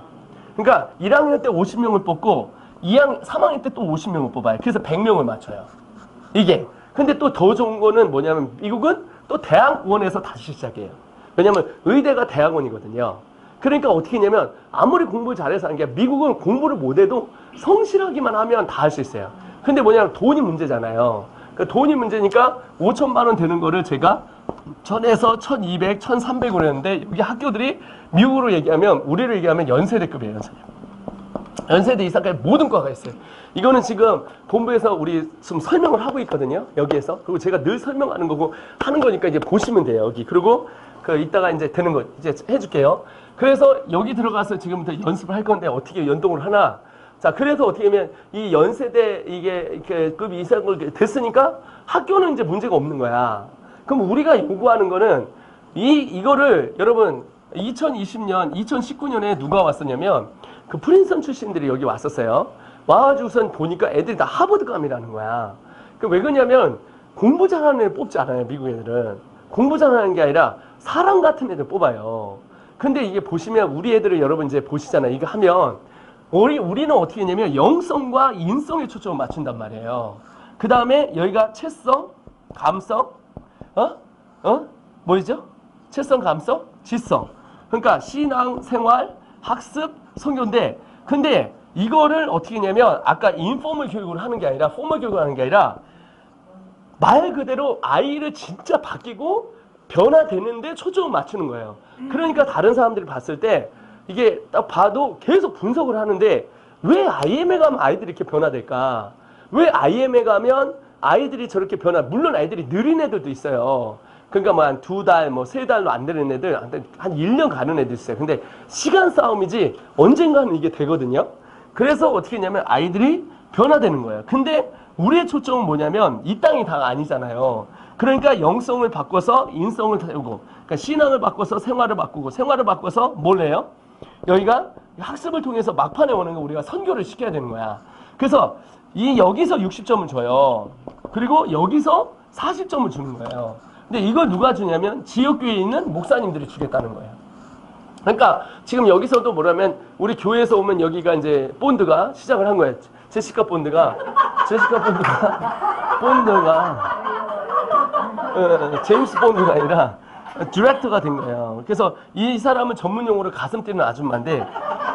그러니까 1학년 때 50명을 뽑고 3학년 때 또 50명을 뽑아요. 그래서 100명을 맞춰요. 이게. 근데 또 더 좋은 거는 뭐냐면 미국은 또 대학원에서 다시 시작해요. 왜냐면 의대가 대학원이거든요. 그러니까 어떻게 했냐면 아무리 공부를 잘해서 하는 게 미국은 공부를 못해도 성실하기만 하면 다 할 수 있어요. 근데 뭐냐면 돈이 문제잖아요. 그러니까 돈이 문제니까 5천만 원 되는 거를 제가 1000에서 1200, 1300으로 했는데 여기 학교들이 미국으로 얘기하면 우리로 얘기하면 연세대급이에요. 연세대 이상까지 모든 과가 있어요. 이거는 지금 본부에서 우리 지금 설명을 하고 있거든요. 여기에서. 그리고 제가 늘 설명하는 거고 하는 거니까 이제 보시면 돼요. 여기. 그리고 이따가 이제 되는 거 이제 해줄게요. 그래서 여기 들어가서 지금부터 연습을 할 건데 어떻게 연동을 하나. 자, 그래서 어떻게 하면 이 연세대 이게 급 이상을 됐으니까 학교는 이제 문제가 없는 거야. 그럼 우리가 요구하는 거는 이거를 여러분 2020년, 2019년에 누가 왔었냐면 그 프린스턴 출신들이 여기 왔었어요. 와가지고선 보니까 애들이 다 하버드감이라는 거야. 왜 그러냐면 공부 잘하는 애들 뽑지 않아요. 미국 애들은. 공부 잘하는 게 아니라 사람 같은 애들 뽑아요. 근데 이게 보시면 우리 애들을 여러분 이제 보시잖아요. 이거 하면 우리는 어떻게 했냐면 영성과 인성에 초점을 맞춘단 말이에요. 그 다음에 여기가 채성, 감성, 뭐죠? 채성, 감성, 지성. 그러니까 신앙, 생활, 학습, 성교인데 근데 이거를 어떻게 했냐면 아까 인포멀 교육을 하는 게 아니라 포멀 교육을 하는 게 아니라 말 그대로 아이를 진짜 바뀌고 변화되는데 초점을 맞추는 거예요. 그러니까 다른 사람들이 봤을 때 이게 딱 봐도 계속 분석을 하는데 왜 IM에 가면 아이들이 이렇게 변화될까? 왜 IM에 가면 아이들이 저렇게 물론 아이들이 느린 애들도 있어요. 그러니까 뭐 한 2달, 뭐 3달로 안 되는 애들, 한 1년 가는 애들 있어요. 근데 시간 싸움이지 언젠가는 이게 되거든요. 그래서 어떻게 했냐면 아이들이 변화되는 거예요. 근데 우리의 초점은 뭐냐면 이 땅이 다가 아니잖아요. 그러니까 영성을 바꿔서 인성을 태우고, 그러니까 신앙을 바꿔서 생활을 바꾸고, 생활을 바꿔서 뭘 해요? 여기가 학습을 통해서 막판에 오는 거 우리가 선교를 시켜야 되는 거야. 그래서 여기서 60점을 줘요. 그리고 여기서 40점을 주는 거예요. 근데 이걸 누가 주냐면 지역교회에 있는 목사님들이 주겠다는 거예요. 그러니까 지금 여기서도 뭐라면 우리 교회에서 오면 여기가 이제 본드가 시작을 한 거예요. 제시카 본드가 제임스 본드가 아니라 디렉터가 된 거예요. 그래서 이 사람은 전문 용어로 가슴 뛰는 아줌마인데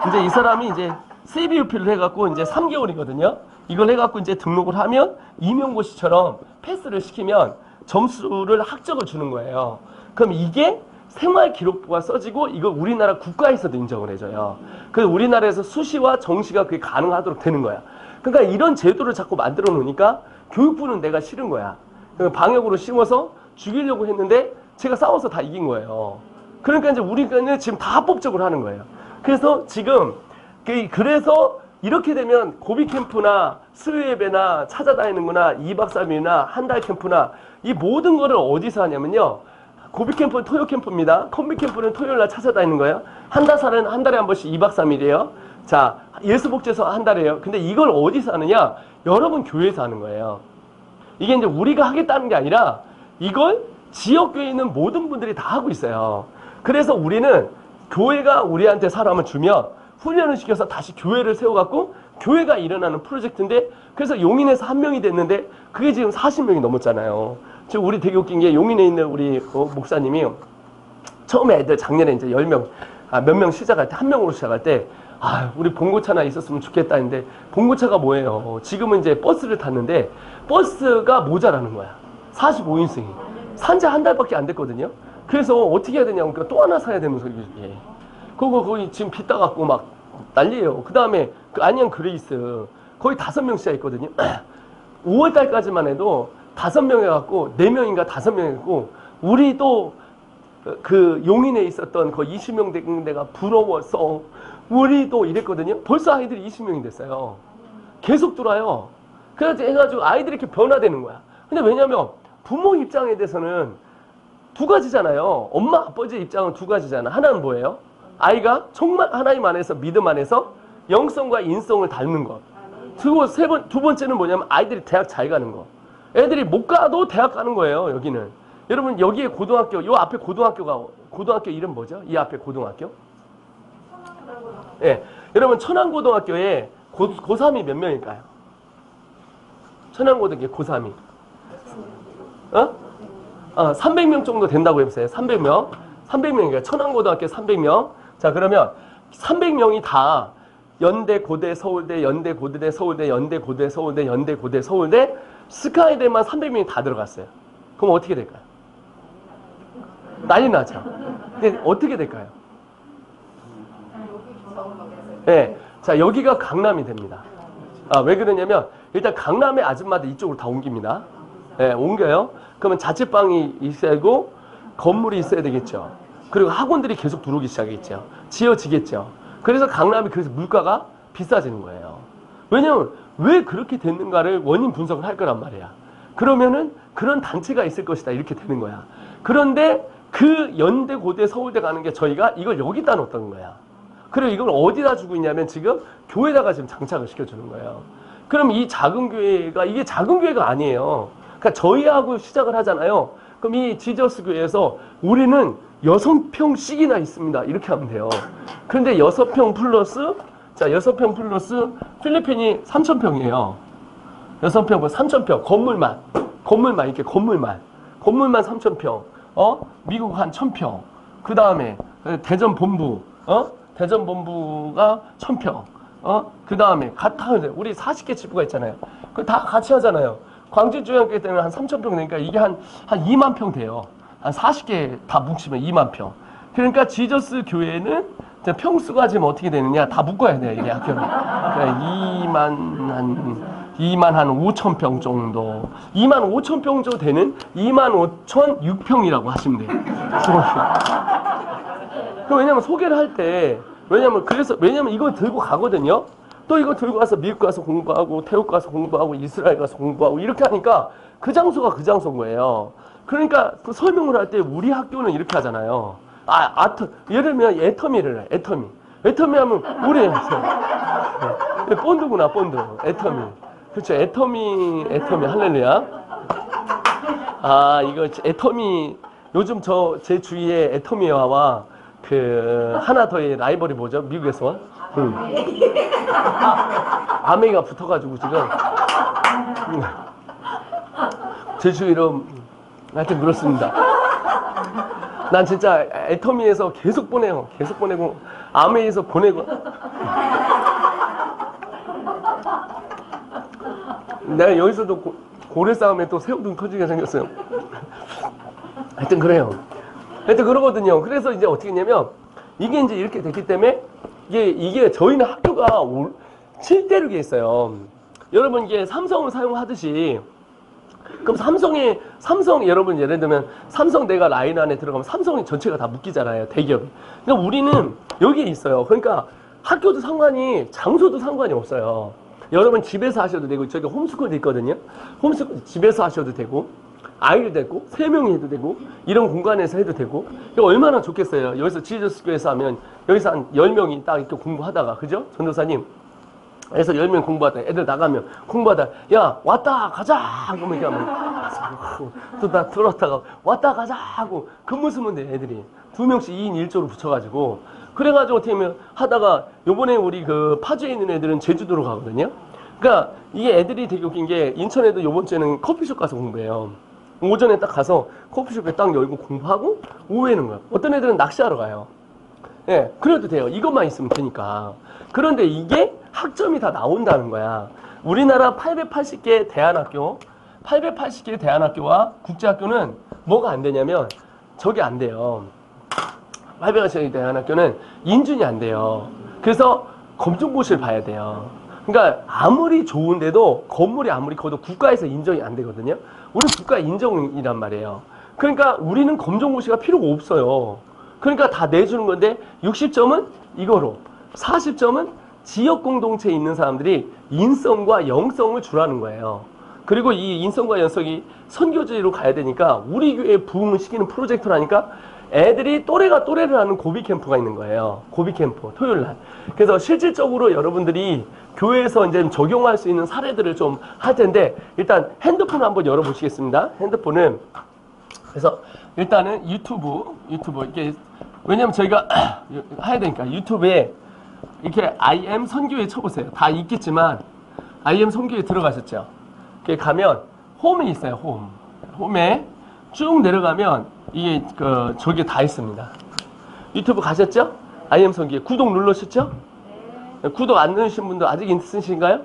이제 이 사람이 이제 CBUP를 해갖고 이제 3개월이거든요. 이걸 해갖고 이제 등록을 하면 임용고시처럼 패스를 시키면 점수를 학적을 주는 거예요. 그럼 이게 생활 기록부가 써지고 이걸 우리나라 국가에서도 인정을 해줘요. 그래서 우리나라에서 수시와 정시가 그게 가능하도록 되는 거야. 그러니까 이런 제도를 자꾸 만들어 놓으니까 교육부는 내가 싫은 거야. 방역으로 씌워서 죽이려고 했는데 제가 싸워서 다 이긴 거예요. 그러니까 이제 우리가 지금 다 합법적으로 하는 거예요. 그래서 지금 그래서 이렇게 되면 고비 캠프나 수요예배나 찾아다니는구나 2박 3일이나 한 달 캠프나 이 모든 거를 어디서 하냐면요. 고비 캠프는 토요 캠프입니다. 컴비 캠프는 토요일 날 찾아다니는 거예요. 한 달에 한 번씩 2박 3일이에요. 자, 예수복지에서 한 달이에요. 근데 이걸 어디서 하느냐? 여러분 교회에서 하는 거예요. 이게 이제 우리가 하겠다는 게 아니라 이걸 지역교회에 있는 모든 분들이 다 하고 있어요. 그래서 우리는 교회가 우리한테 사람을 주면 훈련을 시켜서 다시 교회를 세워갖고 교회가 일어나는 프로젝트인데 그래서 용인에서 1명이 됐는데 그게 지금 40명이 넘었잖아요. 지금 우리 되게 웃긴 게 용인에 있는 우리 목사님이 처음에 애들 작년에 이제 10명, 몇 명 시작할 때 1명으로 시작할 때 우리 봉고차나 있었으면 좋겠다 했는데 봉고차가 뭐예요? 지금은 이제 버스를 탔는데 버스가 모자라는 거야. 45인승이. 산지 한 달밖에 안 됐거든요. 그래서 어떻게 해야 되냐고 그러니까 또 하나 사야 되면서 이게. 그거 거기 지금 빚 따갖고 막 난리예요. 그 다음에 그 안녕 그레이스 거의 5명씩 있거든요. 5월 달까지만 해도 5명 해갖고 4명인가 5명 해갖고 우리 또 그 용인에 있었던 그 20명 된 데가 부러워서 우리도 이랬거든요. 벌써 아이들이 20명이 됐어요. 계속 들어와요. 그래서 해가지고 아이들이 이렇게 변화되는 거야. 근데 왜냐면 부모 입장에 대해서는 두 가지잖아요. 엄마 아버지 입장은 두 가지잖아. 하나는 뭐예요? 아이가 정말 하나님 안에서 믿음 안에서 영성과 인성을 닮는 것. 그리고 두 번째는 뭐냐면 아이들이 대학 잘 가는 거. 애들이 못 가도 대학 가는 거예요. 여기는. 여러분 여기에 고등학교, 요 앞에 고등학교 이름 뭐죠? 이 앞에 고등학교? 예, 여러분 천안고등학교에 고3이 몇 명일까요? 천안고등학교 고3이 300명 정도 된다고 해보세요. 300명이니까 천안고등학교 300명. 자, 그러면 300명이 다 연대, 고대, 서울대, 연대, 고대, 서울대, 연대, 고대, 서울대, 연대, 고대, 서울대, 스카이대만 300명이 다 들어갔어요. 그럼 어떻게 될까요? 난리 나죠. 근데 어떻게 될까요? 네. 자, 여기가 강남이 됩니다. 왜 그러냐면 일단 강남의 아줌마들 이쪽으로 다 옮깁니다. 네, 옮겨요. 그러면 자취방이 있어야 되고 건물이 있어야 되겠죠. 그리고 학원들이 계속 들어오기 시작했죠. 지어지겠죠. 그래서 강남이 그래서 물가가 비싸지는 거예요. 왜냐면 왜 그렇게 됐는가를 원인 분석을 할 거란 말이야. 그러면은 그런 단체가 있을 것이다 이렇게 되는 거야. 그런데 그 연대, 고대, 서울대 가는 게 저희가 이걸 여기다 놓았던 거야. 그리고 이걸 어디다 주고 있냐면 지금 교회다가 지금 장착을 시켜주는 거예요. 그럼 이 작은 교회가 이게 작은 교회가 아니에요. 그러니까 저희하고 시작을 하잖아요. 그럼 이 지저스 교회에서 우리는 6평씩이나 있습니다. 이렇게 하면 돼요. 그런데 6평 플러스 6평 플러스 필리핀이 3,000평이에요. 6평, 3,000평 건물만 이렇게 건물만 3,000평. 미국 한 1,000평. 그 다음에 대전 본부, 대전 본부가 1,000평. 그 다음에 우리 40개 지부가 있잖아요. 그 다 같이 하잖아요. 광주중앙교회 때문에 한 3,000평 되니까 이게 한 2만 평 돼요. 한 40개 다 뭉치면 2만 평. 그러니까 지저스 교회는 평수가 지금 어떻게 되느냐 다 묶어야 돼요. 이게 학교를. 그러니까 2만 한 2만 한 5천 평 정도. 2만 5천 평 정도 되는 2만 5천 6평이라고 하시면 돼요. 왜냐면 소개를 할 때, 왜냐면 이거 들고 가거든요. 또 이거 들고 가서 미국 가서 공부하고, 태국 가서 공부하고, 이스라엘 가서 공부하고, 이렇게 하니까 그 장소가 그 장소인 거예요. 그러니까 그 설명을 할 때 우리 학교는 이렇게 하잖아요. 예를 들면 애터미를 해, 애터미. 애터미 하면 우리, 본드구나, 본드. 애터미. 그렇죠. 애터미, 할렐루야. 이거 애터미, 요즘 제 주위에 애터미와와 하나 더의 라이벌이 뭐죠? 미국에서? 아메이가 붙어가지고 지금. 제 주위로, 하여튼 그렇습니다. 난 진짜 애터미에서 계속 보내고, 아메이에서 보내고. 내가 여기서도 고래 싸움에 또 새우등 터지게 생겼어요. 하여튼 그래요. 하여튼 그러거든요. 그래서 이제 어떻게 했냐면, 이게 이제 이렇게 됐기 때문에, 이게 저희는 학교가 7대륙에 있어요. 여러분 이게 삼성을 사용하듯이, 그럼 삼성 여러분 예를 들면 삼성 내가 라인 안에 들어가면 삼성이 전체가 다 묶이잖아요. 대기업이. 그러니까 우리는 여기에 있어요. 그러니까 학교도 장소도 상관이 없어요. 여러분 집에서 하셔도 되고, 저기 홈스쿨도 있거든요. 홈스쿨 집에서 하셔도 되고, 아이를 데리고 3명이 해도 되고, 이런 공간에서 해도 되고. 이거 얼마나 좋겠어요. 여기서 지저스교회에서 하면 여기서 한 10명이 딱 이렇게 공부하다가, 그죠? 전도사님. 그래서 10명 공부하다 애들 나가면 공부하다, 야 왔다 가자 그러면 이렇게 하면 또 다 들었다가 왔다 가자 하고 근무 쓰면 돼. 애들이 2명씩 2인 1조로 붙여가지고, 그래가지고 어떻게 하면 하다가 요번에 우리 파주에 있는 애들은 제주도로 가거든요. 그러니까 이게 애들이 되게 웃긴 게, 인천에도 요번 주에는 커피숍 가서 공부해요. 오전에 딱 가서 커피숍에 딱 열고 공부하고 오후에는 거야. 어떤 애들은 낚시하러 가요. 예, 그래도 돼요. 이것만 있으면 되니까. 그런데 이게 학점이 다 나온다는 거야. 우리나라 880개 대안학교와 국제학교는 뭐가 안 되냐면, 저게 안 돼요. 880개 대안학교는 인준이 안 돼요. 그래서 검정고시를 봐야 돼요. 그러니까 아무리 좋은데도 건물이 아무리 커도 국가에서 인정이 안 되거든요. 우리 국가 인정이란 말이에요. 그러니까 우리는 검정고시가 필요가 없어요. 그러니까 다 내주는 건데, 60점은 이거로, 40점은 지역 공동체에 있는 사람들이 인성과 영성을 주라는 거예요. 그리고 이 인성과 영성이 선교지로 가야 되니까 우리 교회에 부흥을 시키는 프로젝트라니까, 애들이 또래를 하는 고비 캠프가 있는 거예요. 고비 캠프, 토요일 날. 그래서 실질적으로 여러분들이 교회에서 이제 적용할 수 있는 사례들을 좀 할 텐데, 일단 핸드폰을 한번 열어보시겠습니다. 핸드폰은, 그래서 일단은 유튜브, 이게, 왜냐면 저희가 해야 되니까 유튜브에 이렇게 IM 선교회 쳐보세요. 다 있겠지만, IM 선교회 들어가셨죠? 이렇게 가면 홈이 있어요. 홈에 쭉 내려가면 이게 저기 다 있습니다. 유튜브 가셨죠? IM 선교회 구독 누르셨죠? 네. 구독 안 누르신 분들 아직 있으신가요?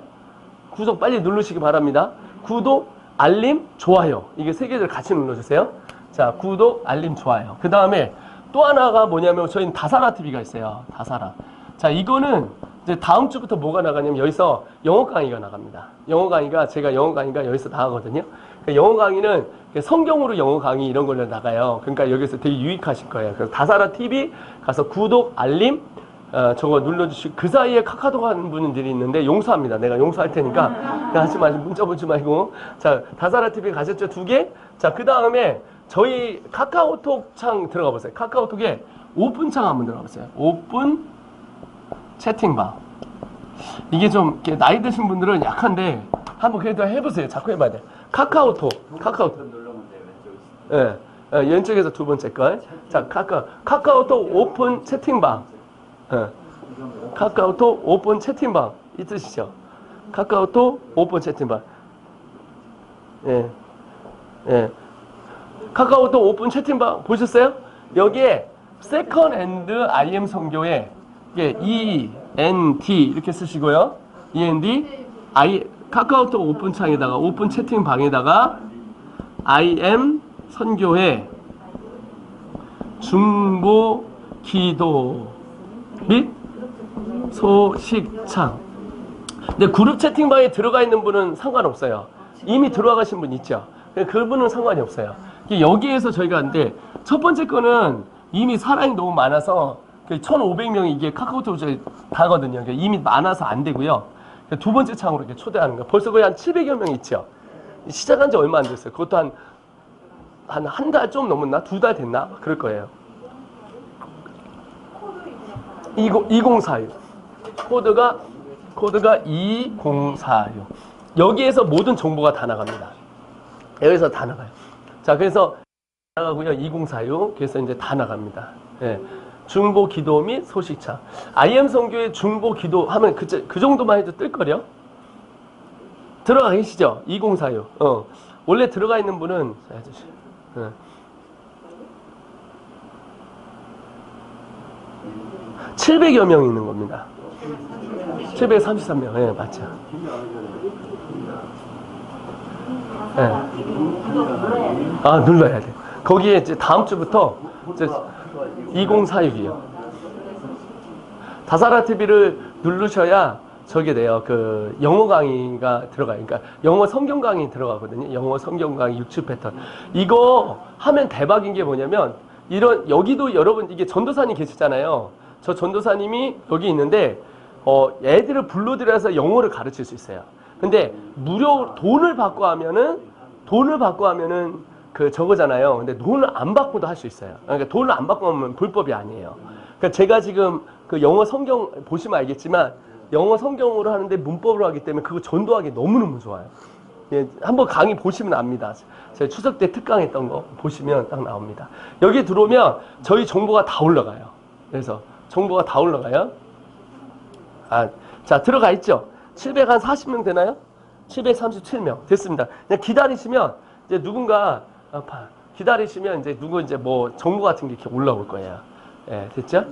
구독 빨리 누르시기 바랍니다. 구독, 알림, 좋아요. 이게 3개를 같이 눌러주세요. 자, 구독, 알림, 좋아요. 그 다음에 또 하나가 뭐냐면, 저희는 다사라 TV가 있어요. 다사라. 자, 이거는 이제 다음 주부터 뭐가 나가냐면, 여기서 영어 강의가 나갑니다. 제가 영어 강의가 여기서 나가거든요. 영어 강의는 성경으로 영어 강의 이런 걸로 나가요. 그러니까 여기서 되게 유익하실 거예요. 그래서 다사라 TV 가서 구독, 알림, 저거 눌러주시고, 그 사이에 카카오톡 하는 분들이 있는데 용서합니다. 내가 용서할 테니까 하지 마시고, 문자 보지 말고. 자, 다사라 TV 가셨죠? 2개. 자, 그 다음에 저희 카카오톡 창 들어가 보세요. 카카오톡에 오픈 창 한번 들어가 보세요. 오픈 채팅방. 이게 좀 나이 드신 분들은 약한데 한번 그래도 해보세요. 자꾸 해봐야 돼. 카카오톡. 예, 왼쪽에서 2번째 걸. 자, 카카오톡 오픈 채팅방. 예. 카카오톡 오픈 채팅방 있으시죠? 카카오톡 오픈 채팅방. 예. 카카오톡 오픈 채팅방 보셨어요? 여기에 세컨 핸드 IM 선교회, 이게 END 이렇게 쓰시고요. END 카카오톡 오픈 창에다가, 오픈 채팅방에다가 IM 선교회 중보 기도 및 소식창, 근데 그룹 채팅방에 들어가 있는 분은 상관없어요. 이미 들어가신 분 있죠. 그분은 상관이 없어요. 여기에서 저희가 하는데 첫 번째 거는 이미 사람이 너무 많아서 1,500명이 이게 카카오톡에 다거든요. 이미 많아서 안 되고요. 두 번째 창으로 이렇게 초대하는 거. 벌써 거의 한 700여 명 있죠. 시작한 지 얼마 안 됐어요. 그것도 한 달 좀 넘었나? 2달 됐나? 그럴 거예요. 2046. 코드가 2046. 여기에서 모든 정보가 다 나갑니다. 여기서 다 나가요. 자, 그래서 나가고요. 2046. 그래서 이제 다 나갑니다. 예. 중보 기도 및 소식창. IM 선교의 중보 기도 하면 그 정도만 해도 뜰거려? 들어가 계시죠? 2046. 원래 들어가 있는 분은, 자, 해주시. 700여 명 있는 겁니다. 733명. 예, 맞죠. 예. 아, 눌러야 돼. 거기에 이제 다음 주부터 이제 2046이요. 다사라 TV를 누르셔야 저게 돼요. 그 영어 강의가 들어가요. 그러니까 영어 성경 강의 들어가거든요. 영어 성경 강의 6주 패턴. 이거 하면 대박인 게 뭐냐면 여기도 여러분 이게 전도사님 계시잖아요. 저 전도사님이 여기 있는데 애들을 불러들여서 영어를 가르칠 수 있어요. 근데 무료 돈을 받고 하면은 그 저거잖아요. 근데 돈을 안 받고도 할 수 있어요. 그러니까 돈을 안 받고 하면 불법이 아니에요. 그러니까 제가 지금 그 영어 성경 보시면 알겠지만 영어 성경으로 하는데 문법으로 하기 때문에 그거 전도하기 너무너무 좋아요. 예, 한번 강의 보시면 압니다. 제가 추석 때 특강했던 거 보시면 딱 나옵니다. 여기 들어오면 저희 정보가 다 올라가요. 그래서 정보가 다 올라가요. 자, 들어가 있죠? 740명 되나요? 737명 됐습니다. 그냥 기다리시면 이제 누군가 기다리시면 이제 뭐 정보 같은 게 이렇게 올라올 거예요. 예, 됐죠?